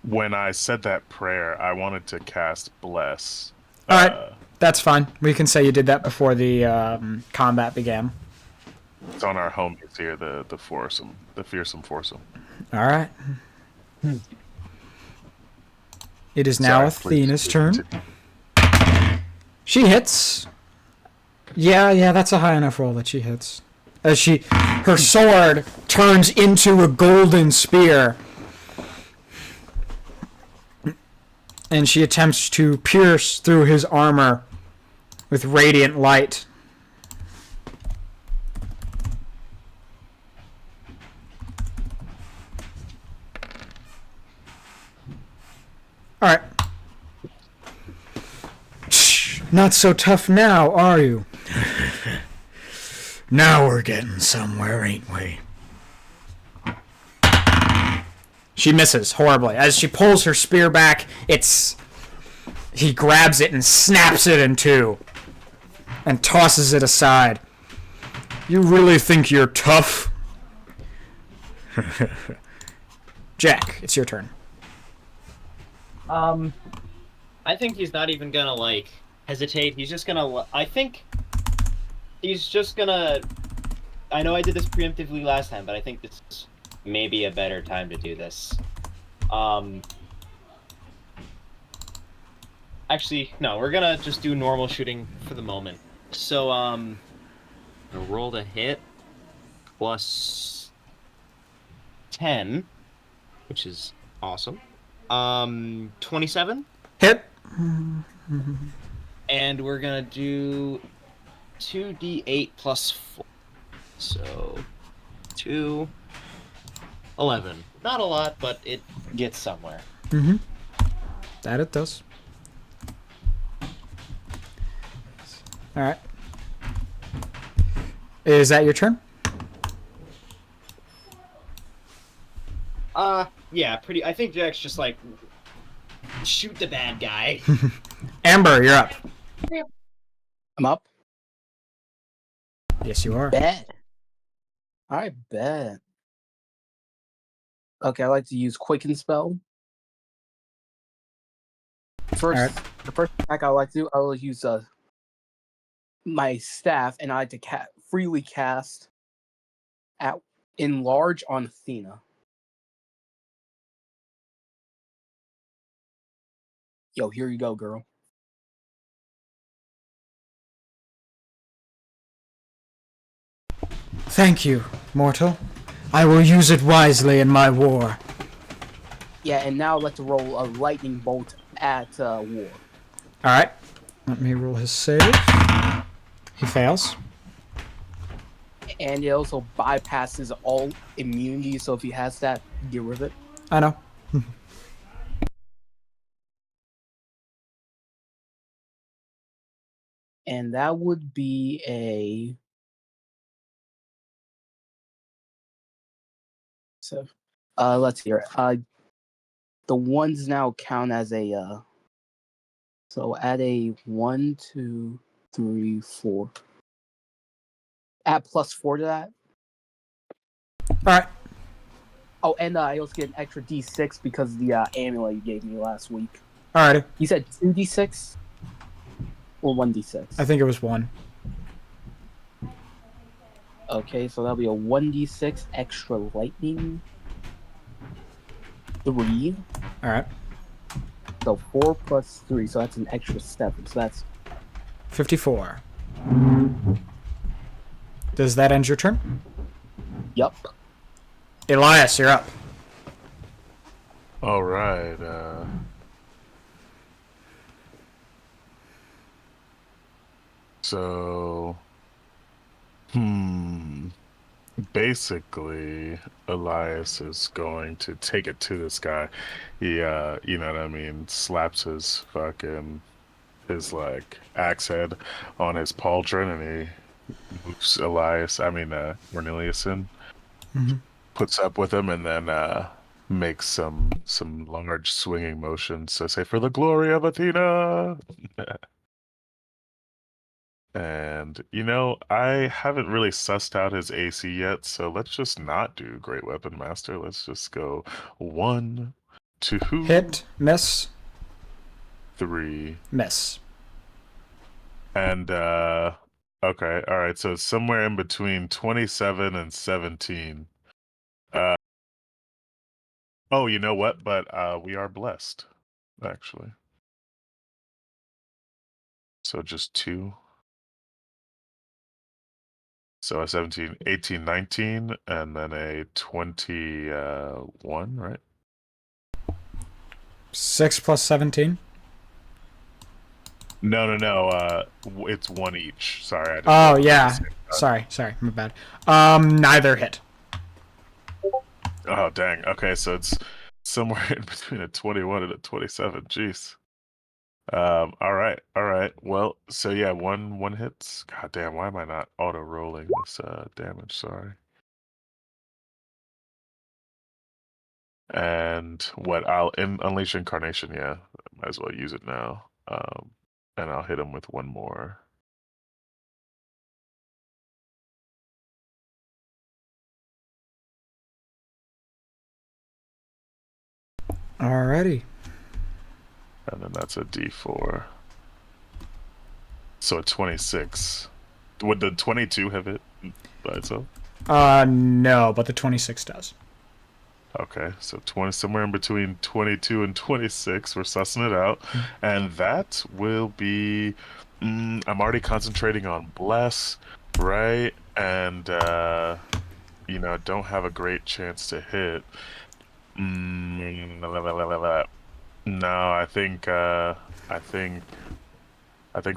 when I said that prayer, I wanted to cast Bless. All right, that's fine. We can say you did that before the combat began. It's on our homies here, the fearsome foursome. All right. It is now Athena's turn. She hits. Yeah, that's a high enough roll that she hits. As her sword turns into a golden spear. And she attempts to pierce through his armor with radiant light. Alright. Not so tough now, are you? Now we're getting somewhere, ain't we? She misses horribly. As she pulls her spear back, he grabs it and snaps it in two. And tosses it aside. You really think you're tough? Jack, it's your turn. I think he's not even gonna like hesitate. He's just gonna. I think he's just gonna. I know I did this preemptively last time, but I think this is maybe a better time to do this. Actually, no. We're gonna just do normal shooting for the moment. So I rolled a hit plus 10, which is awesome. 27? Hit. And we're gonna do 2d8 plus 4. So 2, 11. Not a lot, but it gets somewhere. Mm-hmm. That it does. Alright. Is that your turn? Yeah, pretty. I think Jack's just like, shoot the bad guy. Amber, you're up. I'm up. Yes, you are. Bet. I bet. Okay, I like to use Quicken Spell. First, The first attack I like to do, I will use my staff, and I like to freely cast Enlarge on Athena. Yo, here you go, girl. Thank you, mortal. I will use it wisely in my war. Yeah, and now let's roll a lightning bolt at war. Alright. Let me roll his save. He fails. And it also bypasses all immunity, so if he has that, get rid of it. I know. And that would be a... So, let's see here. The ones now count as a, so add a 1, 2, 3, 4. Add +4 to that. Alright. Oh, and I also get an extra D6 because of the amulet you gave me last week. Alrighty. You said 2d6? Or 1d6? I think it was 1. Okay, so that'll be a 1d6 extra lightning. 3. Alright. So 4 plus 3, so that's an extra 7. So that's 54. Does that end your turn? Yup. Elias, you're up. All right. So, basically, Elias is going to take it to this guy. He, you know what I mean, slaps his like axe head on his pauldron, and he moves Cornelius in, puts up with him, and then makes some large swinging motions. So say, for the glory of Athena. And, I haven't really sussed out his AC yet, so let's just not do Great Weapon Master. Let's just go 1, 2... Hit, miss. 3. Miss. And, okay, alright, so it's somewhere in between 27 and 17. Oh, you know what? But, we are blessed, actually. So just 2. So a 17, 18, 19, and then a 21, right? 6 plus 17? No. It's 1 each. Sorry. Oh, yeah. Sorry, my bad. Neither hit. Oh, dang. Okay, so it's somewhere in between a 21 and a 27. Jeez. All right. Well, so yeah, one hits. God damn, why am I not auto rolling this damage? Sorry. And what I'll unleash incarnation, yeah. Might as well use it now. And I'll hit him with one more. Alrighty. And then that's a D4. So a 26. Would the 22 have hit by itself? No, but the 26 does. Okay, so 20, somewhere in between 22 and 26. We're sussing it out. And that will be... I'm already concentrating on Bless, right? And, don't have a great chance to hit. No, I think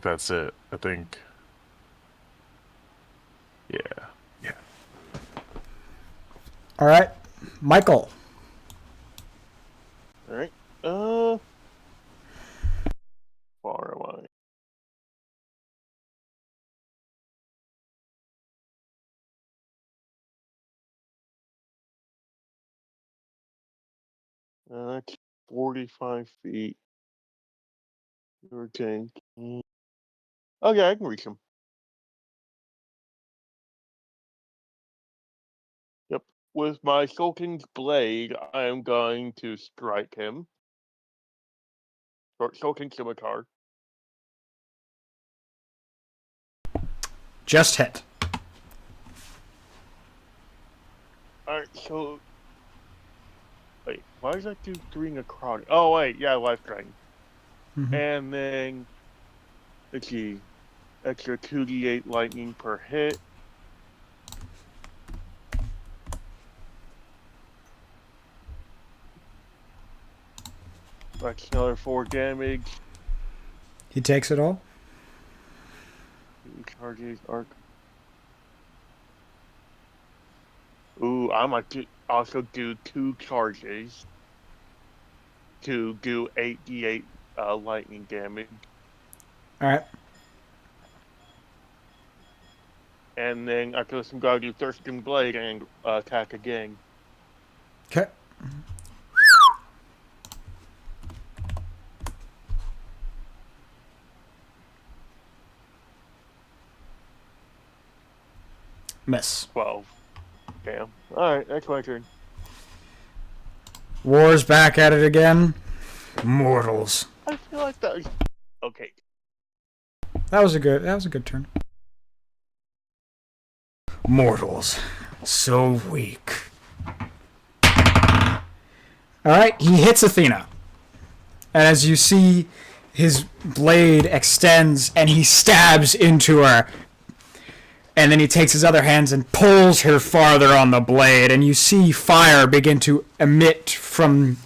that's it. I think... Yeah. Alright. Michael. Alright. Far away. That's 45 feet. Okay. Okay, I can reach him. Yep. With my Sultan's Blade, I am going to strike him. Sultan Scimitar. Just hit. Alright, so... Wait, why does that do 3 necrotic? Oh, wait, yeah, life drain. And then, let's see, extra 2d8 lightning per hit. That's another 4 damage. He takes it all? Charges arc. Ooh, I might also do 2 charges to do 8d8 lightning damage. Alright. And then after this, I'm going to do Thirsting Blade and attack again. Okay. Miss. 12. Damn. Alright, that's my turn. War's back at it again. Mortals. I feel like that was... Okay. That was a good turn. Mortals. So weak. Alright, he hits Athena. And as you see, his blade extends and he stabs into her. And then he takes his other hands and pulls her farther on the blade, and you see fire begin to emit from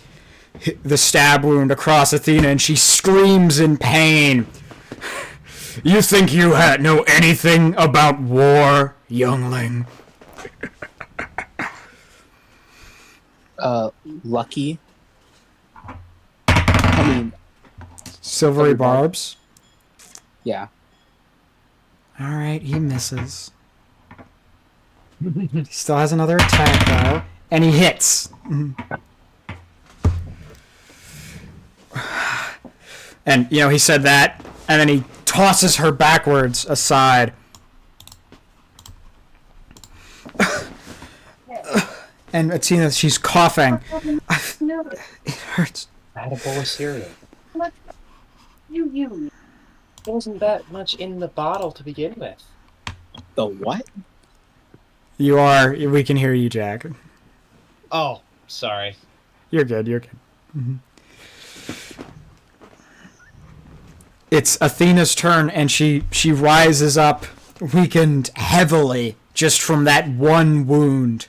the stab wound across Athena, and she screams in pain. You think you know anything about war, youngling? Lucky. I mean... Silvery barbs? Yeah. Alright, he misses. He still has another attack, though. And he hits. And, he said that, and then he tosses her backwards aside. And Athena, she's coughing. It hurts. I had a bowl of cereal. What? You. There wasn't that much in the bottle to begin with. The what? We can hear you, Jack. Oh, sorry. You're good. Mm-hmm. It's Athena's turn, and she rises up, weakened heavily, just from that one wound.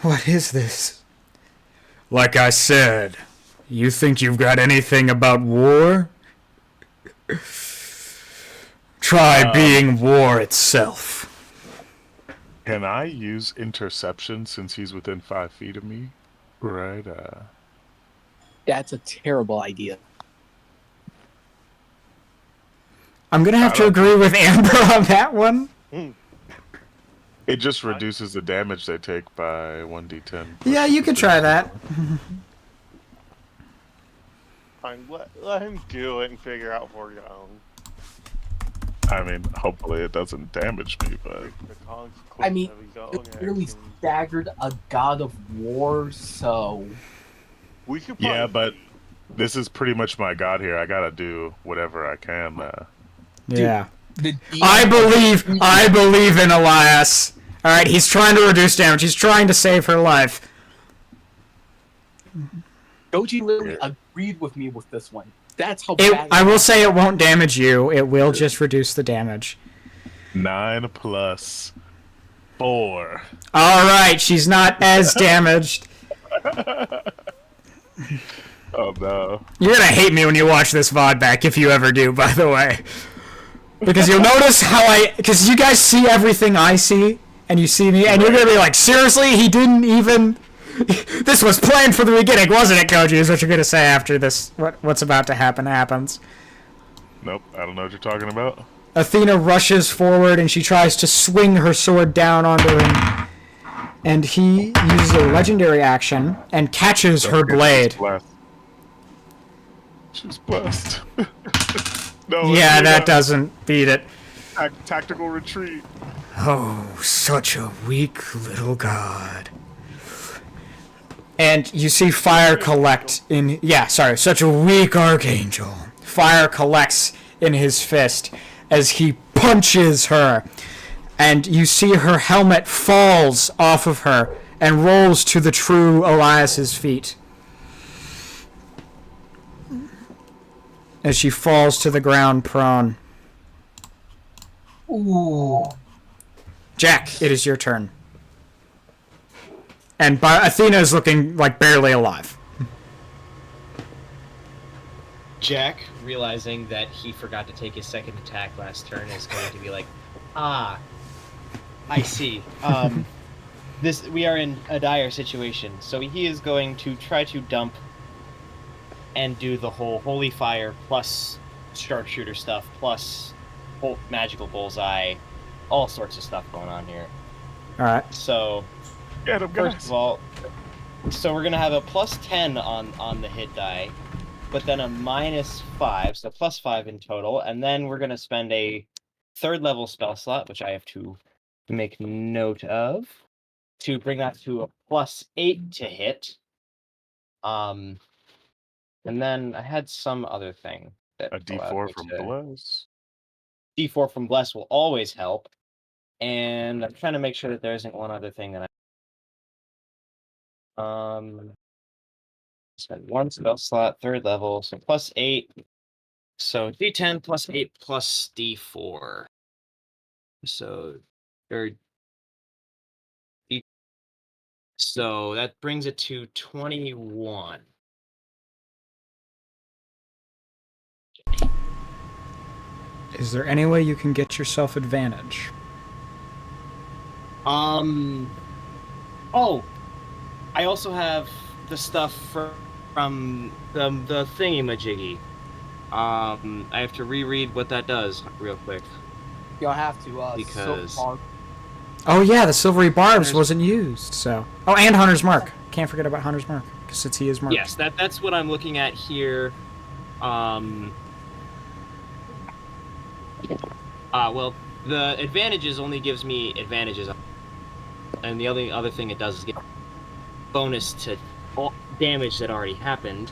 What is this? Like I said, you think you've got anything about war? Try being war itself. Can I use interception since he's within 5 feet of me? Right, That's a terrible idea. I'm gonna have to agree with Amber on that one. It just reduces the damage they take by 1d10. Yeah, you could try that. Fine, let him do it and figure out for your own. I mean, hopefully it doesn't damage me, but... I mean, it really staggered a god of war, so... We could Yeah, but this is pretty much my god here. I gotta do whatever I can. Yeah. I believe in Elias. Alright, he's trying to reduce damage. He's trying to save her life. Goji literally agreed with me with this one. That's how bad I will say it won't damage you. It will just reduce the damage. 9 plus 4. Alright, she's not as damaged. Oh no. You're gonna hate me when you watch this VOD back, if you ever do, by the way. Because you'll notice how because you guys see everything I see, and you see me, and you're gonna be like, seriously, he didn't even... This was planned from the beginning, wasn't it, Koji? Is what you're gonna say after this. What's about to happen happens. Nope, I don't know what you're talking about. Athena rushes forward, and she tries to swing her sword down onto him. And he uses a legendary action and catches her blade. She's blessed. No, yeah, that doesn't beat it. Tactical retreat. Oh, such a weak little god. And you see fire collect in... Yeah, sorry, such a weak archangel. Fire collects in his fist as he punches her. And you see her helmet falls off of her and rolls to the true Elias's feet. as she falls to the ground prone. Ooh. Jack, it is your turn. And Athena is looking like barely alive. Jack, realizing that he forgot to take his second attack last turn, is going to be like, I see. We are in a dire situation. So he is going to try to dump and do the whole holy fire plus sharpshooter stuff plus whole magical bullseye, all sorts of stuff going on here. All right. So first of all, so we're gonna have a plus 10 on the hit die, but then a -5, so plus 5 in total, and then we're gonna spend a 3rd level spell slot, which I have to make note of, to bring that to a plus 8 to hit. And then I had some other thing that a D4 from Bless. D4 from Bless will always help, and I'm trying to make sure that there isn't one other thing that spend 1 spell slot, 3rd level, so plus 8. So D10 plus 8 plus D4. So so that brings it to 21. Is there any way you can get yourself advantage? Oh, I also have the stuff from the thingy-majiggy. I have to reread what that does real quick. You'll have to, because... Oh yeah, the silvery barbs wasn't used, so... Oh, and Hunter's Mark. Can't forget about Hunter's Mark, since he is marked. Yes, that's what I'm looking at here. Well, the advantages only gives me advantages, and the other thing it does is get bonus to all damage that already happened.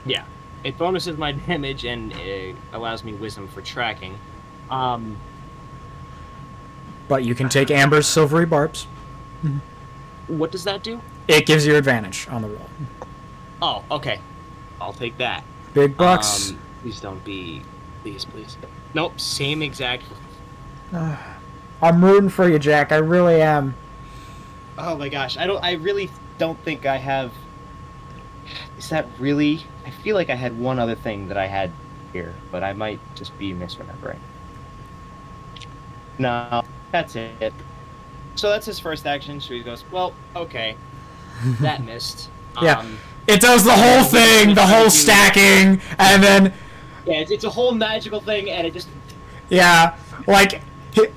Yeah, it bonuses my damage and it allows me wisdom for tracking. But you can take Amber's silvery barbs. What does that do? It gives you advantage on the roll. Oh, okay. I'll take that. Big bucks. Please don't be... Please. Nope, same exact... I'm rooting for you, Jack. I really am. Oh my gosh, I really don't think I have... Is that really... I feel like I had one other thing that I had here, but I might just be misremembering. No, that's it. So that's his first action. So he goes, well, okay. That missed. Yeah. It does the whole thing, the whole stacking, and then... Yeah, it's a whole magical thing, and it just... Yeah, like...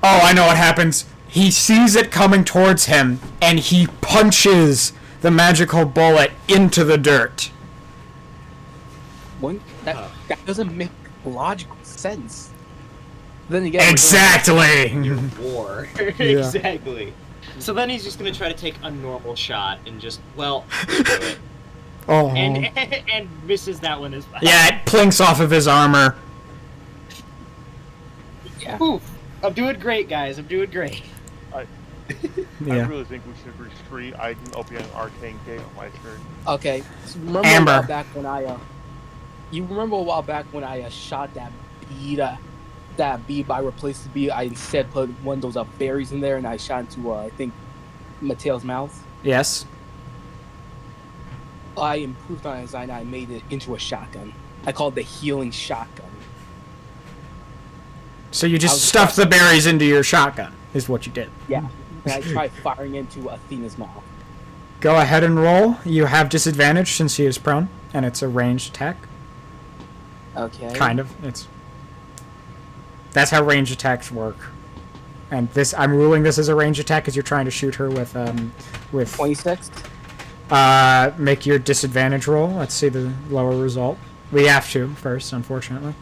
I know what happens. He sees it coming towards him, and he punches the magical bullet into the dirt. That doesn't make logical sense. Then again, exactly. War. Exactly. So then he's just gonna try to take a normal shot and just do it. Oh. And misses that one as well. Yeah, it plinks off of his armor. Yeah. Oof. I'm doing great, guys. I'm doing greet. I really think we should retreat. I can open an arcane gate on my turn. Okay. So remember Amber. a while back when you remember a while back when I shot that bead, but I replaced the bead. I instead put one of those berries in there, and I shot into I think Mateo's mouth. Yes. I improved on it design. I made it into a shotgun. I called it the healing shotgun. So you just stuffed the berries into your shotgun, is what you did. Yeah. And I tried firing into Athena's mouth. Go ahead and roll. You have disadvantage since he is prone, and it's a ranged attack. Okay. Kind of. That's how ranged attacks work. And I'm ruling this as a ranged attack because you're trying to shoot her with 26. Make your disadvantage roll. Let's see the lower result. We have to first, unfortunately.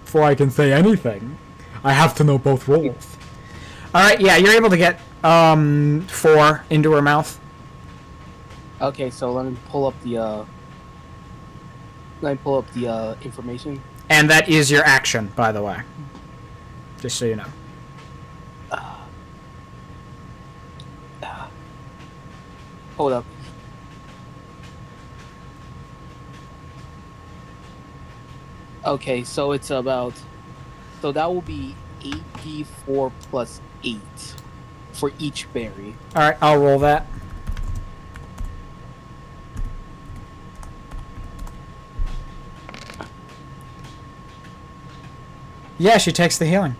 Before I can say anything, I have to know both rolls. All right, yeah, you're able to get 4 into her mouth. Okay, so let me pull up the information. And that is your action, by the way. Just so you know. Hold up. Okay, so it's about. So that will be 8d4 plus 8 for each berry. Alright, I'll roll that. Yeah, she takes the healing.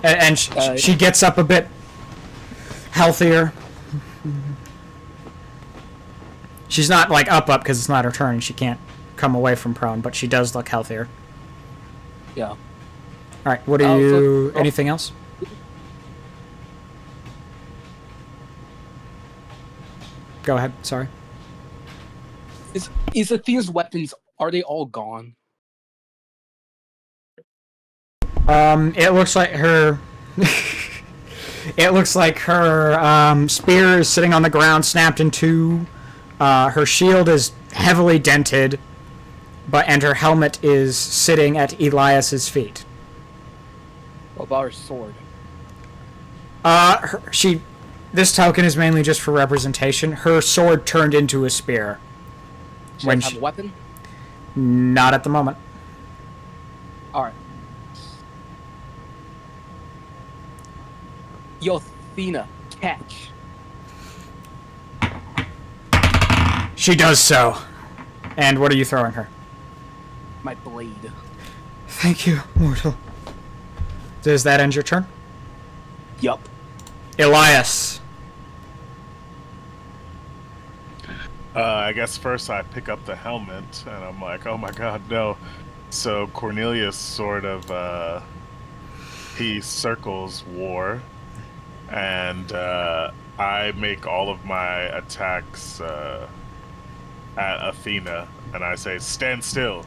And she gets up a bit healthier. She's not like up because it's not her turn. She can't come away from prone, but she does look healthier. Yeah. All right. What are you? Anything else? Go ahead. Sorry. Is Athena's weapons, are they all gone? It looks like her. It looks like her spear is sitting on the ground, snapped in two. Her shield is heavily dented, and her helmet is sitting at Elias's feet. What about her sword? This token is mainly just for representation. Her sword turned into a spear. She doesn't have a weapon? Not at the moment. Alright. Yo, Athena, catch. She does so. And what are you throwing her? My blade. Thank you, mortal. Does that end your turn? Yup. Elias. I guess first I pick up the helmet, and I'm like, oh my god, no. So Cornelius sort of, he circles war, and I make all of my attacks at Athena, and I say, stand still.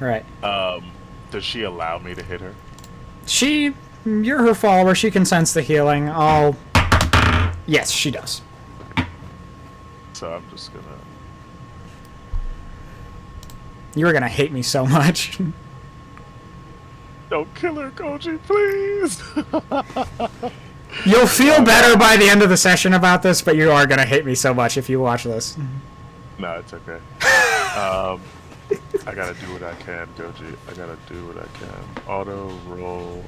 Right. Does she allow me to hit her? You're her follower. She can sense the healing. Yes, she does. So I'm just gonna... You're gonna hate me so much. Don't kill her, Koji, please! You'll feel better by the end of the session about this, but you are gonna hate me so much if you watch this. No, it's okay. I gotta do what I can, Goji. I gotta do what I can. Auto roll.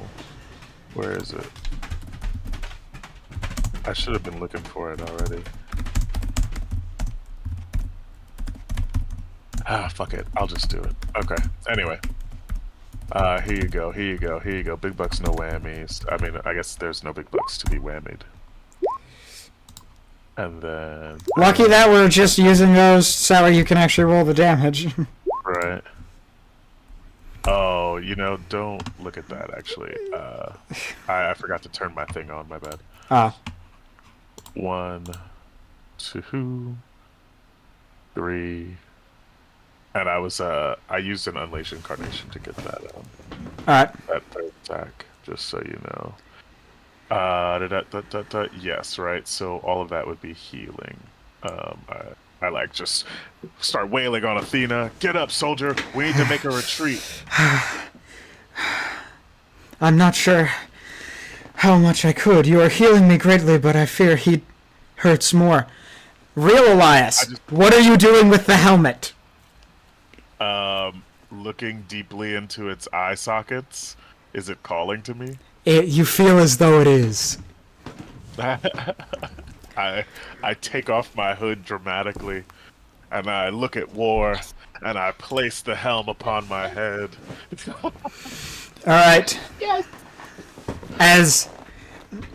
Where is it? I should have been looking for it already. Ah, fuck it. I'll just do it. Okay. Anyway. Here you go. Here you go. Here you go. Big bucks, no whammies. I mean, I guess there's no big bucks to be whammied. And then... Lucky that we're just using those so you can actually roll the damage. Right. Oh, you know, don't look at that, actually. I forgot to turn my thing on, my bad. Ah. 1, 2, 3... And I used an Unleash Incarnation to get that Alright. that third attack, just so you know. Yes, right, so all of that would be healing. I like just start wailing on Athena. Get up, soldier! We need to make a retreat. I'm not sure how much I could. You are healing me greatly, but I fear he hurts more. Real Elias, what are you doing with the helmet? Looking deeply into its eye sockets. Is it calling to me? You feel as though it is. I take off my hood dramatically, and I look at War, and I place the helm upon my head. Alright. Yes.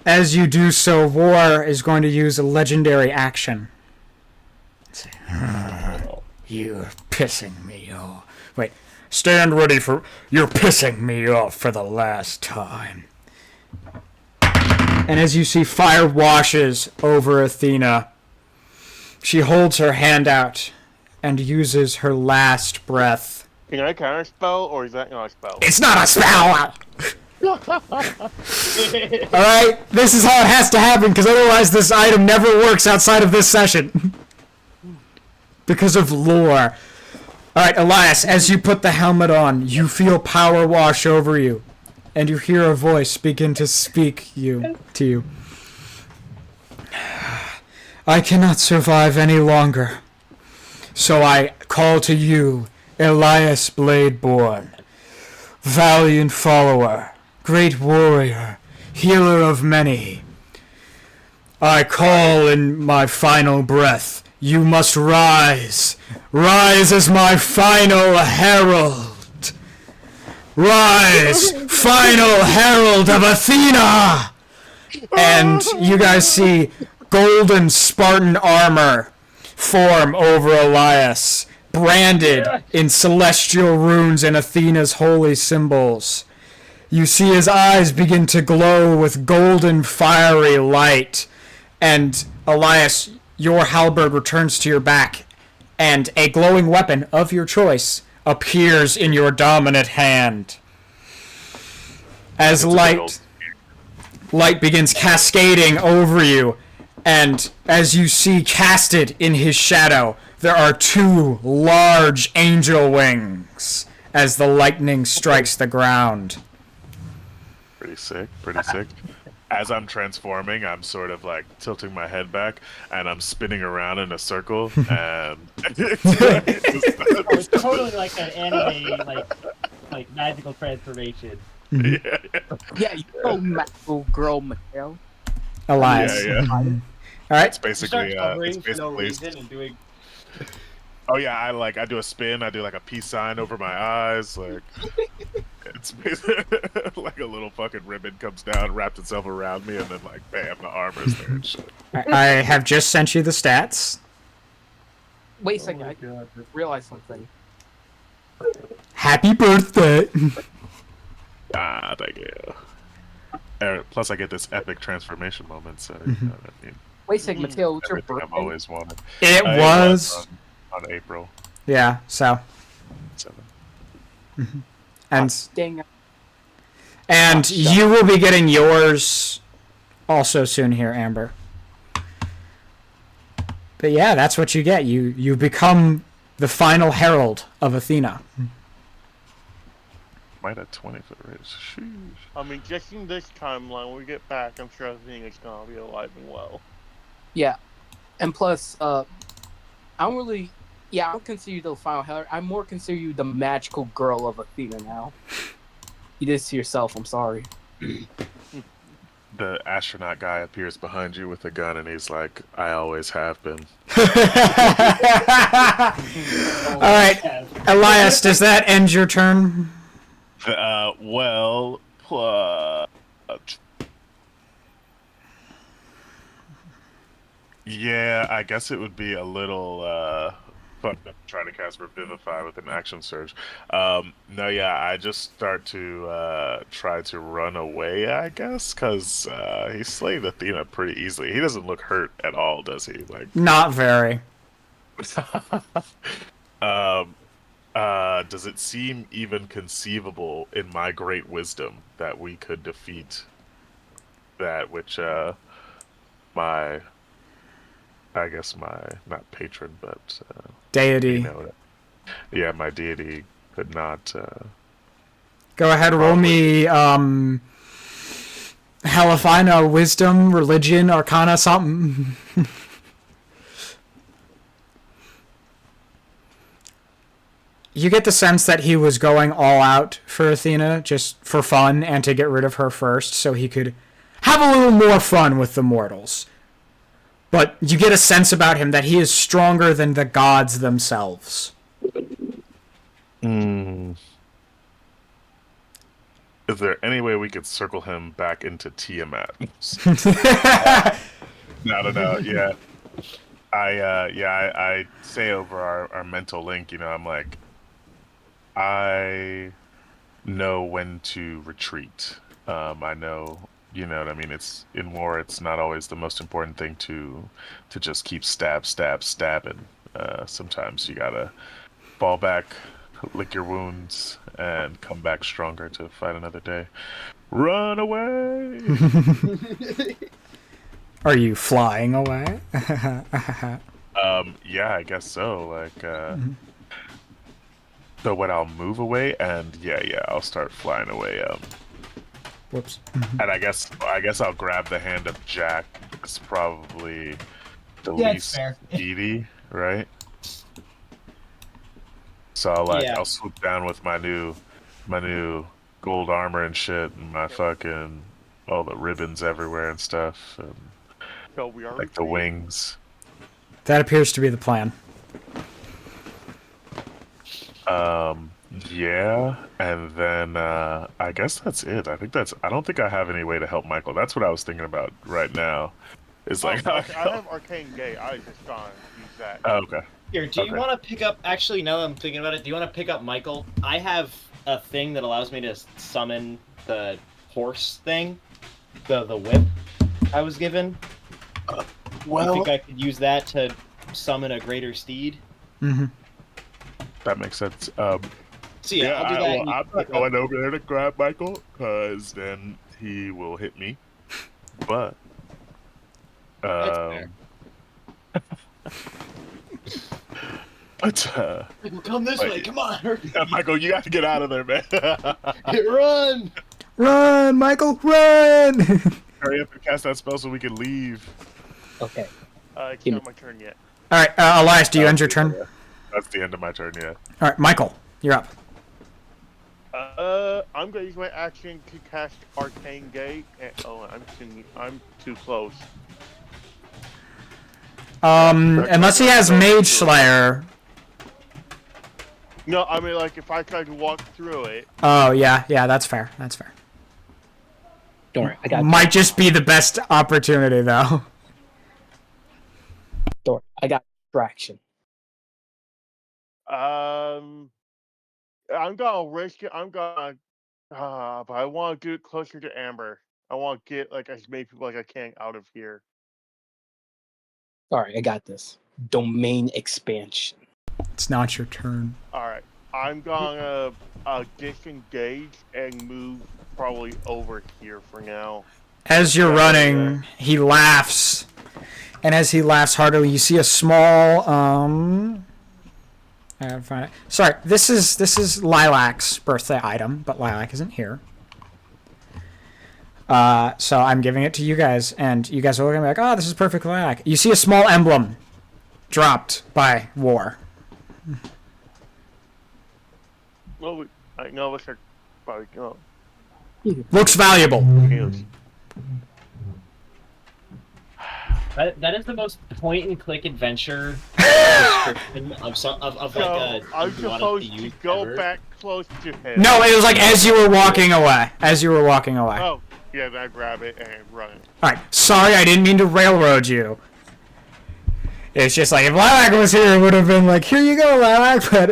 As you do so, War is going to use a legendary action. You're pissing me off. Wait. Stand ready for... You're pissing me off for the last time. And as you see fire washes over Athena, she holds her hand out and uses her last breath. Can I counter spell, or is that not a spell? It's not a spell! Alright, this is how it has to happen, because otherwise this item never works outside of this session. Because of lore. Alright, Elias, as you put the helmet on, you feel power wash over you. And you hear a voice begin to speak to you. I cannot survive any longer. So I call to you, Elias Bladeborn, valiant follower, great warrior, healer of many. I call in my final breath. You must rise. Rise as my final herald. Rise, final herald of Athena! And you guys see golden Spartan armor form over Elias, branded in celestial runes and Athena's holy symbols. You see his eyes begin to glow with golden fiery light. And Elias, your halberd returns to your back, and a glowing weapon of your choice appears in your dominant hand. As light begins cascading over you, and as you see casted in his shadow, there are 2 large angel wings as the lightning strikes the ground. Pretty sick, pretty sick. As I'm transforming, I'm sort of like tilting my head back, and I'm spinning around in a circle, and it's totally like an anime, like magical transformation. Yeah, you know, magical girl Mateo. Elias. Yeah. All right. It's basically, and doing. Oh yeah, I do a spin. I do like a peace sign over my eyes. Like it's basically like a little fucking ribbon comes down, wraps itself around me, and then like bam, the armor's there and shit. I have just sent you the stats. Wait a second, I realized something. Happy birthday! Thank you. Plus, I get this epic transformation moment, so you know what I mean. Wait a second, Mateo, what's your Everything birthday? I've always wanted. It was on April. Yeah, so. 7. And Dang. And you will be getting yours also soon here, Amber. But yeah, that's what you get. You become the final herald of Athena. Might have 20-foot race. Sheesh. I mean, just in this timeline, when we get back, I'm sure everything is gonna be alive and well. Yeah, and plus, I don't really. Yeah, I don't consider you the final herald. I more consider you the magical girl of Athena now. You did this to yourself. I'm sorry. The astronaut guy appears behind you with a gun, and he's like, "I always have been." All right, Elias, does that end your turn? Well, yeah, I guess it would be a little fucked up trying to cast Revivify with an action surge. No, yeah, I just start to try to run away, I guess, because he slayed Athena pretty easily. He doesn't look hurt at all, does he? Like, not very. Does it seem even conceivable in my great wisdom that we could defeat that which my not patron, but deity. You know, yeah, my deity could not. Go ahead, roll me Halifina, wisdom, religion, arcana, something. You get the sense that he was going all out for Athena, just for fun, and to get rid of her first, so he could have a little more fun with the mortals. But you get a sense about him that he is stronger than the gods themselves. Is there any way we could circle him back into Tiamat? No, yeah. I say over our mental link, you know, I'm like, I know when to retreat. I know, you know what I mean? It's in war, it's not always the most important thing to just keep stabbing. Sometimes you gotta fall back, lick your wounds, and come back stronger to fight another day. Run away! Are you flying away? Yeah, I guess so. Like, so when I'll move away, and yeah, I'll start flying away. Whoops. And I guess I'll grab the hand of Jack. It's probably the least needy, right? So like Yeah. I'll swoop down with my new gold armor and shit, and my fucking all the ribbons everywhere and stuff, and So we are like the wings. That appears to be the plan. Yeah, and then I guess that's it. I don't think I have any way to help Michael. That's what I was thinking about right now. It's like I have Arcane Gate. I just gonna use that. Oh, okay. Here, do you want to pick up? Actually, now that I'm thinking about it, do you want to pick up Michael? I have a thing that allows me to summon the horse thing, the whip I was given. Well, you think I could use that to summon a greater steed? Mm-hmm. That makes sense. So yeah, I'll do that. I'm not going over there to grab Michael, because then he will hit me. But That's but Michael, come this way. Come on, hurry. Yeah, Michael, you got to get out of there, man. Run! Run, Michael, run! Hurry up and cast that spell so we can leave. Okay. It's not my turn yet. All right, Elias, do you end your turn? That's the end of my turn, yeah. All right, Michael, you're up. I'm gonna use my action to cast Arcane Gate. And, I'm too close. Unless he has Mage Slayer. No, I mean like if I tried to walk through it. Oh yeah, that's fair. That's fair. Don't worry, I got. Might just be the best opportunity though. Don't worry, I got distraction. I'm gonna risk it. I'm gonna, but I want to get closer to Amber. I want to get like as many people like I can out of here. All right, I got this. Domain expansion. It's not your turn. All right, I'm gonna disengage and move probably over here for now. As you're running, he laughs, and as he laughs heartily, you see a small I gotta find it. Sorry, this is Lilac's birthday item, but Lilac isn't here. So I'm giving it to you guys, and you guys are looking like, oh, this is perfect Lilac. You see a small emblem dropped by War. Well, I know it's probably go. Looks valuable. That is the most point-and-click adventure description of like a. I'm supposed to go back close to him. No, it was like as you were walking away. As you were walking away. Oh, yeah, then I grab it and run. Alright, sorry, I didn't mean to railroad you. It's just like, if Lilac was here, it would have been like, here you go, Lilac, but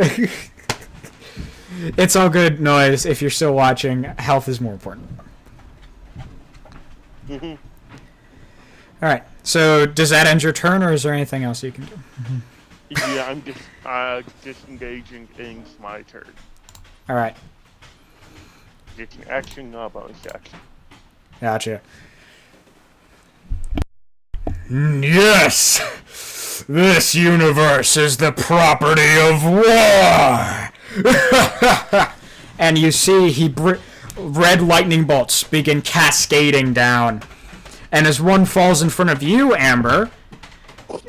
it's all good noise. If you're still watching, health is more important. Mm-hmm. Alright, so does that end your turn, or is there anything else you can do? Yeah, I'm just disengaging in my turn. Alright. It's an action, not a bonus action. Gotcha. Yes! This universe is the property of war! And you see red lightning bolts begin cascading down. And as one falls in front of you, Amber,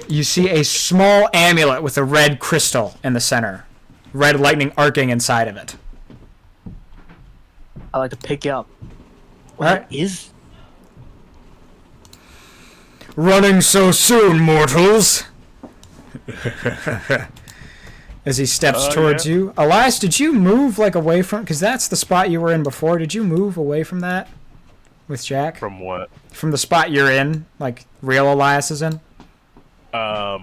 you see a small amulet with a red crystal in the center. Red lightning arcing inside of it. I like to pick up. What is? Running so soon, mortals! As he steps towards you. Elias, did you move like away from... Because that's the spot you were in before. Did you move away from that with Jack? From what? From the spot you're in, like real Elias is in? I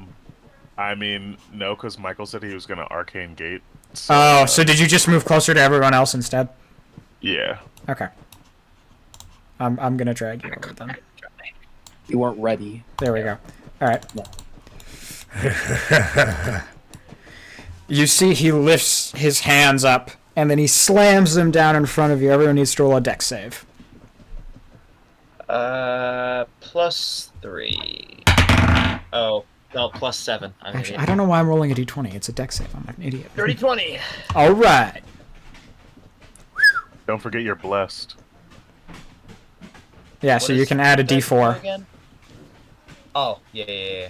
mean, no, because Michael said he was going to Arcane Gate. So, so did you just move closer to everyone else instead? Yeah. Okay. I'm gonna drag you over then. You weren't ready. There we go. Alright. You see he lifts his hands up, and then he slams them down in front of you. Everyone needs to roll a dex save. +3. Oh, no, +7. Actually, I don't know why I'm rolling a d20. It's a dex save. I'm an idiot. 30-20. Alright. Don't forget you're blessed. Yeah, so you can add a d4. Again? Oh, yeah.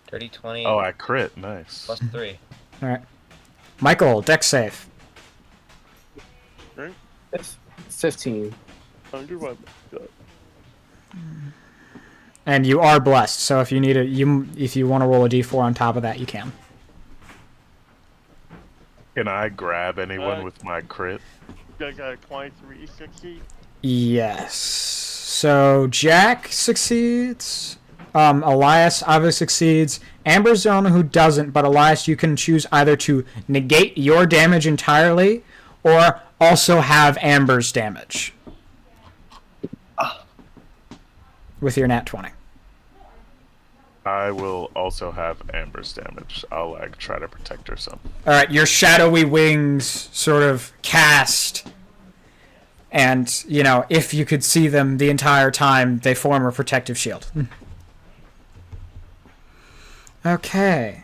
30-20. Oh, I crit. Nice. +3. Alright. Michael, deck save. Right? 15. Under my God. And you are blessed, so if you need if you want to roll a d4 on top of that, you can. Can I grab anyone with my crit? I got a 23 succeed. Yes. So Jack succeeds. Elias obviously succeeds. Amber's the only one who doesn't, but Elias, you can choose either to negate your damage entirely or also have Amber's damage with your nat 20. I will also have Amber's damage. I'll like try to protect her some. All right, your shadowy wings sort of cast, and you know, if you could see them the entire time, they form a protective shield. Okay,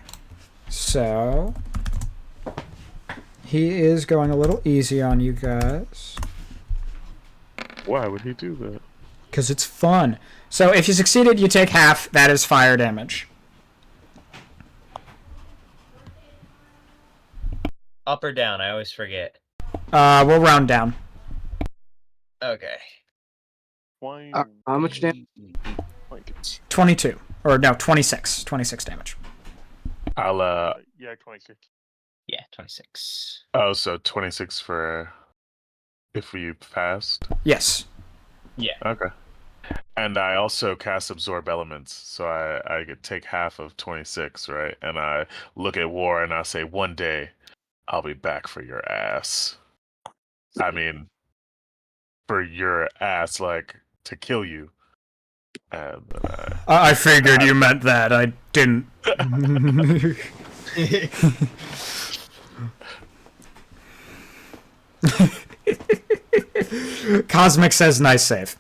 so he is going a little easy on you guys. Why would he do that? Because it's fun. So if you succeeded, you take half. That is fire damage. Up or down? I always forget. We'll round down. Okay. How much damage? 22. Or no, 26. 26 damage. I'll Yeah, 26. Yeah, 26. Oh, so 26 for if we passed? Yes. Yeah. Okay. And I also cast Absorb Elements, so I could take half of 26, right? And I look at War and I say, one day, I'll be back for your ass. I mean, for your ass, like, to kill you. And then I figured you meant that. I didn't. Cosmic says nice save.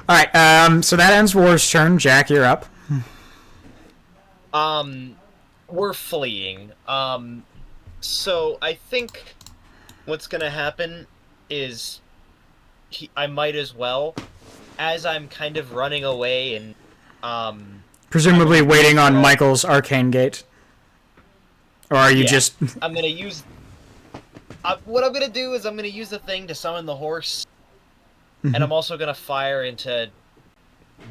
Alright, so that ends War's turn. Jack, you're up. We're fleeing. So I think what's gonna happen is I might as well, as I'm kind of running away and presumably waiting on Michael's arcane gate. Or are you just I'm gonna use what I'm gonna do is I'm gonna use the thing to summon the horse. And I'm also gonna fire into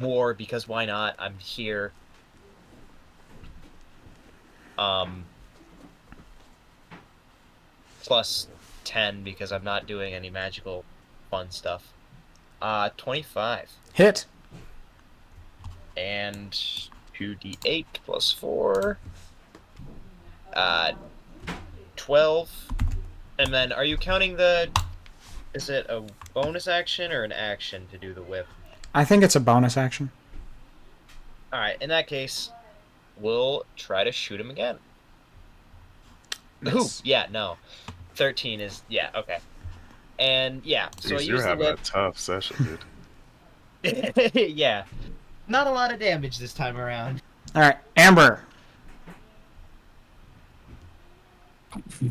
War because why not? I'm here. Plus 10 because I'm not doing any magical fun stuff. 25. Hit. And 2d8 plus 4. 12. And then are you counting the... Is it a bonus action or an action to do the whip? I think it's a bonus action. Alright, in that case, we'll try to shoot him again. Yes. Ooh, yeah, no. 13 is... Yeah, okay. And, yeah, so I you're use the having whip. a tough session, dude. Yeah. Not a lot of damage this time around. Alright, Amber.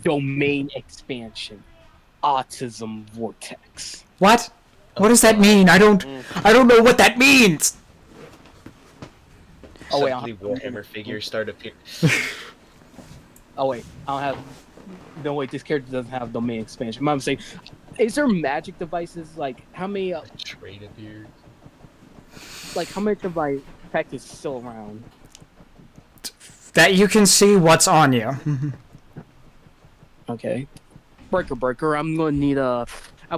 Domain expansion. Autism vortex. What? What does that mean? I don't know what that means. Oh wait, Suddenly Warhammer figures start appearing. Oh wait, I don't have. No wait, this character doesn't have domain expansion. Mom saying, is there magic devices? Like how many? Trade appears. Like how much of my tech is still around? That you can see what's on you. Okay. Breaker. I'm gonna need a. I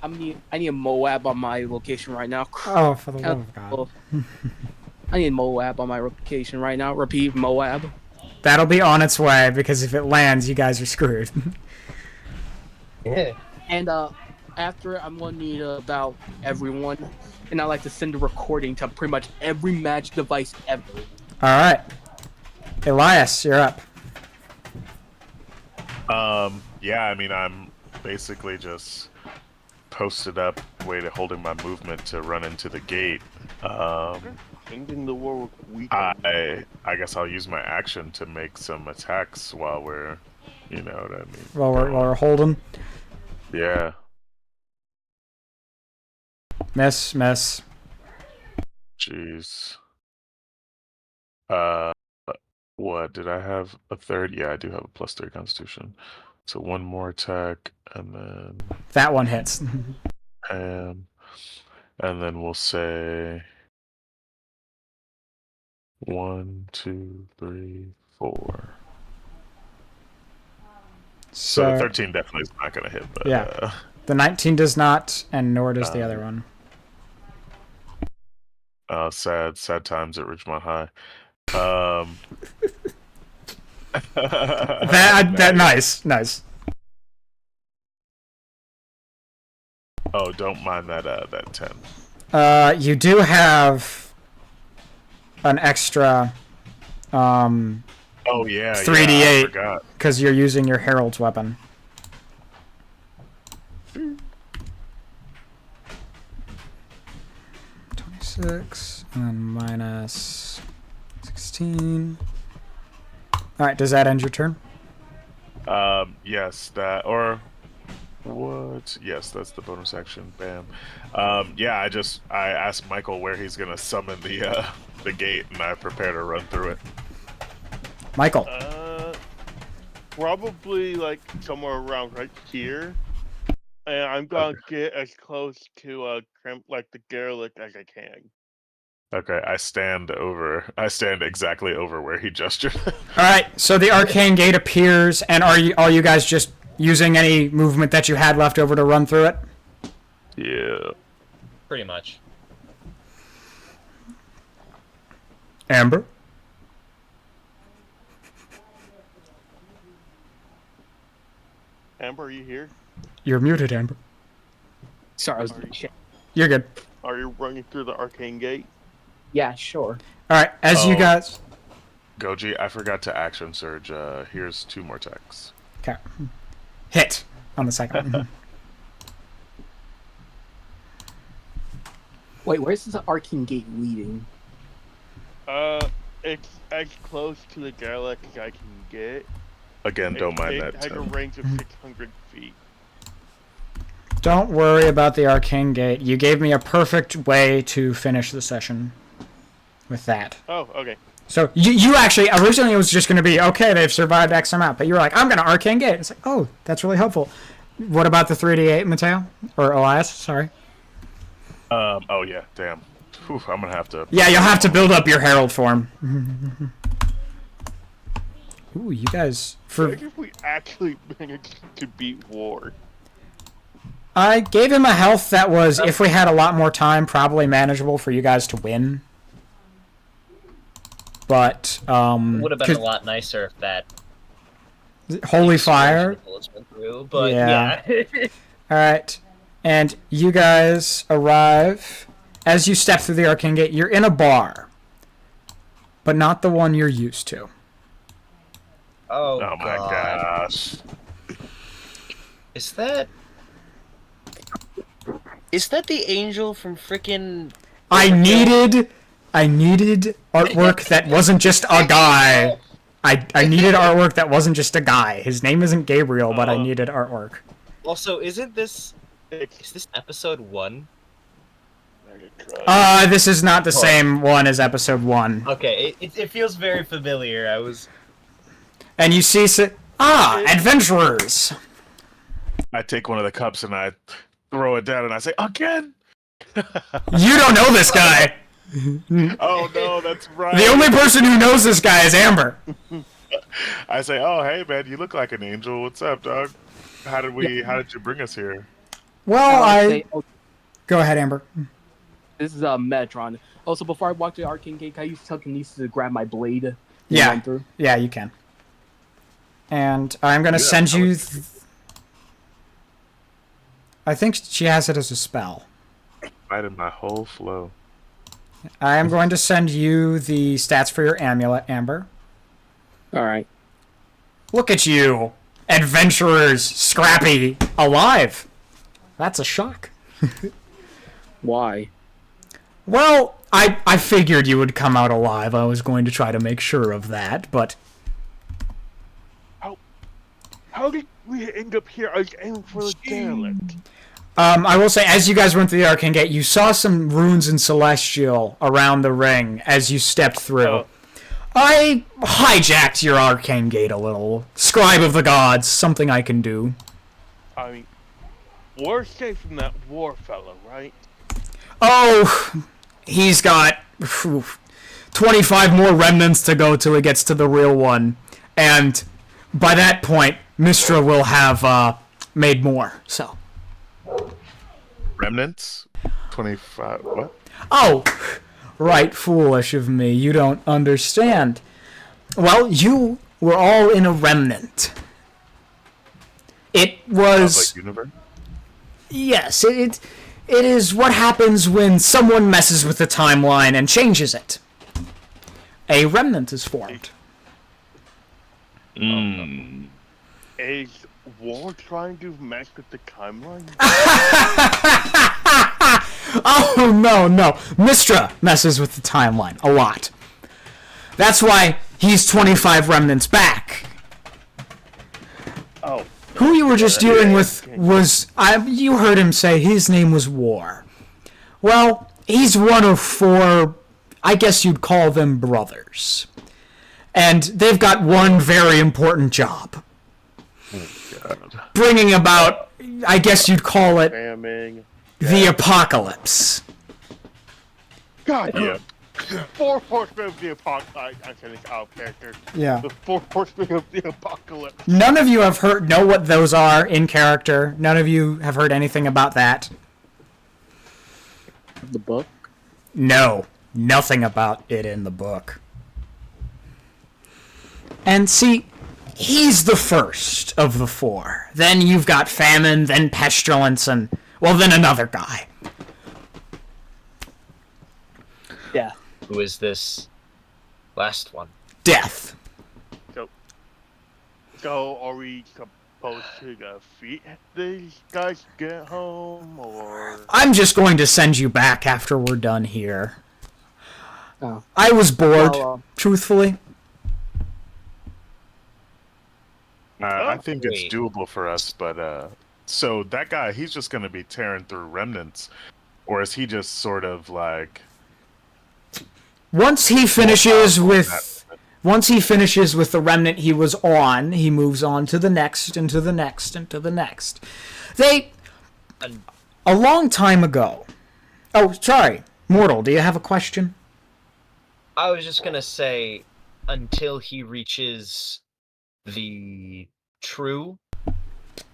need a Moab on my location right now. Oh, for the love of God. I need Moab on my location right now. Repeat, Moab. That'll be on its way, because if it lands, you guys are screwed. Yeah. And after it, I'm gonna need about everyone, and I like to send a recording to pretty much every magic device ever. All right, Elias, you're up. Yeah, I mean, I'm basically just posted up, holding my movement to run into the gate. Ending the war with weak. I guess I'll use my action to make some attacks while we're, you know what I mean. While we're holding. Yeah. Miss. Jeez. What did I have? A third? Yeah, I do have a +3 Constitution. So one more attack, and then That one hits. and then we'll say 1, 2, 3, 4. So the 13 definitely is not going to hit. But, yeah, the 19 does not, and nor does the other one. Sad times at Ridgemont High. That nice. Oh, don't mind that 10. You do have an extra. Oh yeah, 3d8 because you're using your Herald's weapon. -26 and minus 16. All right, does that end your turn? Yes, that or what? Yes, that's the bonus action. Bam. Yeah, I asked Michael where he's gonna summon the gate, and I prepare to run through it. Michael. Probably like somewhere around right here, and I'm gonna get as close to like the Derelict as I can. Okay, I stand exactly over where he gestured. All right, so the arcane gate appears, and are you guys just using any movement that you had left over to run through it? Yeah. Pretty much. Amber? Amber, are you here? You're muted, Amber. Sorry, I was. You're good. Are you running through the arcane gate? Yeah, sure. All right, as you guys. Goji, I forgot to action surge. Here's 2 more attacks. Okay. Hit on the second one. Wait, where's the arcane gate leading? It's as close to the Derelict as I can get. Again, don't mind that. It has a range of 600 feet. Don't worry about the arcane gate. You gave me a perfect way to finish the session with that. Oh, okay. So you actually, originally it was just going to be, okay, they've survived X amount, but you were like, I'm going to arcane gate. It's like, oh, that's really helpful. What about the 3d8, Mateo? Or Elias, sorry. Oh yeah, damn. Whew, I'm going to have to... Yeah, you'll have to build up your Herald form. Ooh, you guys... What if we actually managed to beat war? I gave him a health that was, if we had a lot more time, probably manageable for you guys to win. But, would have been a lot nicer if that... Holy fire. Went through, but yeah. Alright. And you guys arrive. As you step through the arcane gate, you're in a bar. But not the one you're used to. Oh my gosh. Is that the angel from frickin'... I needed artwork that wasn't just a guy. I needed artwork that wasn't just a guy. His name isn't Gabriel, but I needed artwork. Also, is this episode 1? This is not the same one as episode 1. Okay, it feels very familiar. I was... And you see... adventurers! I take one of the cups and I throw it down and I say, again! You don't know this guy! Oh no, that's right. The only person who knows this guy is Amber. I say, oh hey man, you look like an angel. What's up, dog? How did you bring us here? Well, Go ahead, Amber. This is Metron. Also, before I walk to the arcane gate, can I use telekinesis to grab my blade? And Yeah. run through? Yeah, you can. And I'm going to send you... I think she has it as a spell. Right in my whole flow. I am going to send you the stats for your amulet, Amber. Alright. Look at you! Adventurers, scrappy, alive! That's a shock. Why? Well, I figured you would come out alive. I was going to try to make sure of that, but... How did we end up here? I was aiming for the Derelict. I will say, as you guys went through the arcane gate, you saw some runes in Celestial around the ring as you stepped through. I hijacked your arcane gate a little. Scribe of the gods, something I can do. I mean, we're safe from that war fellow, right? Oh, he's got 25 more remnants to go till he gets to the real one. And by that point, Mistra will have made more, so. Remnants? 25, what? Oh, right, foolish of me. You don't understand. Well, you were all in a remnant. It was... Like universe? Yes, it is what happens when someone messes with the timeline and changes it. A remnant is formed. Is War trying to mess with the timeline? Oh, no. Mistra messes with the timeline a lot. That's why he's 25 remnants back. Oh. Who you were just dealing with was... you heard him say his name was War. Well, he's one of 4, I guess you'd call them brothers. And they've got one very important job. Oh, God. Bringing about, I guess you'd call it, Spamming. the apocalypse. God, Yeah. 4 horsemen of the apocalypse. I'm saying this out of character. Yeah. The 4 horsemen of the apocalypse. None of you have know what those are in character. None of you have heard anything about that. The book? No, nothing about it in the book. And see, he's the first of the 4. Then you've got famine, then pestilence, and, well, then another guy. Yeah. Who is this last one? Death. So are we supposed to defeat these guys to get home, or...? I'm just going to send you back after we're done here. Oh. I was bored, Well, truthfully. I think it's Wait. doable for us, but so that guy, he's just going to be tearing through remnants, or is he just sort of like? Once he finishes with the remnant he was on, he moves on to the next, and to the next, and to the next. A long time ago. Oh, sorry, Mortal. Do you have a question? I was just gonna say, until he reaches the true.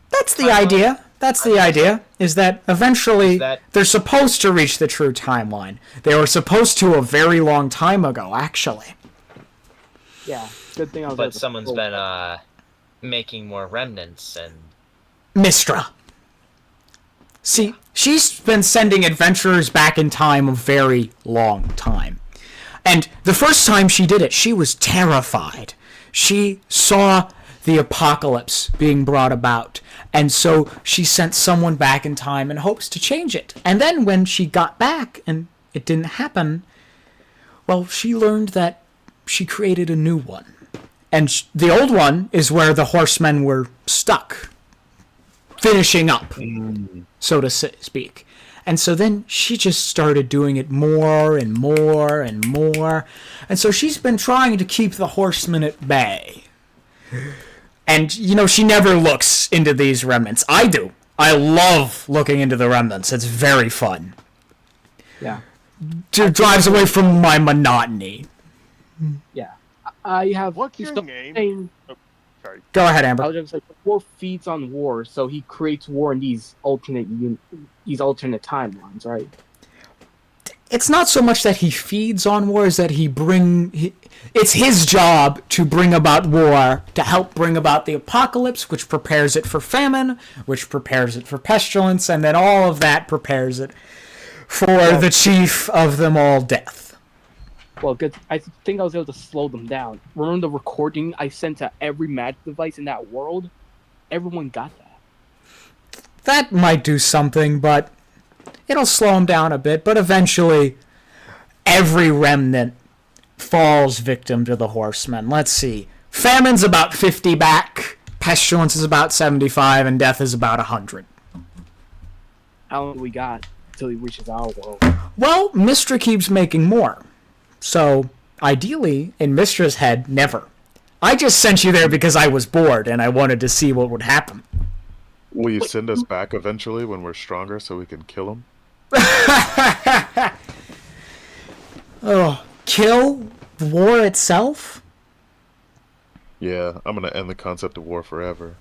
That's the idea. That's the idea, is that eventually they're supposed to reach the true timeline. They were supposed to a very long time ago, actually. Yeah, good thing I was. But someone's been making more remnants and. Mistra. See, she's been sending adventurers back in time a very long time. And the first time she did it, she was terrified. She saw the apocalypse being brought about, and so she sent someone back in time in hopes to change it. And then when she got back and it didn't happen, well, she learned that she created a new one. And the old one is where the horsemen were stuck, finishing up, so to speak. And so then she just started doing it more and more and more. And so she's been trying to keep the horsemen at bay. And, you know, she never looks into these remnants. I do. I love looking into the remnants. It's very fun. Yeah. It drives away from my monotony. Yeah. I have... What's your name? Oh, sorry. Go ahead, Amber. I was just like, War feeds on war, so he creates war in these alternate timelines, right? It's not so much that he feeds on war, as that it's his job to bring about war, to help bring about the apocalypse, which prepares it for famine, which prepares it for pestilence, and then all of that prepares it for the chief of them all, death. Well, good. I think I was able to slow them down. Remember the recording I sent to every magic device in that world? Everyone got that. That might do something, but it'll slow them down a bit. But eventually, every remnant falls victim to the horsemen. Let's see. Famine's about 50 back, pestilence is about 75, and death is about 100. How long do we got until he reaches our world? Well, Mistra keeps making more. So, ideally, in Mistra's head, never. I just sent you there because I was bored and I wanted to see what would happen. Will you send us back eventually when we're stronger so we can kill him? Oh, kill war itself? Yeah, I'm gonna end the concept of war forever.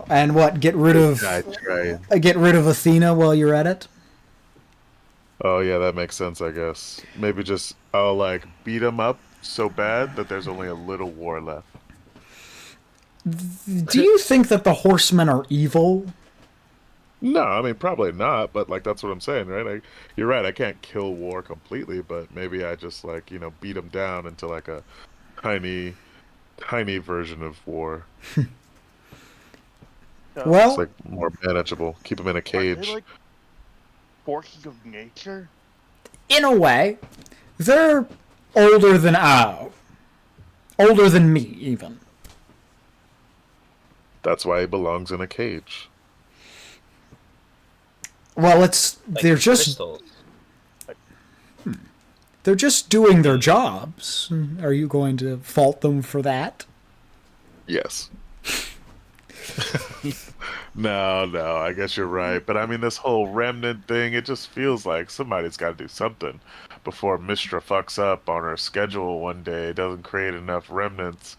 And what? Get rid of Athena while you're at it? Oh yeah, that makes sense, I guess. Maybe just I'll like beat him up so bad that there's only a little war left. Do you think that the horsemen are evil? No, I mean probably not, but like that's what I'm saying, right? You're right. I can't kill war completely, but maybe I just like beat him down into like a tiny version of war. Well, it's like more manageable. Keep him in a cage. Are they like forces of nature? in a way, they're older than older than me even. That's why he belongs in a cage. Well, Like they're just crystals. they're just doing their jobs. Are you going to fault them for that? Yes. No, I guess you're right. But I mean, this whole remnant thing, it just feels like somebody's got to do something before Mistra fucks up on her schedule one day, doesn't create enough remnants,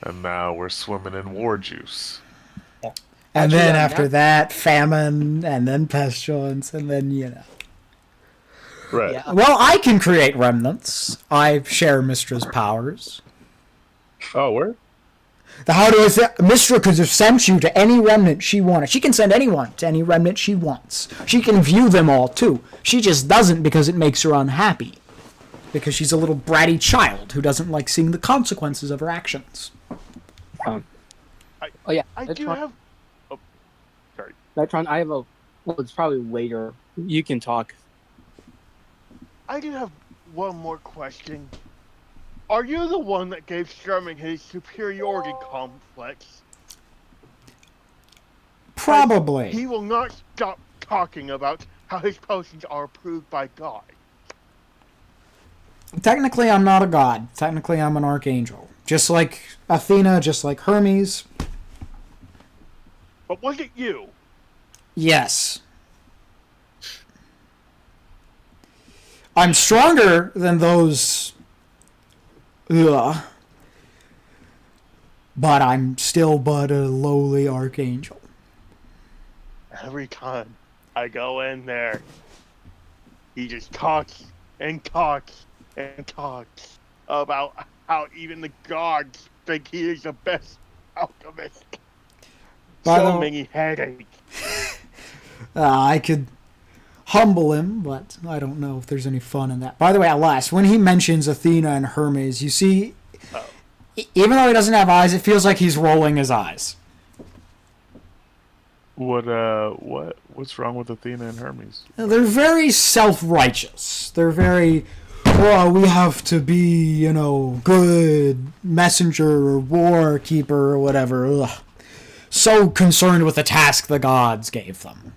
and now we're swimming in war juice. And then after that, famine, and then pestilence, and then, Right. Yeah. Well, I can create remnants. I share Mistra's powers. Oh, where? Mistra could have sent you to any remnant she wanted. She can send anyone to any remnant she wants. She can view them all, too. She just doesn't because it makes her unhappy. Because she's a little bratty child who doesn't like seeing the consequences of her actions. Oh yeah, I do have. Oh, sorry. Metron, I have a. Well, it's probably later. You can talk. I do have one more question. Are you the one that gave Sherman his superiority complex? Probably. He will not stop talking about how his potions are approved by God. Technically, I'm not a god. Technically, I'm an archangel. Just like Athena, just like Hermes. But was it you? Yes. I'm stronger than those. Ugh. But I'm still but a lowly archangel. Every time I go in there, he just talks and talks and talks about how even the gods think he is the best alchemist. Many headaches. I could humble him, but I don't know if there's any fun in that. By the way, at last, when he mentions Athena and Hermes, you see, even though he doesn't have eyes, it feels like he's rolling his eyes. What's wrong with Athena and Hermes? They're very self-righteous. They're very, we have to be, good messenger or war keeper or whatever. Ugh. So concerned with the task the gods gave them.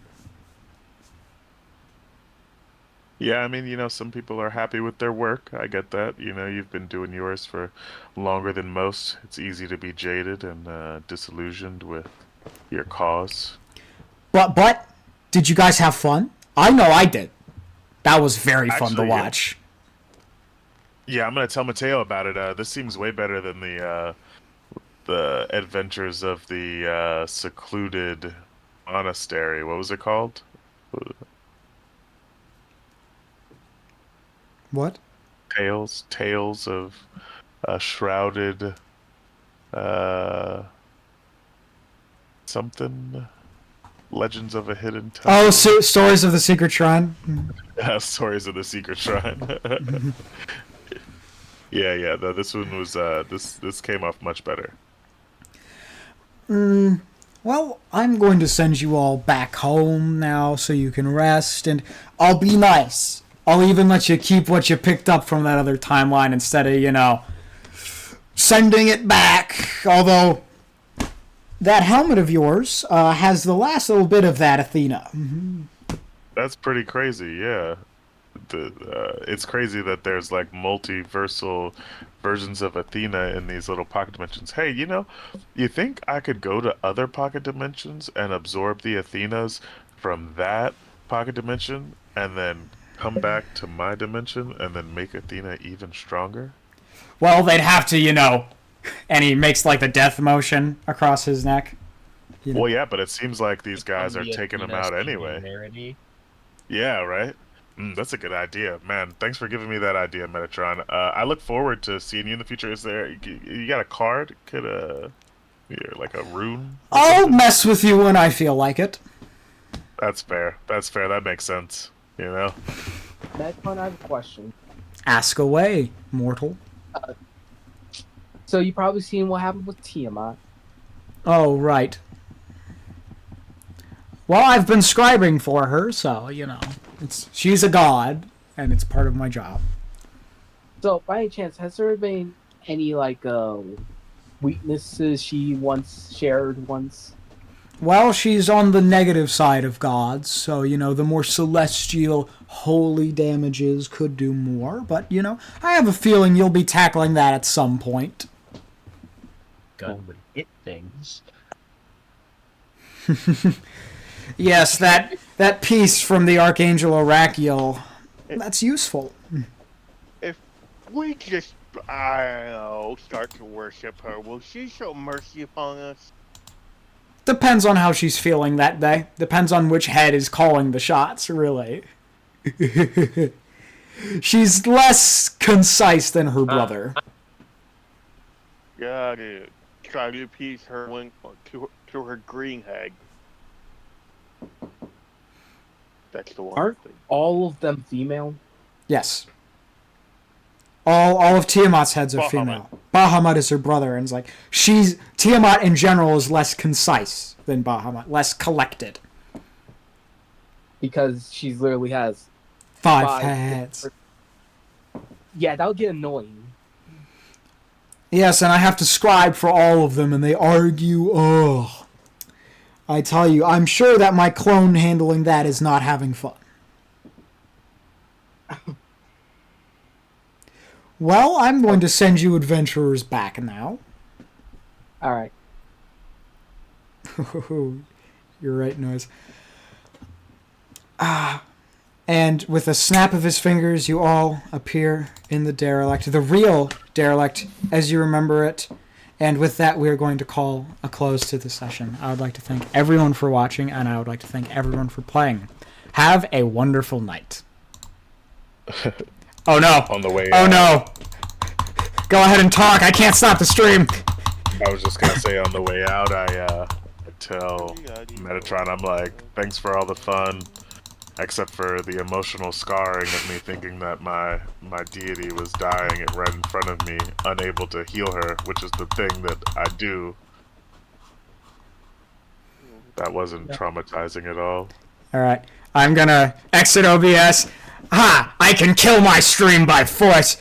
Yeah, I mean, some people are happy with their work. I get that. You've been doing yours for longer than most. It's easy to be jaded and disillusioned with your cause. But, did you guys have fun? I know I did. That was very fun to Actually, watch. Yeah, I'm gonna tell Mateo about it. This seems way better than the adventures of the secluded monastery. What was it called? What? Tales of a shrouded something. Legends of a hidden temple. Oh, Stories of the Secret Shrine. Stories of the Secret Shrine. Yeah. This one was this came off much better. Well, I'm going to send you all back home now so you can rest, and I'll be nice. I'll even let you keep what you picked up from that other timeline instead of, sending it back. Although, that helmet of yours has the last little bit of that Athena. That's pretty crazy, yeah. it's crazy that there's like multiversal versions of Athena in these little pocket dimensions. Hey, you think I could go to other pocket dimensions and absorb the Athenas from that pocket dimension and then come back to my dimension and then make Athena even stronger? Well, they'd have to, and he makes like the death motion across his neck. Well, yeah, but it seems like these guys are taking him out anyway. Yeah, right? That's a good idea. Man, thanks for giving me that idea, Metatron. I look forward to seeing you in the future. Is there... You got a card? Like a rune? I'll mess with you when I feel like it. That's fair. That makes sense. Metatron, I have a question. Ask away, mortal. So you probably seen what happened with Tiamat. Oh, right. Well, I've been scribing for her, so, she's a god, and it's part of my job. So, by any chance, has there been any, weaknesses she shared once? Well, she's on the negative side of gods, so, the more celestial, holy damages could do more, but, I have a feeling you'll be tackling that at some point. Gun would hit things. Yes, that piece from the Archangel Orakiel, that's useful. If we just, I don't know, start to worship her, will she show mercy upon us? Depends on how she's feeling that day. Depends on which head is calling the shots, really. She's less concise than her brother. Got it. Try to appease her to her green head. That's the one. Aren't all of them female? Yes. All of Tiamat's heads are female. Bahamut is her brother, and it's like Tiamat in general is less concise than Bahamut, less collected. Because she literally has five heads. Yeah, that would get annoying. Yes, and I have to scribe for all of them, and they argue. Oh, I tell you, I'm sure that my clone handling that is not having fun. Well, I'm going to send you adventurers back now. All right. You're right, Noise. And with a snap of his fingers, you all appear in the Derelict, the real Derelict as you remember it. And with that, we are going to call a close to the session. I would like to thank everyone for watching, and I would like to thank everyone for playing. Have a wonderful night. Oh no! On the way Oh out. no! Go ahead and talk. I can't stop the stream. I was just gonna say on the way out, I tell Metatron, I'm like, thanks for all the fun, except for the emotional scarring of me thinking that my deity was dying right in front of me, unable to heal her, which is the thing that I do. That wasn't traumatizing at all. Alright, I'm gonna exit OBS. Ha! I can kill my stream by force!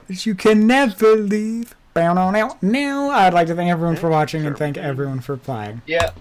You can never leave. Now, I'd like to thank everyone for watching and thank everyone for playing. Yeah.